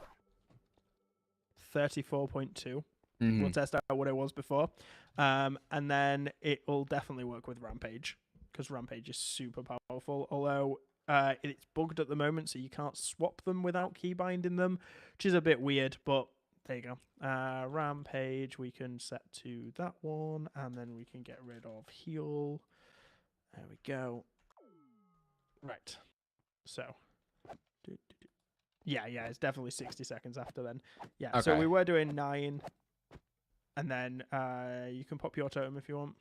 34.2. We'll test out what it was before. And then it will definitely work with Rampage, because Rampage is super powerful. Although it's bugged at the moment, so you can't swap them without keybinding them, which is a bit weird, but there you go. Rampage, we can set to that one, and then we can get rid of heal. There we go. Right. So. Yeah, it's definitely 60 seconds after then. Yeah, okay. So we were doing 9, and then you can pop your totem if you want.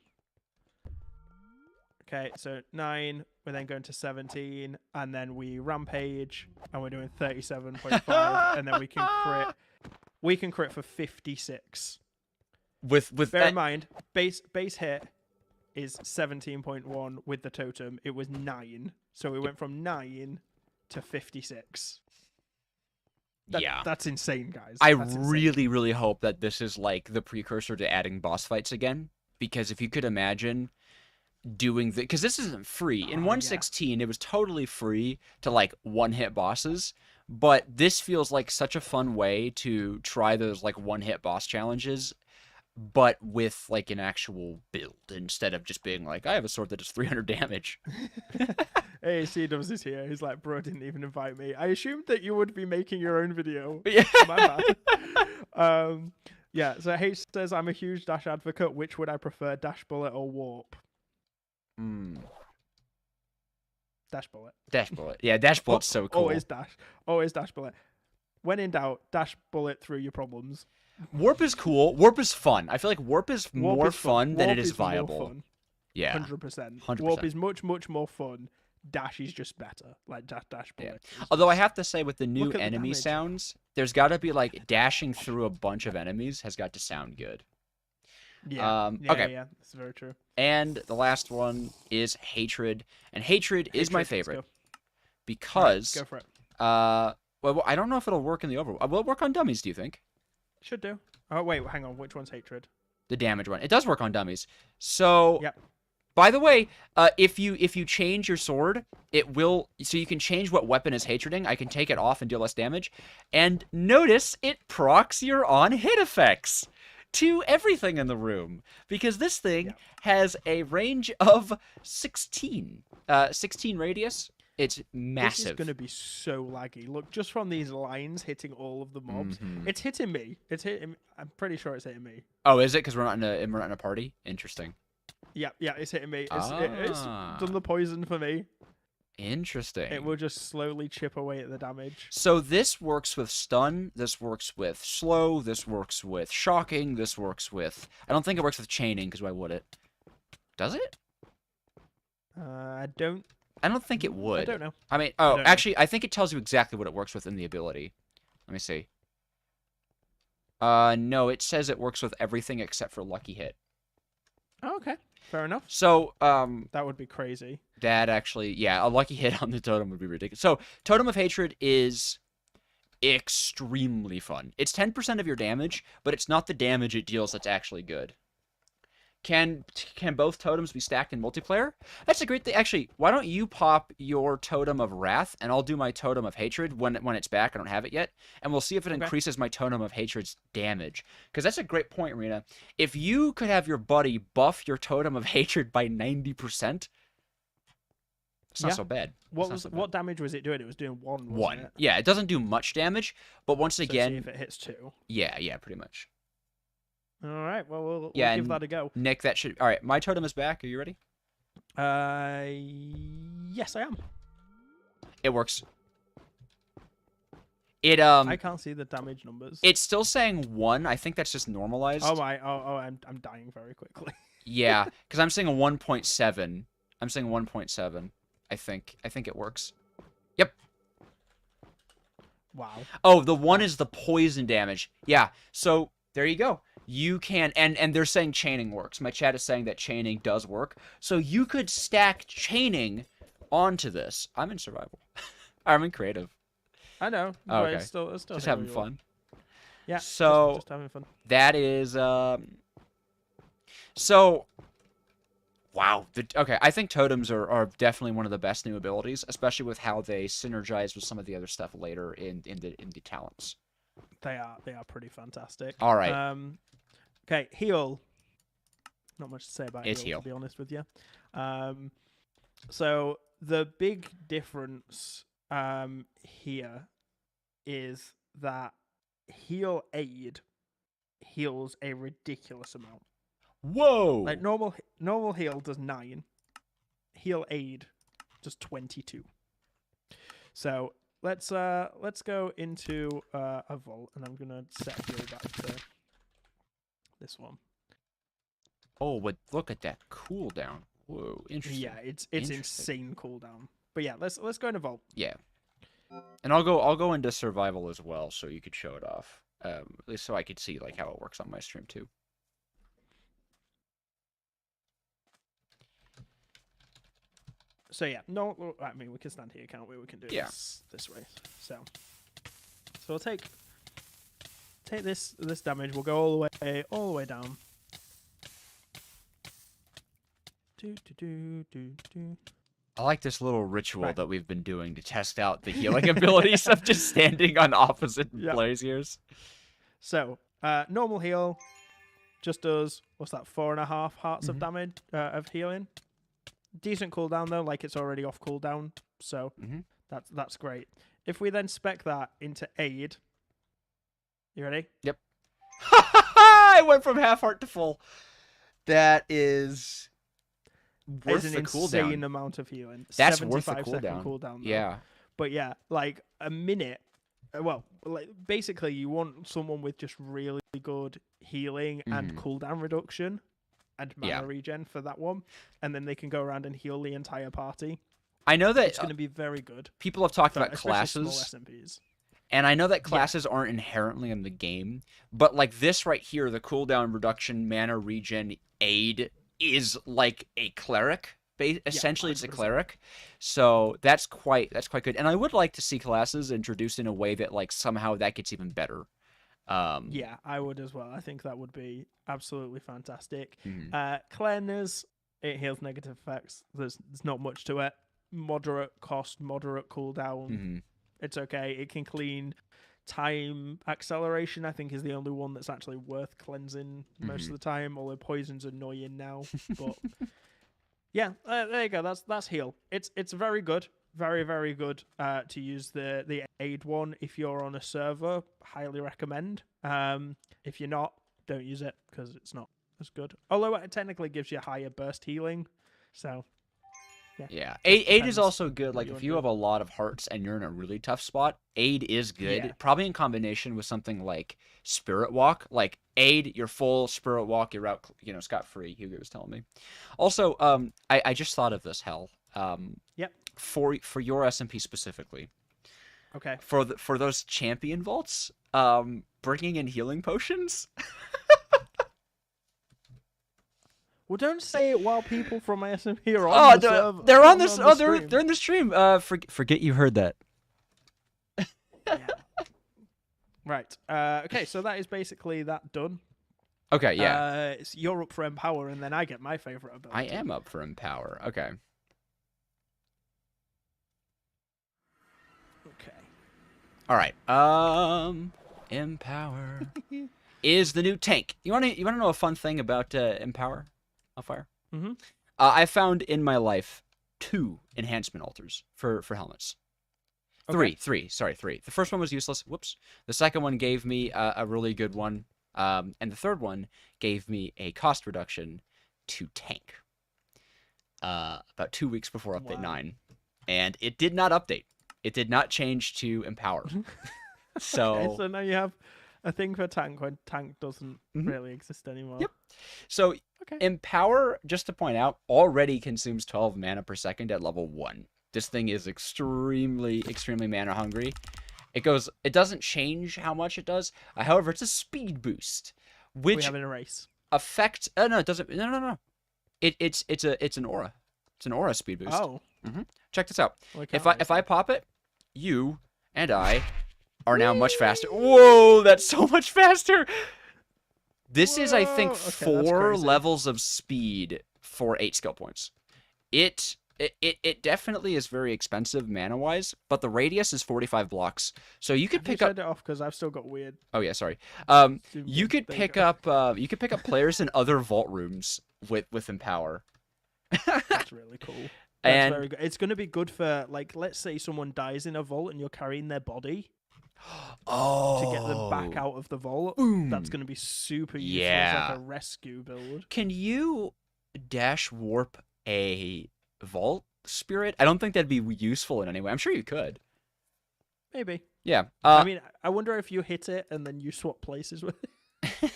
Okay, so 9, we're then going to 17, and then we Rampage, and we're doing 37.5, and then we can crit. We can crit for 56. With Bear in mind, base hit is 17.1 with the totem. It was 9, so we went from 9 to 56. That's insane, guys. I really hope that this is like the precursor to adding boss fights again, because if you could imagine doing the, because this isn't free in 1.16, it was totally free to like one-hit bosses, but this feels like such a fun way to try those like one-hit boss challenges, but with like an actual build instead of just being like, I have a sword that does 300 damage. Hey, C-Dubs is here. He's like, bro, didn't even invite me. I assumed that you would be making your own video. Yeah. My bad. Yeah, so H says, I'm a huge Dash advocate. Which would I prefer, Dash Bullet or Warp? Hmm. Dash bullet. Dash bullet. Yeah, dash bullet's so cool. Always dash. Always dash bullet. When in doubt, dash bullet through your problems. Warp is cool. Warp is fun. I feel like warp is Warp more is fun than Warp it is more viable. fun. Yeah. 100%. 100%. Warp is much, much more fun. Dash is just better. Like dash bullet. Although I have to say, with the new Look at the enemy damage. sounds, there's got to be like dashing through a bunch of enemies has got to sound good. Yeah. Okay. Yeah, that's very true. And the last one is hatred, and hatred is my Let's favorite go. because Go for it. well, I don't know if it'll work in the Overworld. Will it work on dummies? Do you think? Should do. Oh wait, hang on. Which one's hatred? The damage one. It does work on dummies. So. Yep. By the way, if you change your sword, it will. So you can change what weapon is hatreding. I can take it off and deal less damage. And notice it procs your on-hit effects to everything in the room because this thing has a range of 16. 16 radius. It's massive. This is going to be so laggy. Look, just from these lines hitting all of the mobs, it's hitting me. It's hitting. I'm pretty sure it's hitting me. Oh, is it? Because we're not in a party. Interesting. Yeah, it's hitting me. It's done the poison for me. Interesting. It will just slowly chip away at the damage. So this works with stun, this works with slow, this works with shocking, this works with... I don't think it works with chaining, because why would it? Does it? I don't think it would. I don't know. I mean, actually, I think it tells you exactly what it works with in the ability. Let me see. No, it says it works with everything except for lucky hit. Oh, okay. Fair enough. So, that would be crazy. That actually, yeah, a lucky hit on the totem would be ridiculous. So, Totem of Hatred is extremely fun. It's 10% of your damage, but it's not the damage it deals that's actually good. Can both totems be stacked in multiplayer? That's a great thing. Actually, why don't you pop your Totem of Wrath, and I'll do my Totem of Hatred when it's back. I don't have it yet. And we'll see if it increases my Totem of Hatred's damage. Because that's a great point, Rena. If you could have your buddy buff your Totem of Hatred by 90%, it's not so bad. What damage was it doing? It was doing one. It? Yeah, it doesn't do much damage, but once again... see if it hits 2. Yeah, pretty much. All right, well, we'll give that a go. Nick, that should... All right, my totem is back. Are you ready? Yes, I am. It works. I can't see the damage numbers. It's still saying 1. I think that's just normalized. I'm dying very quickly. Yeah, because I'm saying a 1.7. I'm saying 1.7. I think it works. Yep. Wow. Oh, the 1 is the poison damage. Yeah, so there you go. You can, and they're saying chaining works. My chat is saying that chaining does work. So you could stack chaining onto this. I'm in survival. I'm in creative. I know. Oh, okay. It's still just having fun. Yeah. So just having fun. That is so wow. Okay, I think totems are definitely one of the best new abilities, especially with how they synergize with some of the other stuff later in the talents. They are pretty fantastic. All right. Okay, heal. Not much to say about heal, to be honest with you. So the big difference here is that heal aid heals a ridiculous amount. Whoa! Like normal heal does 9. Heal aid does 22. So let's go into a vault, and I'm gonna set heal back to this one. Oh, but look at that cooldown. Whoa, interesting. Yeah, it's insane cooldown. But yeah, let's go into vault. Yeah, and I'll go into survival as well, so you could show it off. At least so I could see like how it works on my stream too. So yeah, no, I mean we can stand here, can't we? We can do this way. So we'll take this damage. We'll go all the way down. I like this little ritual that we've been doing to test out the healing abilities of just standing on opposite players' ears. So normal heal just does what's that? 4.5 hearts of damage of healing. Decent cooldown though, like it's already off cooldown, so that's great. If we then spec that into aid, you ready? Yep. I went from half heart to full. That is worth It's the an cooldown. insane amount of healing. That's worth the 75-second cooldown. cooldown. Though. Yeah. But yeah, like a minute. Well, like basically, you want someone with just really good healing and cooldown reduction and mana regen for that one, and then they can go around and heal the entire party. I know that It's going to be very good. people have talked about especially classes, small SMPs. and I know that classes aren't inherently in the game, but like this right here, the cooldown reduction, mana regen, aid is like a cleric. Essentially, it's a cleric, so that's quite good. And I would like to see classes introduced in a way that like somehow that gets even better. Yeah, I would as well. I think that would be absolutely fantastic. Cleanse, it heals negative effects. There's not much to it. Moderate cost, moderate cooldown. It's okay. It can clean. Time acceleration, I think, is the only one that's actually worth cleansing most of the time. Although poison's annoying now, but. Yeah, there you go. That's heal. It's very good, very good to use the aid one if you're on a server. Highly recommend. If you're not, don't use it because it's not as good. Although it technically gives you higher burst healing, so yeah. Aid is also good. Like if you have a lot of hearts and you're in a really tough spot, aid is good. Probably in combination with something like Spirit Walk. Like aid, you're full. Spirit Walk, you're out. Scot free. Hugo was telling me. Also, I just thought of this, Hell. Yep. For your SMP specifically. Okay. For those champion vaults, bringing in healing potions. Well, don't say it while people from my SMP are on the server. They're on this. They're in the stream. Forget you heard that. Right. Okay. So that is basically that done. Okay. Yeah. You're up for Empower, and then I get my favorite ability. I am up for Empower. Okay. Okay. All right. Empower is the new tank. You want to know a fun thing about Empower? Fire. I found in my life 2 enhancement altars for helmets. Okay. Three. The first one was useless. Whoops. The second one gave me a really good one, and the third one gave me a cost reduction to tank. About 2 weeks before update 9, and it did not update. It did not change to Empower. Okay, so now you have a thing for tank when tank doesn't really exist anymore. Yep. So Empower, just to point out, already consumes 12 mana per second at level 1. This thing is extremely mana hungry. It doesn't change how much it does. However, it's a speed boost, which we have in a race. Affect. No, it doesn't. No. It's an aura. It's an aura speed boost. Oh. Check this out. Well, if I pop it, you and I are now much faster. Whoa, that's so much faster. This is, I think, 4 levels of speed for 8 skill points. It definitely is very expensive mana-wise, but the radius is 45 blocks. So you could pick up. It off because I've still got weird. Oh yeah, sorry. You could pick up players in other vault rooms with Empower. That's really cool. That's very good. It's going to be good for, like, let's say someone dies in a vault and you're carrying their body. To get them back out of the vault. Boom. That's going to be super useful. It's like a rescue build. Can you dash warp a vault spirit? I don't think that'd be useful in any way. I'm sure you could. Maybe. Yeah. I mean, I wonder if you hit it and then you swap places with it.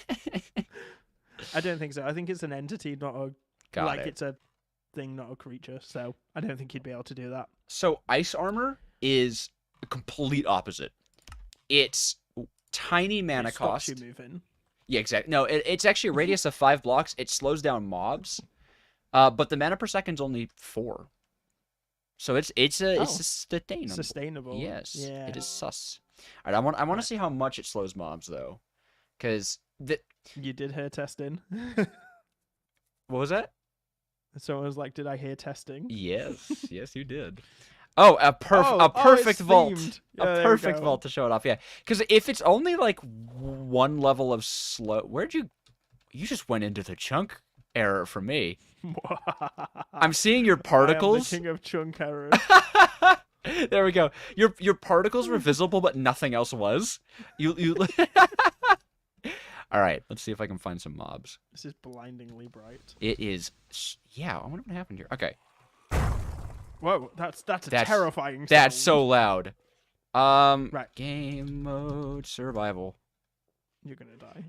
I don't think so. I think it's an entity, not a... It's a thing, not a creature. So I don't think you'd be able to do that. So ice armor is the complete opposite. It's tiny mana cost. You moving. Yeah, exactly. No, it's actually a radius of 5 blocks. It slows down mobs, but the mana per second's only 4. So it's sustainable. Sustainable. Yes. Yeah. It is sus. All right, I want to see how much it slows mobs though, because you did hear testing. What was that? Someone was like, "Did I hear testing?" Yes, yes, you did. Oh, a perfect vault. Yeah, a perfect vault to show it off. Yeah, because if it's only like 1 level of slow, you just went into the chunk error for me. I'm seeing your particles. I am the king of chunk error. There we go. Your particles were visible, but nothing else was. You All right, let's see if I can find some mobs. This is blindingly bright. It is. Yeah, I wonder what happened here. Okay. Whoa, that's a That's- terrifying sound. That's so loud. Right. Game mode survival. You're gonna die.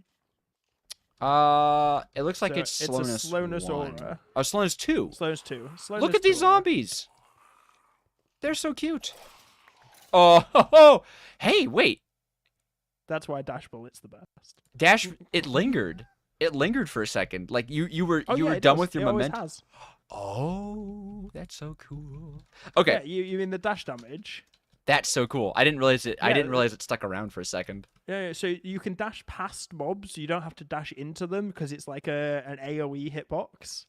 It looks like So it's it's a slowness, slowness 1. aura. Oh, slowness 2. Slowness 2. Slowness Look at these 2 aura. zombies. They're so cute. Oh, hey, wait. That's why Dash Bullet's the best. Dash. It lingered. It lingered for a second. Like you were Oh, yeah, were it done does. with your it always momentum. has. Oh, that's so cool. Okay, Yeah, you mean the dash damage? that's so cool. I didn't realize it. I Yeah, didn't realize it stuck around for a second. Yeah, so you can dash past mobs. You don't have to dash into them because it's like an AoE hitbox.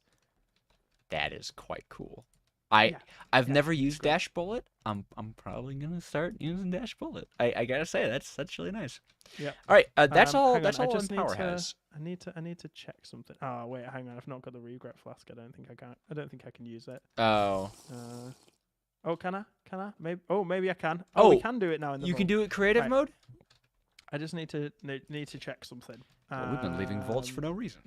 That is quite cool. Yeah, I've yeah, never used Dash Bullet. I'm probably gonna start using Dash Bullet. I gotta say that's really nice. Yeah. All right, that's all. Hang That's on, I all just Empower need to- has. I need to check something. Oh wait, hang on. I've not got the regret flask. I don't think I can. I don't think I can use it. Oh. Oh, can I? Can I? Maybe. Oh, maybe I can. Oh, we Oh, can do it now in the. You can vault. do it creative Right. mode. I just need to check something. Well, we've been leaving vaults for no reason.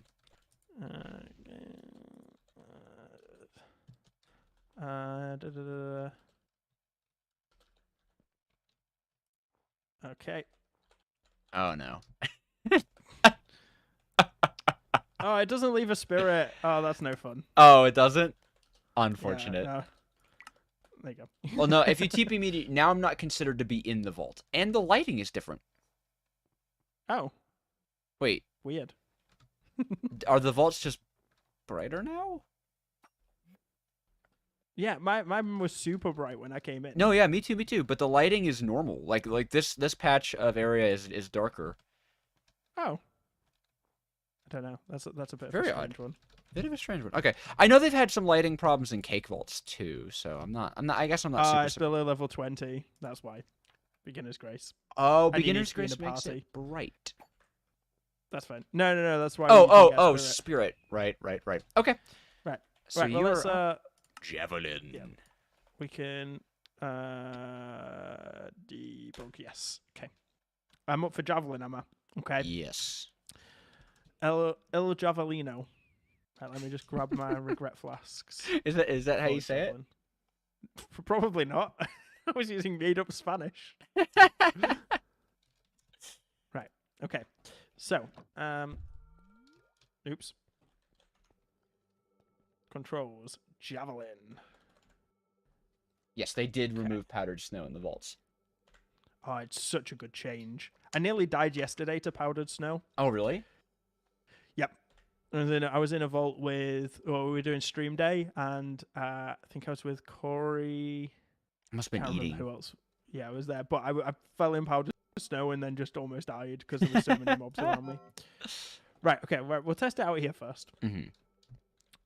Okay. Oh no. Oh, it doesn't leave a spirit. Oh, that's no fun. Oh, it doesn't. Yeah, Unfortunate. no. There you go. Well, no. If you TP me, now I'm not considered to be in the vault, and the lighting is different. Oh, Wait, weird. are the vaults just brighter now? Yeah, mine was super bright when I came in. No, yeah, me too, me too. But the lighting is normal. Like this patch of area is darker. Oh. I don't know. That's a bit Very of a strange odd. one. Bit of a strange one. Okay, I know they've had some lighting problems in cake vaults too, so I'm not. I guess I'm not super. It's below level 20. That's why. Beginner's grace. Oh, and you need beginner's to be in grace a makes party. it bright. That's fine. No. That's why. Oh, you can get spirit. Right. Okay. Right. So Right. Well, you're let's javelin. yeah. We can debug. Yes. Okay. I'm up for javelin, am I? Okay. Yes. El Javelino. Right, let me just grab my regret flasks. Is that how for you say it? javelin. Probably not. I was using made up Spanish. Right. Okay. So, oops. Controls javelin. Yes, they did remove powdered snow in the vaults. Oh, it's such a good change. I nearly died yesterday to powdered snow. Oh, really? Yep. And then I was in a vault with, we were doing stream day, and I think I was with Corey. Must have Can't been remember eating. who else. Yeah, I was there, but I fell in powdered snow and then just almost died because there were so many mobs around me. Right. Okay. Right. We'll test it out here first. Mm-hmm.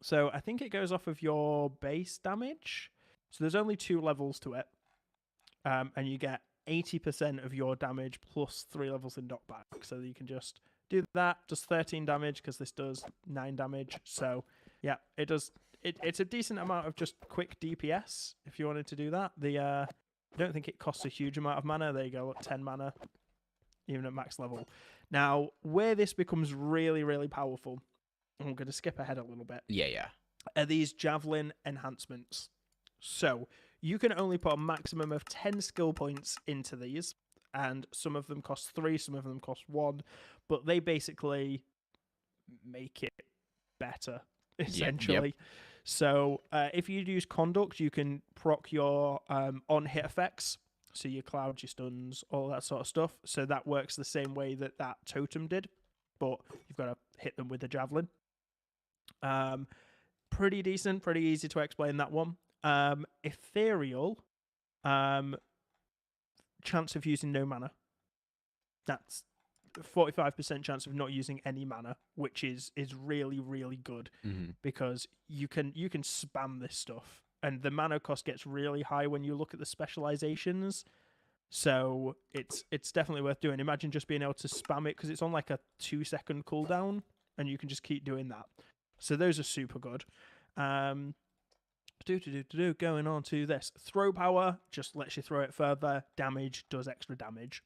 So I think it goes off of your base damage. So there's only 2 levels to it, and you get 80% of your damage plus 3 levels in knockback. So you can just do that. Does 13 damage because this does 9 damage. So yeah, it does. It's a decent amount of just quick DPS if you wanted to do that. I don't think it costs a huge amount of mana. There you go, look, 10 mana, even at max level. Now, where this becomes really, really powerful, I'm going to skip ahead a little bit, Yeah. are these javelin enhancements. So you can only put a maximum of 10 skill points into these, and some of them cost 3, some of them cost 1, but they basically make it better, essentially. So if you use conduct, you can proc your on-hit effects, so your clouds, your stuns, all that sort of stuff. So that works the same way that totem did, but you've got to hit them with a javelin. Pretty decent, pretty easy to explain that one. Ethereal, chance of using no mana. That's 45% chance of not using any mana, which is really, really good, because you can spam this stuff, and the mana cost gets really high when you look at the specializations. So it's definitely worth doing. Imagine just being able to spam it, because it's on like a 2-second cooldown, and you can just keep doing that. So those are super good. Going on to this. Throw power just lets you throw it further. Damage does extra damage.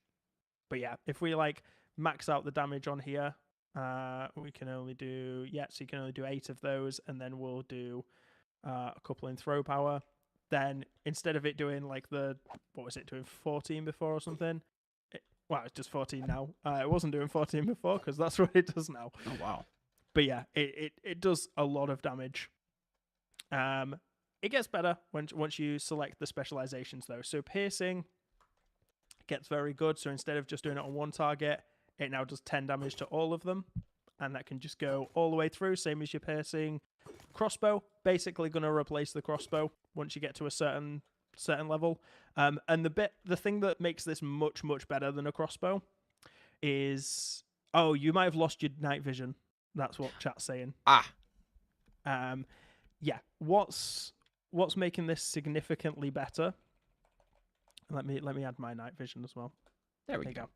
But yeah, if we like max out the damage on here, We can only do so you can only do 8 of those, and then we'll do a couple in throw power. Then instead of it doing like what was it doing 14 before or something? Well, it's just 14 now. It wasn't doing 14 before because that's what it does now. Oh wow. But yeah, it does a lot of damage. It gets better once you select the specializations though. So piercing gets very good. So instead of just doing it on one target, it now does 10 damage to all of them, and that can just go all the way through, same as your piercing. Crossbow, basically going to replace the crossbow once you get to a certain level. And the thing that makes this much better than a crossbow is you might have lost your night vision. That's what chat's saying. Yeah. What's making this significantly better? Let me add my night vision as well. There we go.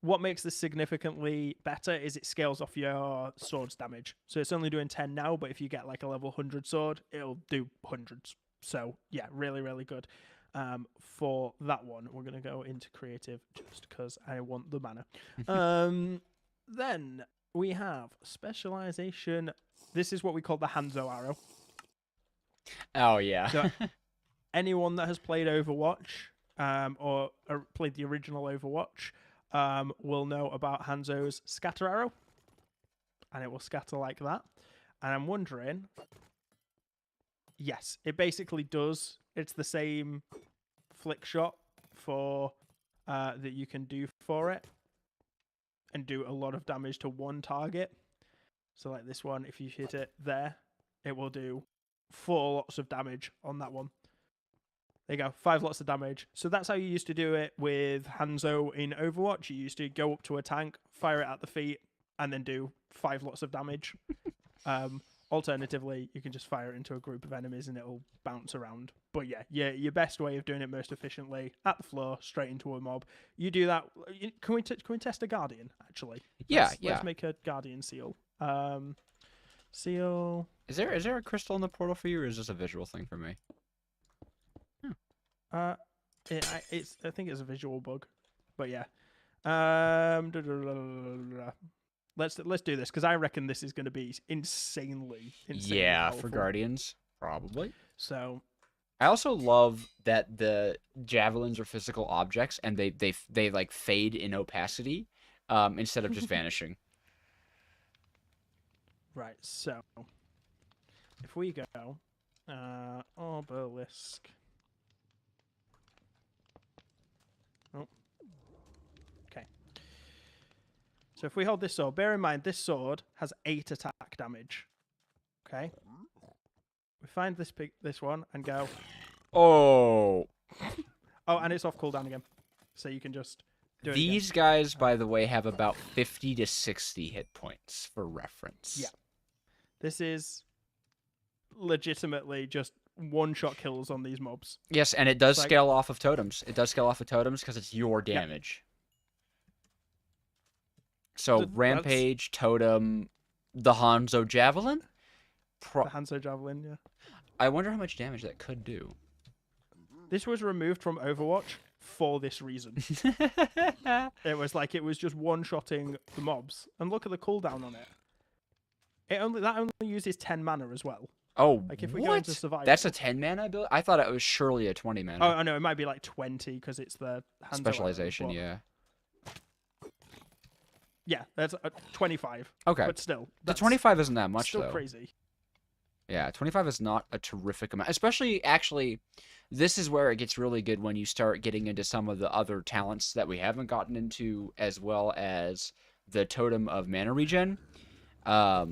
What makes this significantly better is it scales off your sword's damage. So it's only doing 10 now, but if you get like a level 100 sword, it'll do hundreds. So yeah, really good. For that one, we're going to go into creative just because I want the mana. Then we have specialization. This is what we call the Hanzo arrow. Oh, yeah. So anyone that has played Overwatch or played the original Overwatch will know about Hanzo's scatter arrow. And it will scatter like that. And I'm wondering... Yes, it basically does. It's the same flick shot that you can do for it. And do a lot of damage to one target. So like this one, if you hit it there, it will do 4 lots of damage on that one. There you go, 5 lots of damage. So that's how you used to do it with Hanzo in Overwatch. You used to go up to a tank, fire it at the feet, and then do 5 lots of damage. Alternatively, you can just fire it into a group of enemies and it'll bounce around. But yeah, your best way of doing it most efficiently, at the floor, straight into a mob. You do that. Can we test a Guardian, actually? Let's make a Guardian seal. Seal. Is there a crystal in the portal for you, or is this a visual thing for me? I think it's a visual bug, but yeah. Let's do this because I reckon this is going to be insanely powerful. For Guardians, probably. So, I also love that the javelins are physical objects and they like fade in opacity, instead of just vanishing. Right. So, if we go, obelisk. Oh. Okay. So if we hold this sword, bear in mind this sword has 8 attack damage. Okay. We find this one and go. Oh. Oh, and it's off cooldown again, so you can just do it. These guys, by the way, have about 50 to 60 hit points for reference. Yeah. This is legitimately just one-shot kills on these mobs. Yes, and it does scale off of totems. It does scale off of totems because it's your damage. Yep. So Rampage, Totem, the Hanzo Javelin? The Hanzo Javelin, yeah. I wonder how much damage that could do. This was removed from Overwatch for this reason. It was just one-shotting the mobs. And look at the cooldown on it. That only uses 10 mana as well. Oh, like if we go into survival, that's a 10 mana ability? I thought it was surely a 20 mana. Oh, no, it might be like 20 because it's the Hanzo specialization, yeah. Yeah, that's 25. Okay. But still. The 25 isn't that much, still though. Crazy. Yeah, 25 is not a terrific amount. Especially, actually, this is where it gets really good when you start getting into some of the other talents that we haven't gotten into, as well as the Totem of Mana Regen. That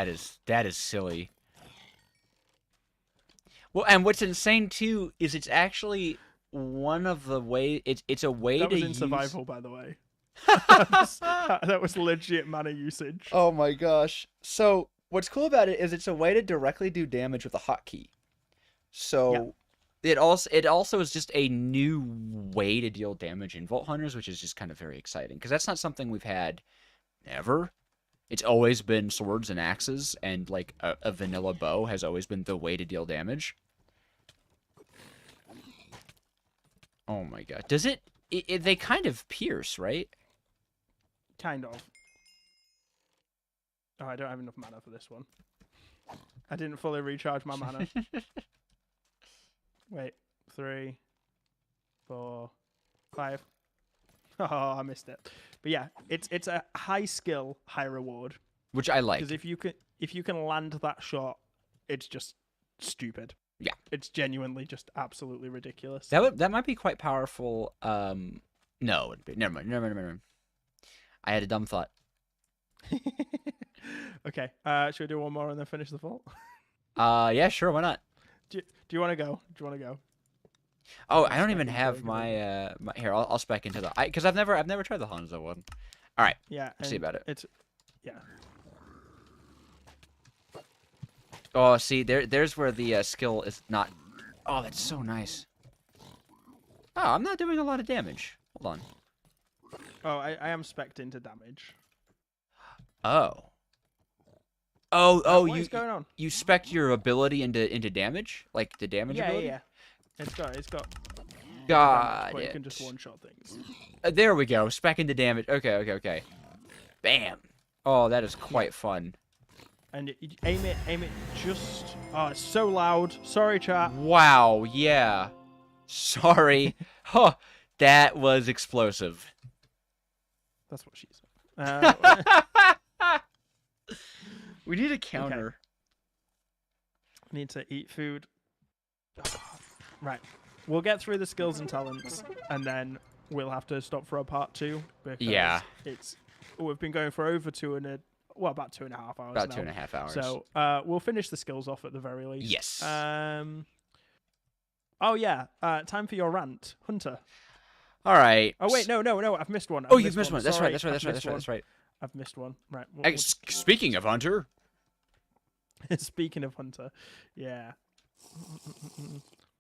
is silly. Well, and what's insane too is it's actually one of the way it's a way that to was in use... survival, by the way. that was legit mana usage. Oh my gosh! So what's cool about it is it's a way to directly do damage with a hotkey. So it also is just a new way to deal damage in Vault Hunters, which is just kind of very exciting because that's not something we've had ever. It's always been swords and axes, and like a vanilla bow has always been the way to deal damage. Oh my god. Does it they kind of pierce, right? Kind of. Oh, I don't have enough mana for this one. I didn't fully recharge my mana. Wait, 3, 4, 5. Oh, I missed it. But yeah, it's a high skill, high reward. Which I like. Because if you can land that shot, it's just stupid. Yeah. It's genuinely just absolutely ridiculous. That might be quite powerful. No, it would be. Never mind. I had a dumb thought. Okay. Should we do one more and then finish the vault? Yeah, sure. Why not? Do you want to go? Oh, I don't even have my here. I'll spec into the because I've never tried the Hanzo one. All right. Yeah. See about it. It's yeah. Oh, see, there's where the skill is not. Oh, that's so nice. Oh, I'm not doing a lot of damage. Hold on. Oh, I am spec'd into damage. Oh. Oh, what is going on? You spec your ability into damage, like the damage ability. Yeah. It's got. Got but it. You can just one-shot things. There we go. Spec into damage. Okay. Bam. Oh, that is quite fun. And you aim it just. Oh, it's so loud. Sorry, chat. Wow. Yeah. Sorry. Oh, that was explosive. That's what she said. We need a counter. Okay. Need to eat food. Right. We'll get through the skills and talents, and then we'll have to stop for a part 2. Because we've been going for over about 2.5 hours. About now. 2.5 hours. So we'll finish the skills off at the very least. Yes. Oh yeah. Time for your rant, Hunter. All right. Oh wait, no. I've missed one. You've missed one. That's right. I've missed one. Right. Speaking of Hunter. Speaking of Hunter, yeah.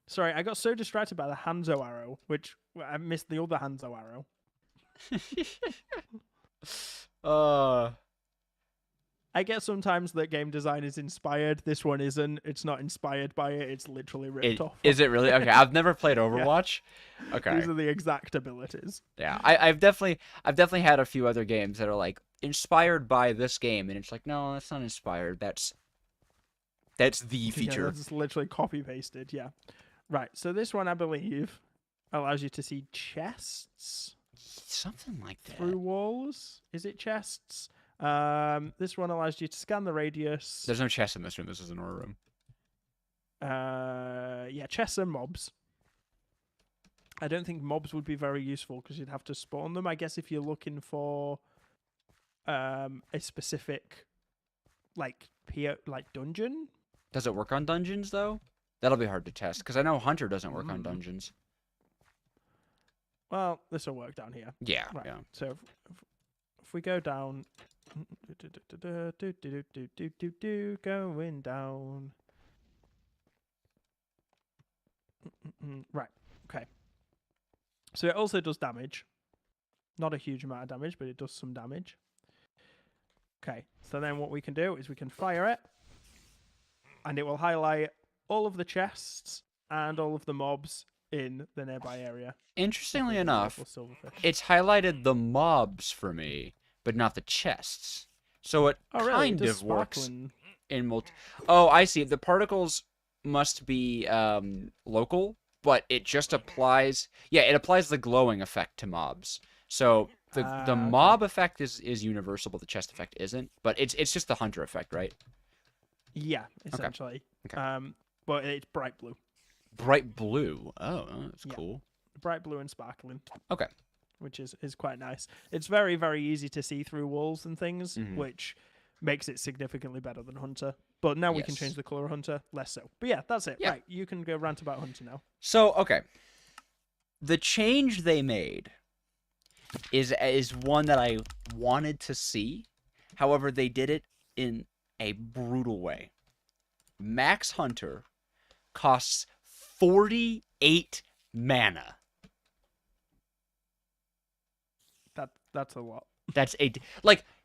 Sorry, I got so distracted by the Hanzo arrow, which I missed the other Hanzo arrow. I get sometimes that game design is inspired. This one isn't. It's not inspired by it. It's literally ripped off. Is it really? Okay, I've never played Overwatch. Yeah. Okay. These are the exact abilities. Yeah, I've definitely had a few other games that are like inspired by this game, and it's like, no, that's not inspired. That's the feature. Yeah, it's literally copy pasted. Yeah. Right. So this one, I believe, allows you to see chests. Something like that. Through walls. Is it chests? This one allows you to scan the radius. There's no chests in this room. This is an ore room. Yeah, chests and mobs. I don't think mobs would be very useful because you'd have to spawn them. I guess if you're looking for a specific like dungeon. Does it work on dungeons though? That'll be hard to test because I know Hunter doesn't work on dungeons. Well, this will work down here. Yeah. Right. Yeah. So if we go down, going down. Right. Okay. So it also does damage. Not a huge amount of damage, but it does some damage. Okay. So then what we can do is we can fire it, and it will highlight all of the chests and all of the mobs in the nearby area. Interestingly enough, it's highlighted the mobs for me, but not the chests. So it kind of works in multi. Oh, I see. The particles must be local, but it just applies. Yeah, it applies the glowing effect to mobs. So the mob effect is universal, but the chest effect isn't. But it's just the hunter effect, right? Yeah, essentially. Okay. But it's bright blue. Bright blue. Oh, that's cool. Bright blue and sparkling. Okay. Which is quite nice. It's very, very easy to see through walls and things, which makes it significantly better than Hunter. But now we can change the color of Hunter, less so. But yeah, that's it. Yeah. Right, you can go rant about Hunter now. So, okay. The change they made is one that I wanted to see. However, they did it in a brutal way. Max Hunter costs 48 mana. That's a lot. That's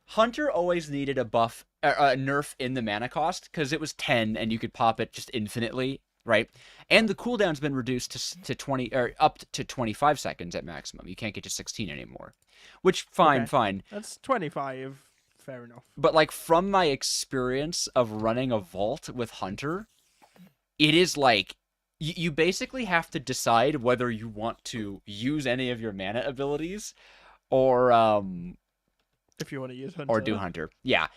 Hunter always needed a buff, a nerf in the mana cost because it was 10 and you could pop it just infinitely. right? And the cooldown's been reduced to 20 or up to 25 seconds at maximum. You can't get to 16 anymore. Which Okay. fine. That's 25. Fair enough. But like from my experience of running a vault with Hunter, it is like you basically have to decide whether you want to use any of your mana abilities or If you want to use Hunter. or do Hunter. Yeah.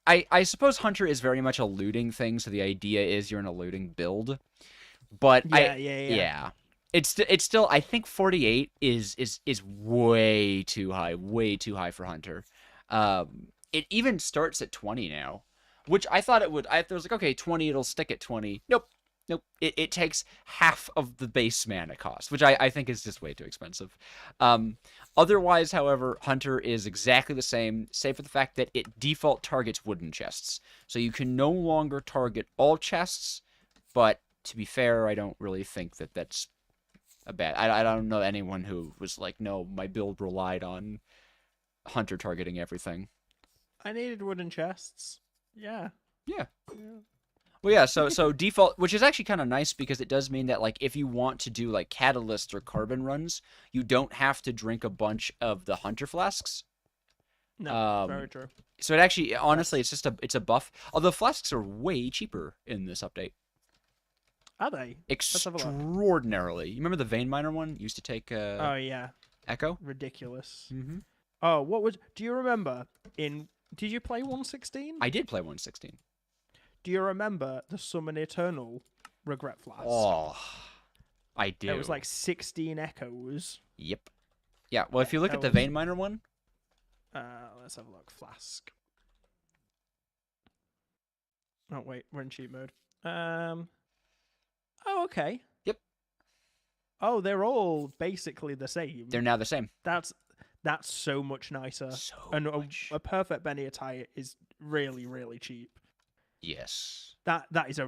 I suppose Hunter is very much a looting thing, so the idea is you're in a looting build. But Yeah. It's still, I think 48 is way too high for Hunter. It even starts at 20 now, which I thought it would. I was like, okay, 20, it'll stick at 20. Nope. It takes half of the base mana cost, which I think is just way too expensive. Otherwise, however, Hunter is exactly the same, save for the fact that it default targets wooden chests. So you can no longer target all chests, but to be fair, I don't really think that that's a bad... I don't know anyone who was like, no, my build relied on Hunter targeting everything. I needed wooden chests. Yeah. Well, yeah, so default, which is actually kind of nice because it does mean that, like, if you want to do, like, catalyst or carbon runs, you don't have to drink a bunch of the Hunter flasks. No, very true. So it actually, honestly, it's a buff. Although flasks are way cheaper in this update. Are they? Extraordinarily. You remember the Vein Miner one? Used to take, Oh, yeah. Echo? Ridiculous. Mm-hmm. Oh, do you remember did you play 116? I did play 116. Do you remember the Summon Eternal Regret Flask? Oh, I do. It was like 16 echoes. Yep. Yeah, well, if you look at the Vein Miner one. Let's have a look. Flask. Oh, wait, we're in cheat mode. Oh, okay. Yep. Oh, they're all basically the same. They're now the same. That's so much nicer. And a perfect Benny attire is really, really cheap. Yes. That is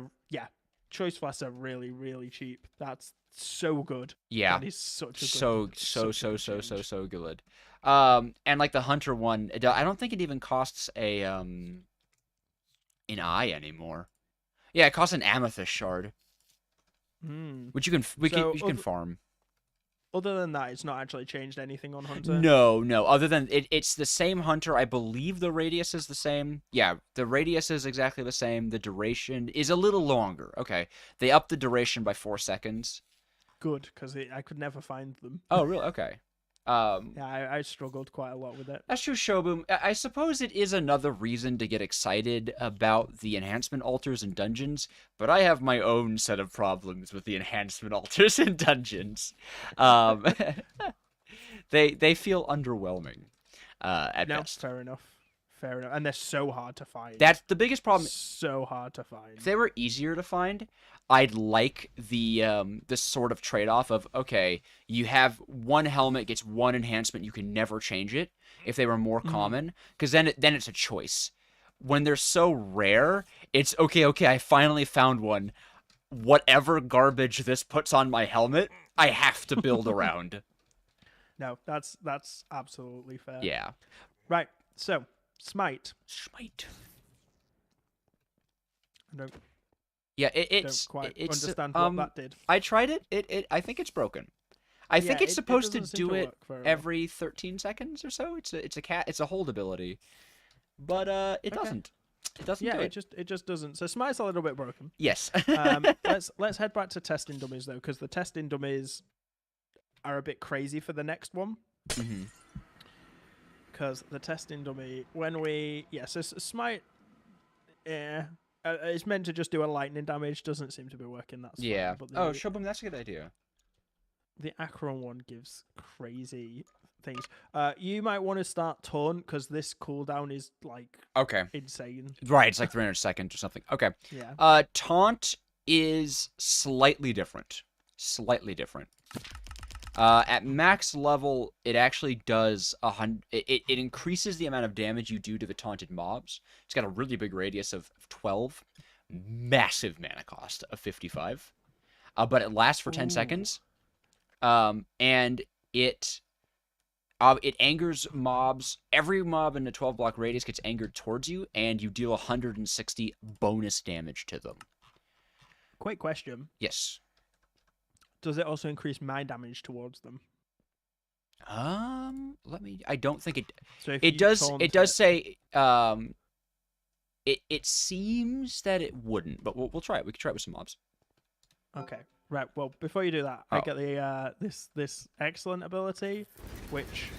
choice flasks are really, really cheap. That's so good. Yeah. That is such a good so good. And like the Hunter one, I don't think it even costs an eye anymore. Yeah, it costs an amethyst shard. Which you can farm. Other than that, it's not actually changed anything on Hunter? No. Other than it's the same Hunter. I believe the radius is the same. Yeah, the radius is exactly the same. The duration is a little longer. Okay. They upped the duration by 4 seconds. Good, because I could never find them. Oh, really? Okay. Yeah, I struggled quite a lot with it. That's true, Shoboom. I suppose it is another reason to get excited about the enhancement altars in dungeons, but I have my own set of problems with the enhancement altars in dungeons. They feel underwhelming at best. Fair enough. And they're so hard to find. That's the biggest problem. So hard to find. If they were easier to find, I'd like the sort of trade-off of, okay, you have one helmet gets one enhancement, you can never change it. If they were more common, because then it's a choice. When they're so rare, it's okay, I finally found one. Whatever garbage this puts on my helmet, I have to build around. No, that's absolutely fair. Yeah. Right. So, Smite. I don't. Yeah, don't quite understand what that did. I tried it. I think it's broken. I think it's supposed to do it every 13 seconds or so. It's a hold ability, but it doesn't. It doesn't. Yeah, do it. it just doesn't. So Smite's a little bit broken. Yes. Let's head back to testing dummies though, because the testing dummies are a bit crazy for the next one. Because the testing dummy, so Smite, it's meant to just do a lightning damage. Doesn't seem to be working. That's yeah. Fine, But Shoboom, that's a good idea. The Acheron one gives crazy things. You might want to start Taunt because this cooldown is like insane. Right, it's like 300 seconds or something. Okay. Yeah. Taunt is slightly different. At max level, it actually does it increases the amount of damage you do to the taunted mobs. It's got a really big radius of 12, massive mana cost of 55, but it lasts for 10 seconds, and it angers mobs. Every mob in a 12 block radius gets angered towards you, and you deal 160 bonus damage to them. Quick question. Yes. Does it also increase my damage towards them? Let me. I don't think it. So if It you does. taunt It does say. It seems that it wouldn't, but we'll try it. We can try it with some mobs. Okay. Right. Well, before you do that, I get the this excellent ability, which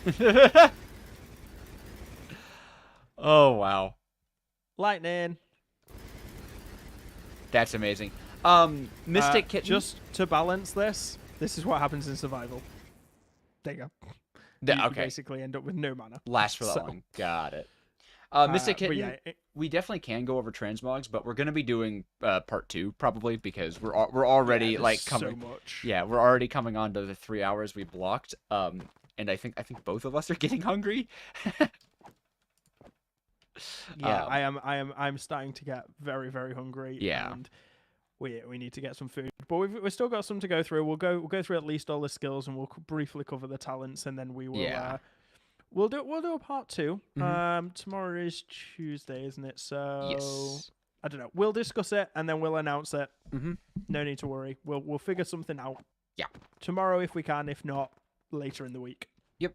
Oh wow, lightning. that's amazing. Mystic Kitten. Just to balance this is what happens in survival. There you go. You Okay. basically end up with no mana. Last for that So, long. Got it. Mystic but Kitten. yeah, We definitely can go over transmogs, but we're gonna be doing part 2 probably because we're already there's like so coming. much. Yeah, we're already coming on to the 3 hours we blocked. And I think both of us are getting hungry. Yeah, I'm starting to get very, very hungry. Yeah. And we need to get some food, but we've still got some to go through. We'll go through at least all the skills, and we'll briefly cover the talents, and then we will. Yeah. We'll do a part 2. Mhm. Tomorrow is Tuesday, isn't it? So Yes. I don't know. We'll discuss it, and then we'll announce it. Mhm. No need to worry. We'll figure something out. Yeah. Tomorrow if we can. If not, later in the week. Yep.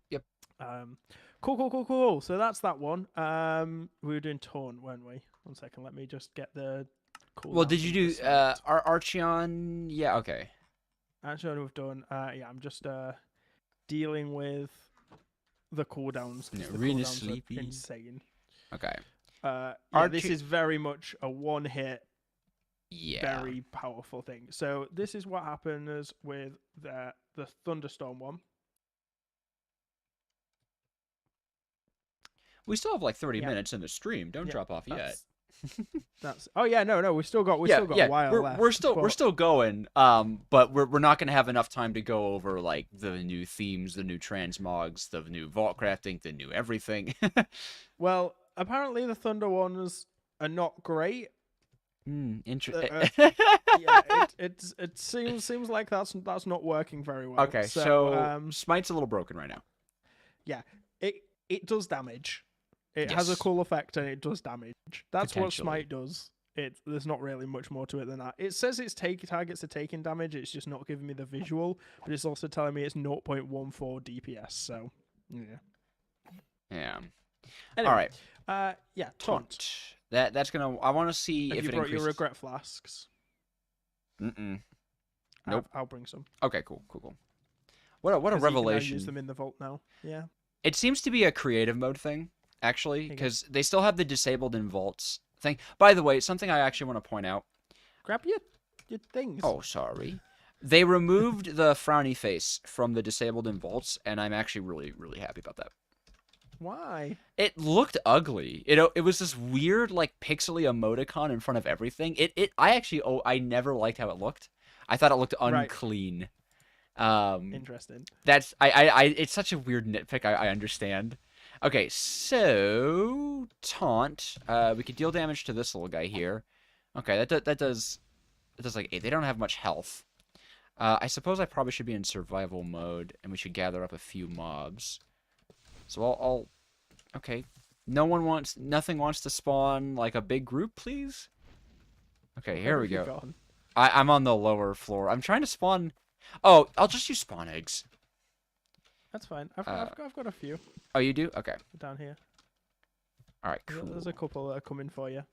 Cool. So that's that one. We were doing taunt, weren't we? 1 second. Let me just get the. Well, did you do Archeon? Yeah. Okay. Actually, we've done. Yeah, I'm just dealing with the cooldowns. Yeah, The really cooldowns are sleepy. insane. Okay. Yeah, this is very much a one-hit, Yeah. very powerful thing. So this is what happens with the thunderstorm one. We still have like 30 Yeah. minutes in the stream. Don't Yeah, drop off yet. That's. Oh yeah, no. We still got a while left. We're but- still going. But we're not gonna have enough time to go over like the new themes, the new transmogs, the new vault crafting, the new everything. Well, apparently the thunder ones are not great. Interesting. Yeah, it seems like that's not working very well. Okay, so Smite's a little broken right now. Yeah, it does damage. It has a Yes. cool effect and it does damage. That's what Potentially. Smite does. There's not really much more to it than that. It says its targets are taking damage. It's just not giving me the visual, but it's also telling me it's 0.14 DPS. So yeah. Yeah. Anyway, All right. yeah, taunt. That's gonna. I want to see Have if you it brought increases. your regret flasks? Mm-mm. Nope. I'll bring some. Okay. Cool. What a 'Cause you can now revelation. use them in the vault now. Yeah. It seems to be a creative mode thing, actually, you go. because they still have the disabled in vaults thing. By the way, something I actually want to point out. Grab your things. Oh, sorry. They removed the frowny face from the disabled in vaults, and I'm actually really, really happy about that. Why? It looked ugly. It was this weird, like, pixely emoticon in front of everything. I never liked how it looked. I thought it looked Right. unclean. Interesting. That's it's such a weird nitpick. I understand. Okay, so taunt. We could deal damage to this little guy here. Okay, that does like 8. They don't have much health. I suppose I probably should be in survival mode, and we should gather up a few mobs. So I'll okay. Nothing wants to spawn like a big group, please. Okay, here we go. Gone? I'm on the lower floor. I'm trying to spawn. Oh, I'll just use spawn eggs. That's fine. I've got a few Oh, you do? Okay. down here. All right, cool. There's a couple that are coming for you.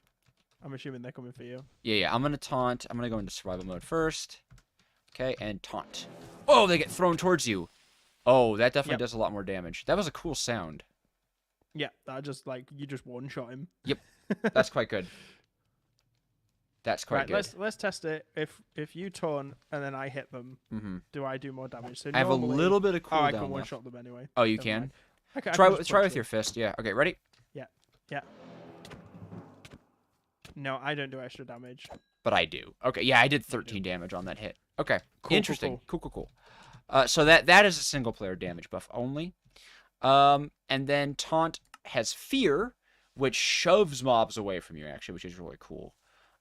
I'm assuming they're coming for you. Yeah. I'm gonna taunt. I'm gonna go into survival mode first. Okay, and taunt. Oh, they get thrown towards you. Oh, that definitely Yep. does a lot more damage. That was a cool sound. Yeah, that just you just one shot him. Yep, that's quite good. That's quite Right, good. let's test it. If you taunt and then I hit them, Mm-hmm. do I do more damage? So I have a normally- little bit of Oh, I cooldown can one left. shot them anyway. Oh, you Never can? mind. I can Try just with punch your fist. Yeah. Okay, ready? Yeah. No, I don't do extra damage. But I do. Okay, yeah, I did 13 damage on that hit. Okay, Cool, interesting. Cool. So that is a single player damage buff only. And then taunt has fear, which shoves mobs away from you actually, which is really cool.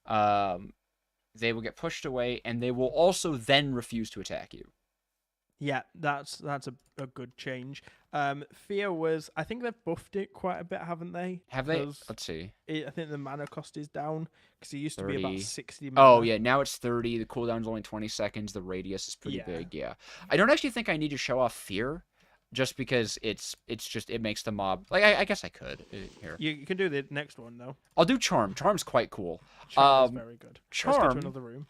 They will get pushed away, and they will also then refuse to attack you. Yeah, that's a good change. Fear was, I think they've buffed it quite a bit, haven't they? Have they? 'Cause Let's see. I think the mana cost is down because it used to be about 30. 60 Oh, mana. yeah, now it's 30. The cooldown's only 20 seconds. The radius is pretty Yeah. big, yeah. I don't actually think I need to show off fear, just because it's just, it makes the mob... Like, I guess I could. Here. You can do the next one though. I'll do Charm. Charm's quite cool. Charm is very good. Let's go to Charm... another room.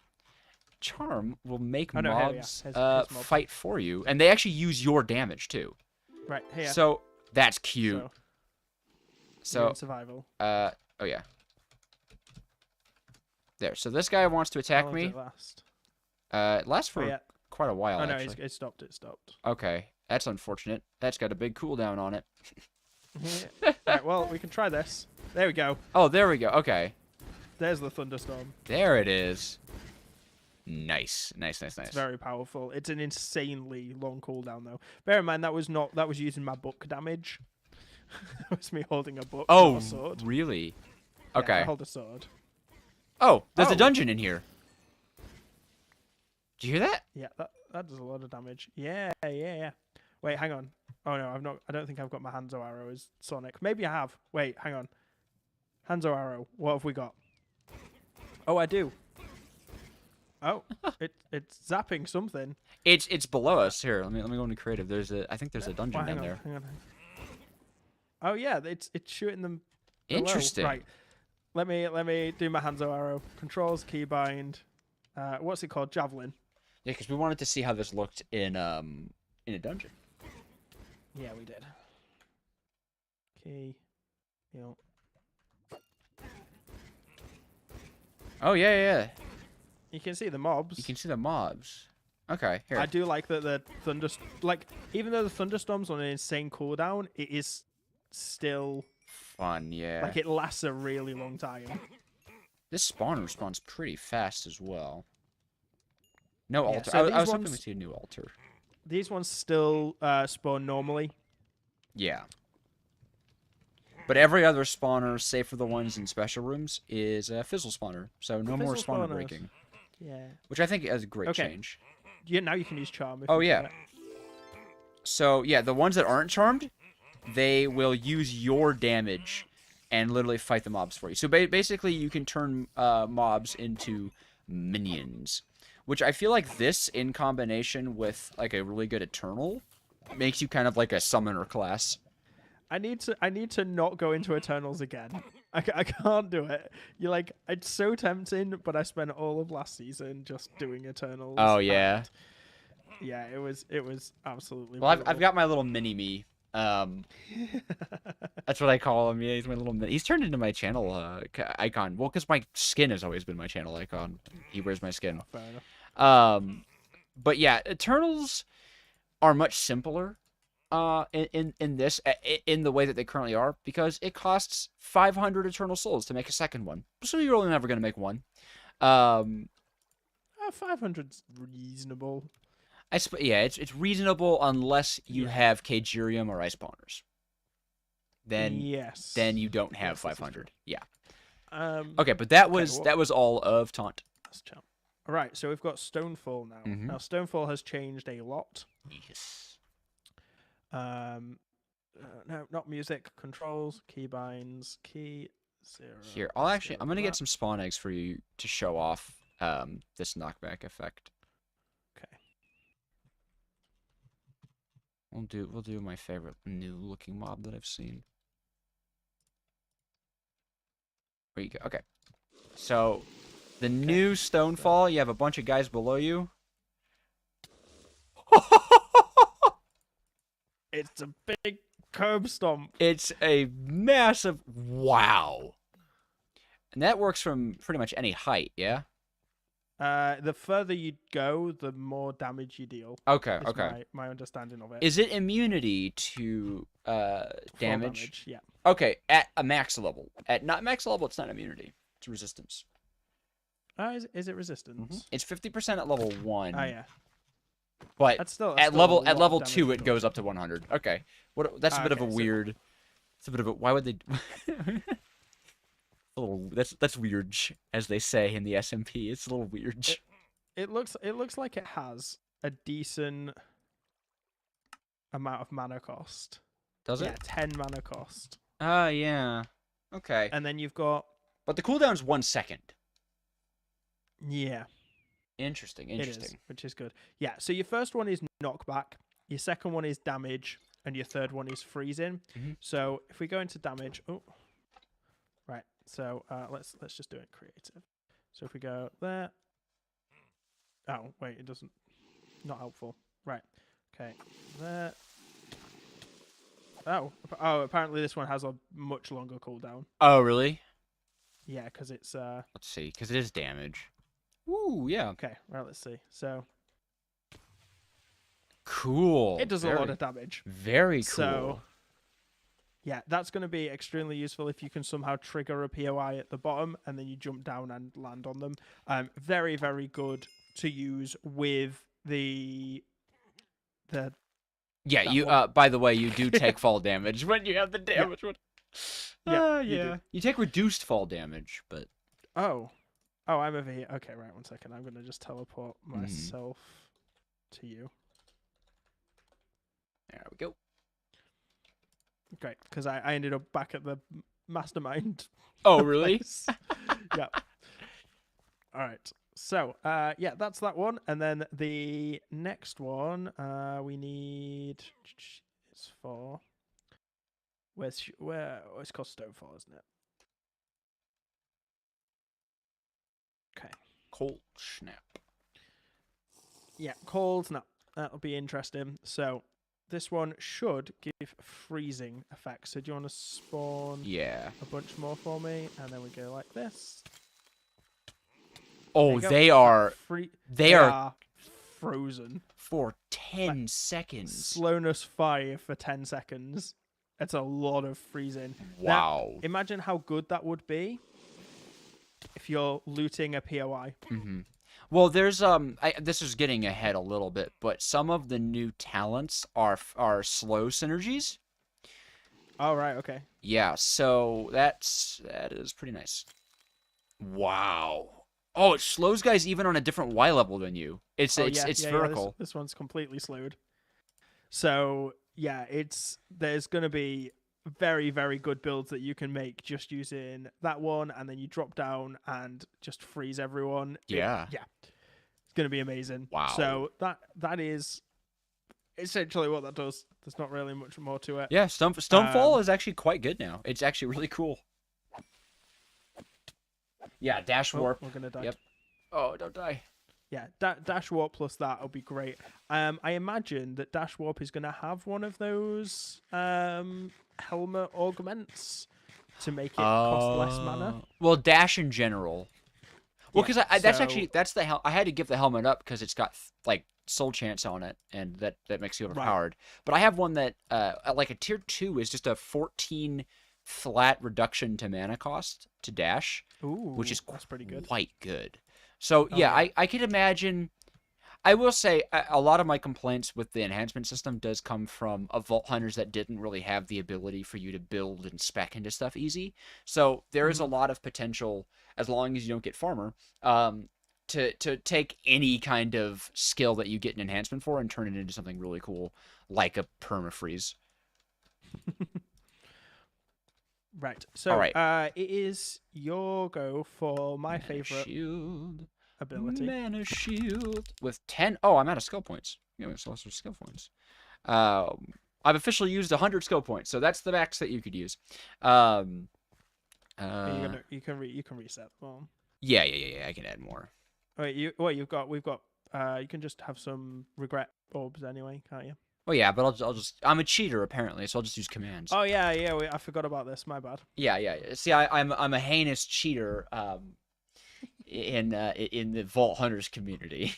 Charm will make Oh, no, here, yeah. mobs, Here's mobs. fight for you, and they actually use your damage, too. Right, here. So, that's cute. you're So, in survival. oh yeah. There. So this guy wants to How attack long me. does it last? It lasts for Oh, yeah. quite a while, Oh, no, actually. it stopped. It stopped. Okay, that's unfortunate. That's got a big cooldown on it. Right, well, we can try this. There we go. Oh, there we go. Okay. There's the thunderstorm. There it is. Nice. Nice, nice, nice. It's very powerful. It's an insanely long cooldown, though. Bear in mind that was using my book damage. That was me holding a book. Oh, not a sword. really? Yeah, Okay. I hold a sword. Oh, there's Oh. a dungeon in here. Did you hear that? Yeah, that does a lot of damage. Yeah. Wait, hang on. Oh no, I've not. I don't think I've got my Hanzo arrow as Sonic. Maybe I have. Wait, hang on. Hanzo arrow. What have we got? Oh, I do. Oh, it's zapping something. It's below us. Here, let me go into creative. I think there's a dungeon Hang down on, there. hang on. Oh yeah, it's shooting them. below. Interesting. Right. Let me do my Hanzo arrow. Controls, keybind. What's it called? Javelin. Yeah, because we wanted to see how this looked in a dungeon. Yeah, we did. Key. You Oh yeah. You can see the mobs. You can see the mobs. Okay, here. I do like that the even though the thunderstorm's on an insane cooldown, it is still Fun, yeah. like it lasts a really long time. This spawner responds pretty fast as well. No Yeah, altar. so I these was hoping ones- we see a new altar. These ones still spawn normally. Yeah. But every other spawner, save for the ones in special rooms, is a fizzle spawner. So no more Fizzle spawner spawners. breaking. Yeah. Which I think is a great Okay. change. Yeah. Now you can use charm. If Oh, you yeah. want it. So, yeah, the ones that aren't charmed, they will use your damage and literally fight the mobs for you. So basically, you can turn mobs into minions. Which I feel like this, in combination with, like, a really good Eternal, makes you kind of like a summoner class. I need to not go into Eternals again. I can't do it. You're like, it's so tempting, but I spent all of last season just doing Eternals. Oh, yeah. and yeah, it was absolutely. Well, I've brutal. got my little mini-me. That's what I call him. Yeah, he's my little mini. He's turned into my channel icon. Well, because my skin has always been my channel icon. He wears my skin. Fair enough. But yeah, Eternals are much simpler in this in the way that they currently are, because it costs 500 Eternal Souls to make a second one. So you're only never going to make one. 500's reasonable. Yeah, it's reasonable unless you Yeah. have Kagirium or Ice Spawners. Then Yes. you don't have Yes, this is 500. Yeah. Um. Okay, but that Okay, was well- that was all of Taunt. That's champ. All right, so we've got Stonefall now. Mhm. Now Stonefall has changed a lot. Yes. No, not music. Controls, keybinds, key 0. Here, Let's I'm gonna get that. some spawn eggs for you to show off this knockback effect. Okay. We'll do my favorite new looking mob that I've seen. There you go. Okay. So the new Stonefall, you have a bunch of guys below you. It's a big curb stomp. It's a massive wow. And that works from pretty much any height, yeah? The further you go, the more damage you deal. Okay, Is okay. My understanding of it. Is it immunity to Full damage? Yeah. Okay, at a max level. At not max level, it's not immunity. It's resistance. Is it resistance? It's 50% at level 1. Oh yeah. But That's still at a level lot of level damage 2 to it do. goes up to 100. Okay. What that's a bit of a Okay, so- weird it's a bit of a why would they a little that's weird, as they say in the SMP. It's a little weird. It looks like it has a decent amount of mana cost. Does Yeah, it? 10 mana cost. Yeah. Okay. And then you've got But the cooldown's 1 second. yeah, Interesting. it is, Interesting. which is good. Yeah, so your first one is knockback, your second one is damage, and your third one is freezing. So if we go into damage, right. So let's just do it creative. So if we go there, oh wait, it doesn't, not helpful. Right. Okay. There. Oh, apparently this one has a much longer cooldown. Oh, really? Yeah, because it's Let's see, because it is damage. Ooh, yeah. okay. Right, let's see. So Cool. it does a lot of damage. Very cool. So yeah, that's going to be extremely useful if you can somehow trigger a POI at the bottom and then you jump down and land on them. Very, very good to use with the yeah, you by the way, you do take fall damage when you have the damage one. Yeah, yeah. You take reduced fall damage, but oh, I'm over here. Okay, right, 1 second. I'm going to just teleport myself to you. there we go. Great, because I ended up back at the mastermind. Oh, really? Yeah. All right. So, yeah, that's that one. And then the next one, we need. It's for. Where? Oh, it's called Stonefall, isn't it? Okay. Cold snap. Yeah, cold snap. That'll be interesting. So, this one should give freezing effects. So, do you want to spawn a bunch more for me? And then we go like this. Oh, they are frozen for 10 seconds. Slowness 5 for 10 seconds. It's a lot of freezing. Wow. Now, imagine how good that would be if you're looting a POI. Well, there's this is getting ahead a little bit, but some of the new talents are slow synergies. Oh, right, okay. Yeah, so that is pretty nice. Wow. Oh, it slows guys even on a different Y level than you. It's spherical. Yeah, this one's completely slowed. So yeah, there's gonna be very, very good builds that you can make just using that one, and then you drop down and just freeze everyone. Yeah. It's gonna be amazing. Wow. So that is essentially what that does. There's not really much more to it. Yeah, Stonefall is actually quite good now. It's actually really cool. Yeah, dash warp. We're gonna die. Yep. Oh, don't die. Yeah, dash warp plus that will be great. I imagine that dash warp is gonna have one of those helmet augments to make it cost less mana. Well, dash in general. Well, because that's the I had to give the helmet up because it's got like soul chance on it, and that makes you overpowered. Right. But I have one that like a tier 2 is just a 14 flat reduction to mana cost to dash, which is that's pretty good. Quite good. So yeah, I could imagine. I will say a lot of my complaints with the enhancement system does come from Vault Hunters that didn't really have the ability for you to build and spec into stuff easy. So there is a lot of potential, as long as you don't get farmer, to take any kind of skill that you get an enhancement for and turn it into something really cool, like a permafreeze. Right. So all right. It is your go for my favorite shield ability. Mana shield with 10. Oh, I'm out of skill points. Yeah, we have lots of skill points. I've officially used 100 skill points, so that's the max that you could use. You can reset them. Yeah. I can add more. Wait, we've got. You can just have some regret orbs anyway, can't you? Well, yeah, but I'm a cheater apparently, so I'll just use commands. Oh yeah. I forgot about this. My bad. Yeah. See, I'm a heinous cheater. In the Vault Hunters community.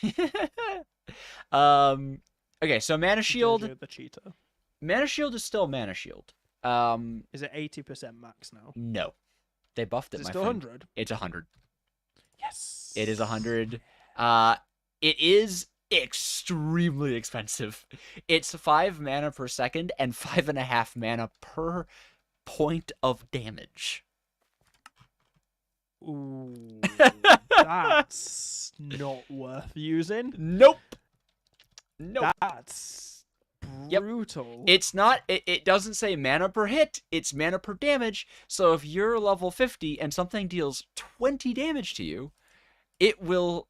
Okay, so Mana Shield. The cheater. Mana Shield is still Mana Shield. Is it 80% max now? No, they buffed it. Is it still 100? It's 100. Yes. It is 100. It is extremely expensive. It's 5 mana per second and 5.5 mana per point of damage. Ooh, that's not worth using. Nope. That's brutal. It's not, it doesn't say mana per hit, it's mana per damage. So if you're level 50 and something deals 20 damage to you, it will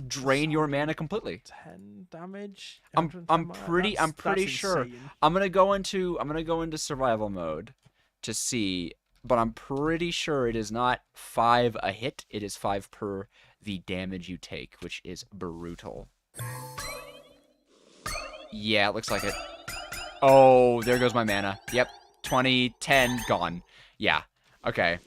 drain your mana completely. 10 damage. I'm pretty sure. Insane. I'm gonna go into survival mode to see, but I'm pretty sure it is not 5 a hit. It is 5 per the damage you take, which is brutal. Yeah, it looks like it. Oh, there goes my mana. Yep, 20, 10, gone. Yeah. Okay.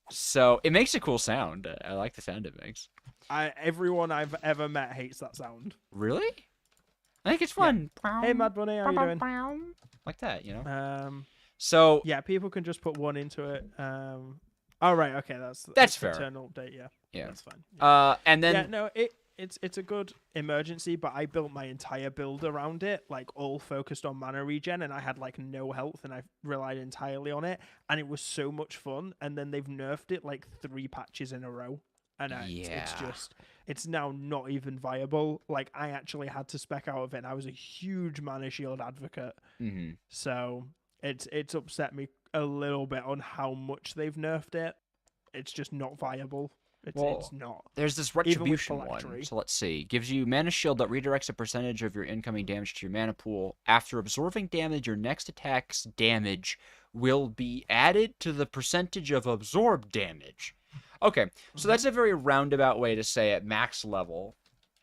So it makes a cool sound. I like the sound it makes. Everyone I've ever met hates that sound. Really? I think it's fun. Yeah. Hey, Mad Bunny, how you doing? Like that, you know. So yeah, people can just put one into it. Oh right, okay, that's fair. Eternal update, yeah, that's fine. Yeah. And then yeah, no, it's a good emergency, but I built my entire build around it, like all focused on mana regen, and I had like no health, and I relied entirely on it, and it was so much fun. And then they've nerfed it like 3 patches in a row. And it's now not even viable. Like, I actually had to spec out of it, and I was a huge mana shield advocate. So it's upset me a little bit on how much they've nerfed it. It's just not viable. It's not. There's this retribution one. So let's see. Gives you mana shield that redirects a percentage of your incoming damage to your mana pool. After absorbing damage, your next attack's damage will be added to the percentage of absorbed damage. Okay, so that's a very roundabout way to say at max level,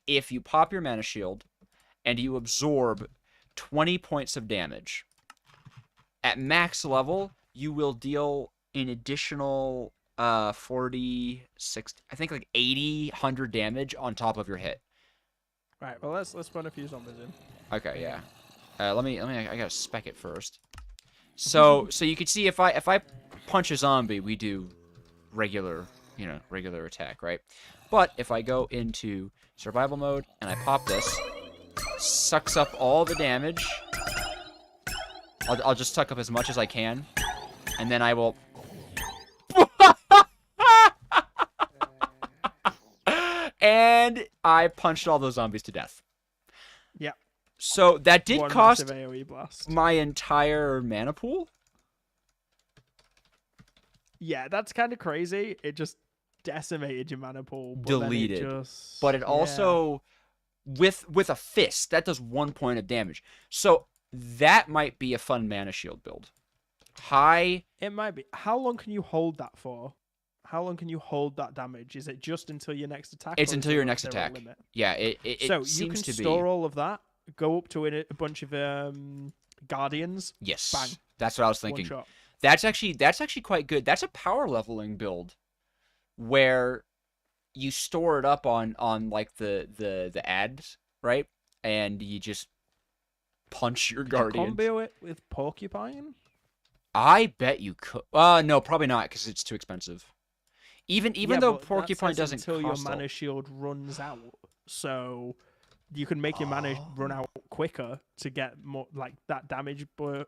if you pop your mana shield and you absorb 20 points of damage, at max level, you will deal an additional 40, 60, I think like 80, 100 damage on top of your hit. Right, well, let's run a few zombies in. Okay, yeah. I gotta spec it first. So you can see if I punch a zombie, we do regular attack, right? But if I go into survival mode and I pop this, sucks up all the damage. I'll just suck up as much as I can, and then I will. And I punched all those zombies to death. Yeah. So that did cost AoE blast. my entire mana pool. Yeah, that's kind of crazy. It just decimated your mana pool. But Deleted. Then but it also, with a fist, that does 1 point of damage. So that might be a fun mana shield build. It might be. How long can you hold that for? How long can you hold that damage? Is it just until your next attack? It's until your next attack. Yeah, it so seems you can to store all of that, go up to a bunch of guardians. Yes, bang. That's what I was thinking. One shot. That's actually quite good. That's a power leveling build, where you store it up on like the ads, right? And you just punch your guardian. Combo it with porcupine. I bet you could. No, probably not, because it's too expensive. Even though porcupine doesn't until your cost mana shield runs out, so you can make your mana run out quicker to get more like that damage buff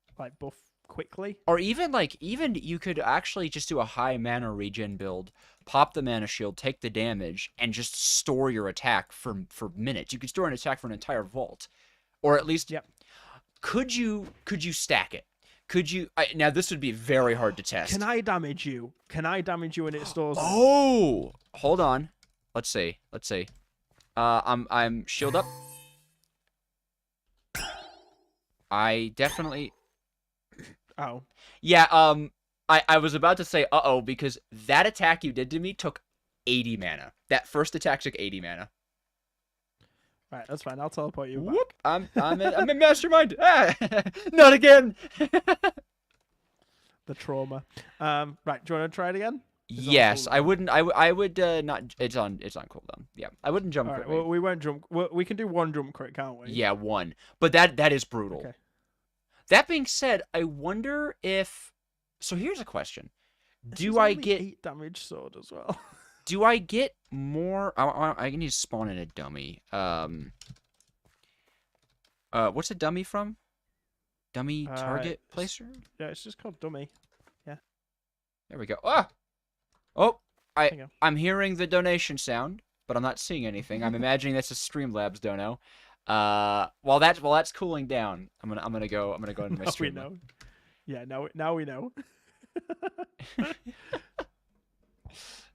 quickly. Or even you could actually just do a high mana regen build, pop the mana shield, take the damage, and just store your attack for minutes. You could store an attack for an entire vault, or at least could you stack it? Could you? Now this would be very hard to test. Can I damage you? And it stores? Oh, hold on. Let's see. I'm shield up. I definitely. Oh. Yeah. I was about to say because that attack you did to me took 80 mana. That first attack took 80 mana. Right, that's fine. I'll teleport you Whoop. Back. I'm in mastermind. Not again. The trauma. Right, do you want to try it again? Yes, I wouldn't. I would not. It's on cooldown. Yeah, I wouldn't jump. All right, well, we won't jump. We can do one jump crit, can't we? Yeah, one. But that is brutal. Okay. That being said, I wonder if. So here's a question: do I get 8 damage sword as well? Do I get more? I need to spawn in a dummy. What's a dummy from? Dummy target placer? Yeah, it's just called dummy. Yeah. There we go. Ah! Oh, I'm hearing the donation sound, but I'm not seeing anything. I'm imagining that's a Streamlabs dono. While that's cooling down, I'm gonna go into my Now we stream. know. Yeah, now we know.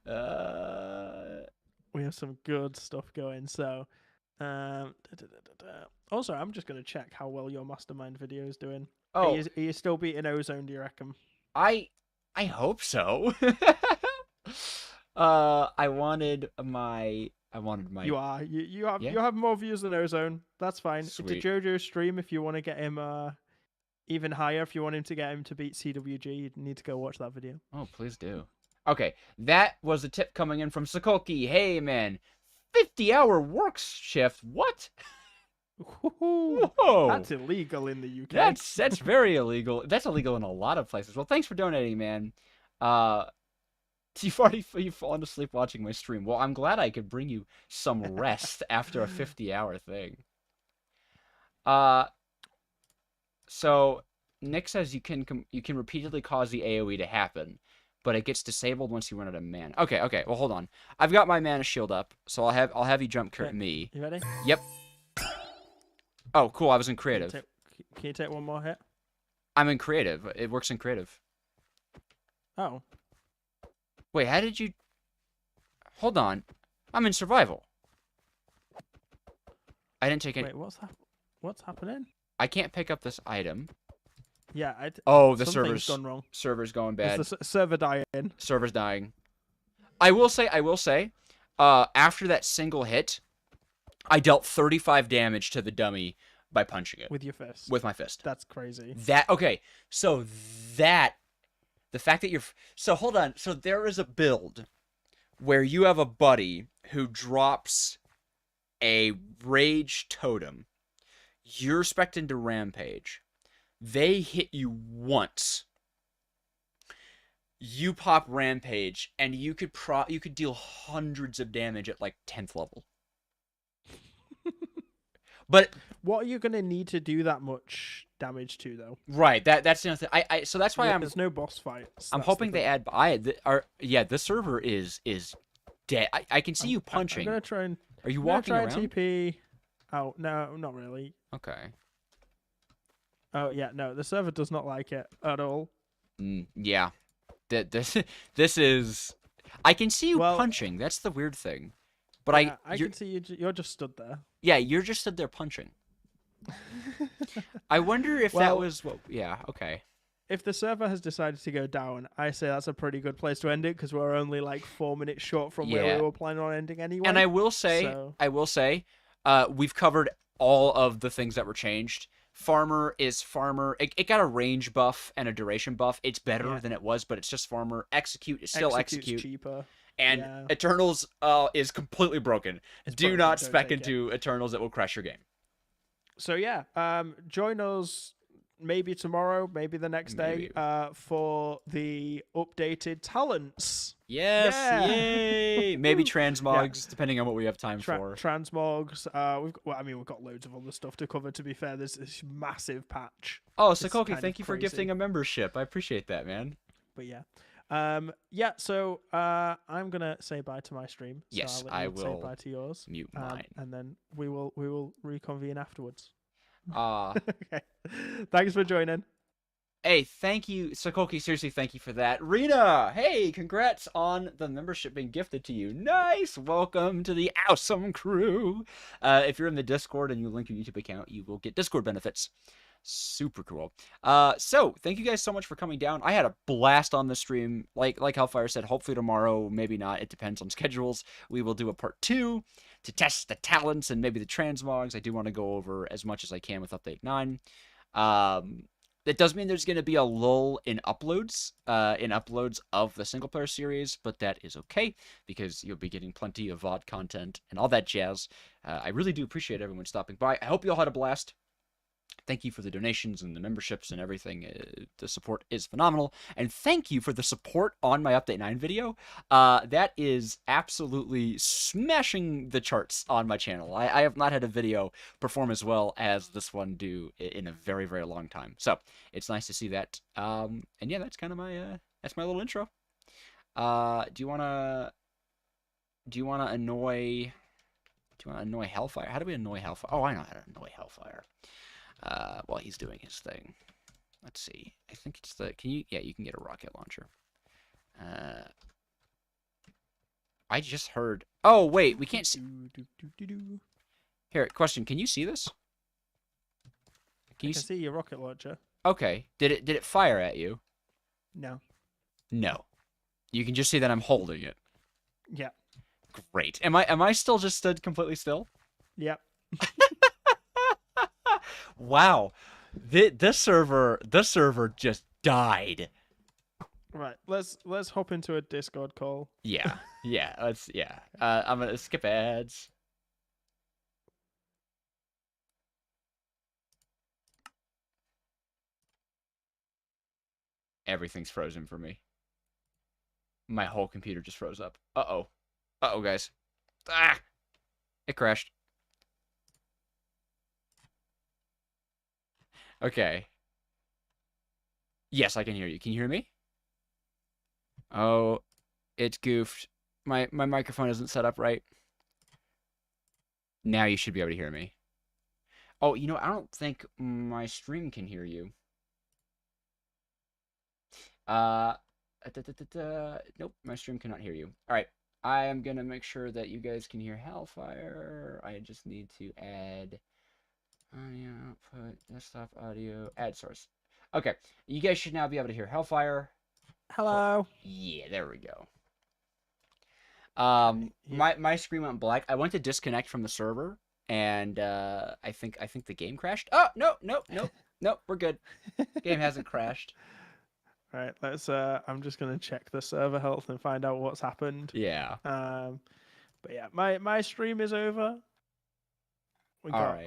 uh, We have some good stuff going. So, also, I'm just gonna check how well your mastermind video is doing. oh, Are you still beating Ozone? Do you reckon? I I hope so. I wanted my You are. yeah, You have more views than Ozone. That's fine. To sweet. JoJo's stream, if you want to get him even higher, if you want him to get him to beat CWG, you need to go watch that video. Oh, please do. Okay, that was a tip coming in from Sokolki. Hey man, 50-hour work shift. What? Whoa. That's illegal in the UK. That's very illegal. That's illegal in a lot of places. Well, thanks for donating, man. Uh you've fallen asleep watching my stream. Well, I'm glad I could bring you some rest after a 50-hour thing. So Nick says you can repeatedly cause the AoE to happen, but it gets disabled once you run out of mana. Okay. Well, hold on. I've got my mana shield up, so I'll have you jump crit me. You ready? Yep. Oh, cool. I was in creative. Can you take one more hit? I'm in creative. It works in creative. Oh. Wait, how did you... Hold on. I'm in survival. I didn't take any... Wait, what's happening? I can't pick up this item. Yeah, the something's gone wrong. server's going bad. Is the server dying? Server's dying. I will say, after that single hit, I dealt 35 damage to the dummy by punching it. With your fist? With my fist. That's crazy. The fact that so hold on. So there is a build where you have a buddy who drops a rage totem. You're expecting to rampage. They hit you once. You pop rampage, and you could deal hundreds of damage at like 10th level. But what are you gonna need to do that much damage to, though? Right, that's the other thing. So that's why there's no boss fights. I'm hoping they add. This server is dead. I can see you punching. I'm gonna try and. Are you walking around? TP. Oh no, not really. Okay. Oh yeah, no, the server does not like it at all. Yeah, this is. I can see you punching. That's the weird thing. But I can see you're just stood there. Yeah, you're just stood there punching. I wonder if that was what. Yeah. Okay. If the server has decided to go down, I say that's a pretty good place to end it because we're only like 4 minutes short from where we were planning on ending anyway. And I will say, we've covered all of the things that were changed. Farmer is farmer. It got a range buff and a duration buff. It's better than it was, but it's just farmer. Execute is still execute. Cheaper. And Eternals is completely broken. Do not spec into Eternals; it will crash your game. So yeah, join us maybe tomorrow, maybe the next day, for the updated talents. Yes, yay! Maybe transmogs, depending on what we have time for. Transmogs. We've got loads of other stuff to cover. To be fair, there's this massive patch. Oh, Sokoki, thank you for gifting a membership. I appreciate that, man. But yeah. So I'm gonna say bye to my stream. So yes, I will say bye to yours. Mute mine, and then we will reconvene afterwards. Okay. Thanks for joining. Hey, thank you, Sokoki. Seriously, thank you for that. Rena, hey, congrats on the membership being gifted to you. Nice. Welcome to the awesome crew. If you're in the Discord and you link your YouTube account, you will get Discord benefits. Super cool. So thank you guys so much for coming down. I had a blast on the stream. Like Hellfire said, hopefully tomorrow, maybe not. It depends on schedules. We will do a part 2 to test the talents and maybe the transmogs. I do want to go over as much as I can with update 9. That does mean there's going to be a lull in uploads of the single player series, but that is okay because you'll be getting plenty of VOD content and all that jazz. I really do appreciate everyone stopping by. I hope you all had a blast. Thank you for the donations and the memberships and everything. The support is phenomenal. And thank you for the support on my Update 9 video. That is absolutely smashing the charts on my channel. I have not had a video perform as well as this one do in a very, very long time. So it's nice to see that. And yeah, that's kind of that's my little intro. Do you want to annoy Do you want to annoy Hellfire? How do we annoy Hellfire? Oh, I know how to annoy Hellfire. While he's doing his thing. Let's see. I think it's the... Can you... Yeah, you can get a rocket launcher. I just heard... Oh, wait. We can't see... Here, question. Can you see this? Can you see your rocket launcher? Okay. Did it fire at you? No. No. You can just see that I'm holding it. Yeah. Great. Am I still just stood completely still? Yep. Wow. This server just died. Right. Let's hop into a Discord call. Yeah. Yeah. I'm gonna skip ads. Everything's frozen for me. My whole computer just froze up. Uh-oh. Uh-oh, guys. Ah! It crashed. Okay. Yes, I can hear you. Can you hear me? Oh, it's goofed. My microphone isn't set up right. Now you should be able to hear me. Oh, you know, I don't think my stream can hear you. Nope, my stream cannot hear you. All right, I am gonna make sure that you guys can hear Hellfire. I just need to add audio output, desktop audio, add source. Okay, you guys should now be able to hear Hellfire. Hello. Yeah, there we go. My screen went black. I went to disconnect from the server, and I think the game crashed. Oh no, we're good. Game hasn't crashed. All right, let's. I'm just gonna check the server health and find out what's happened. Yeah. But yeah, my stream is over. We got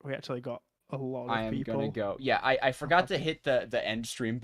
we actually got a lot of people. I am gonna go. Yeah, I forgot to hit the end stream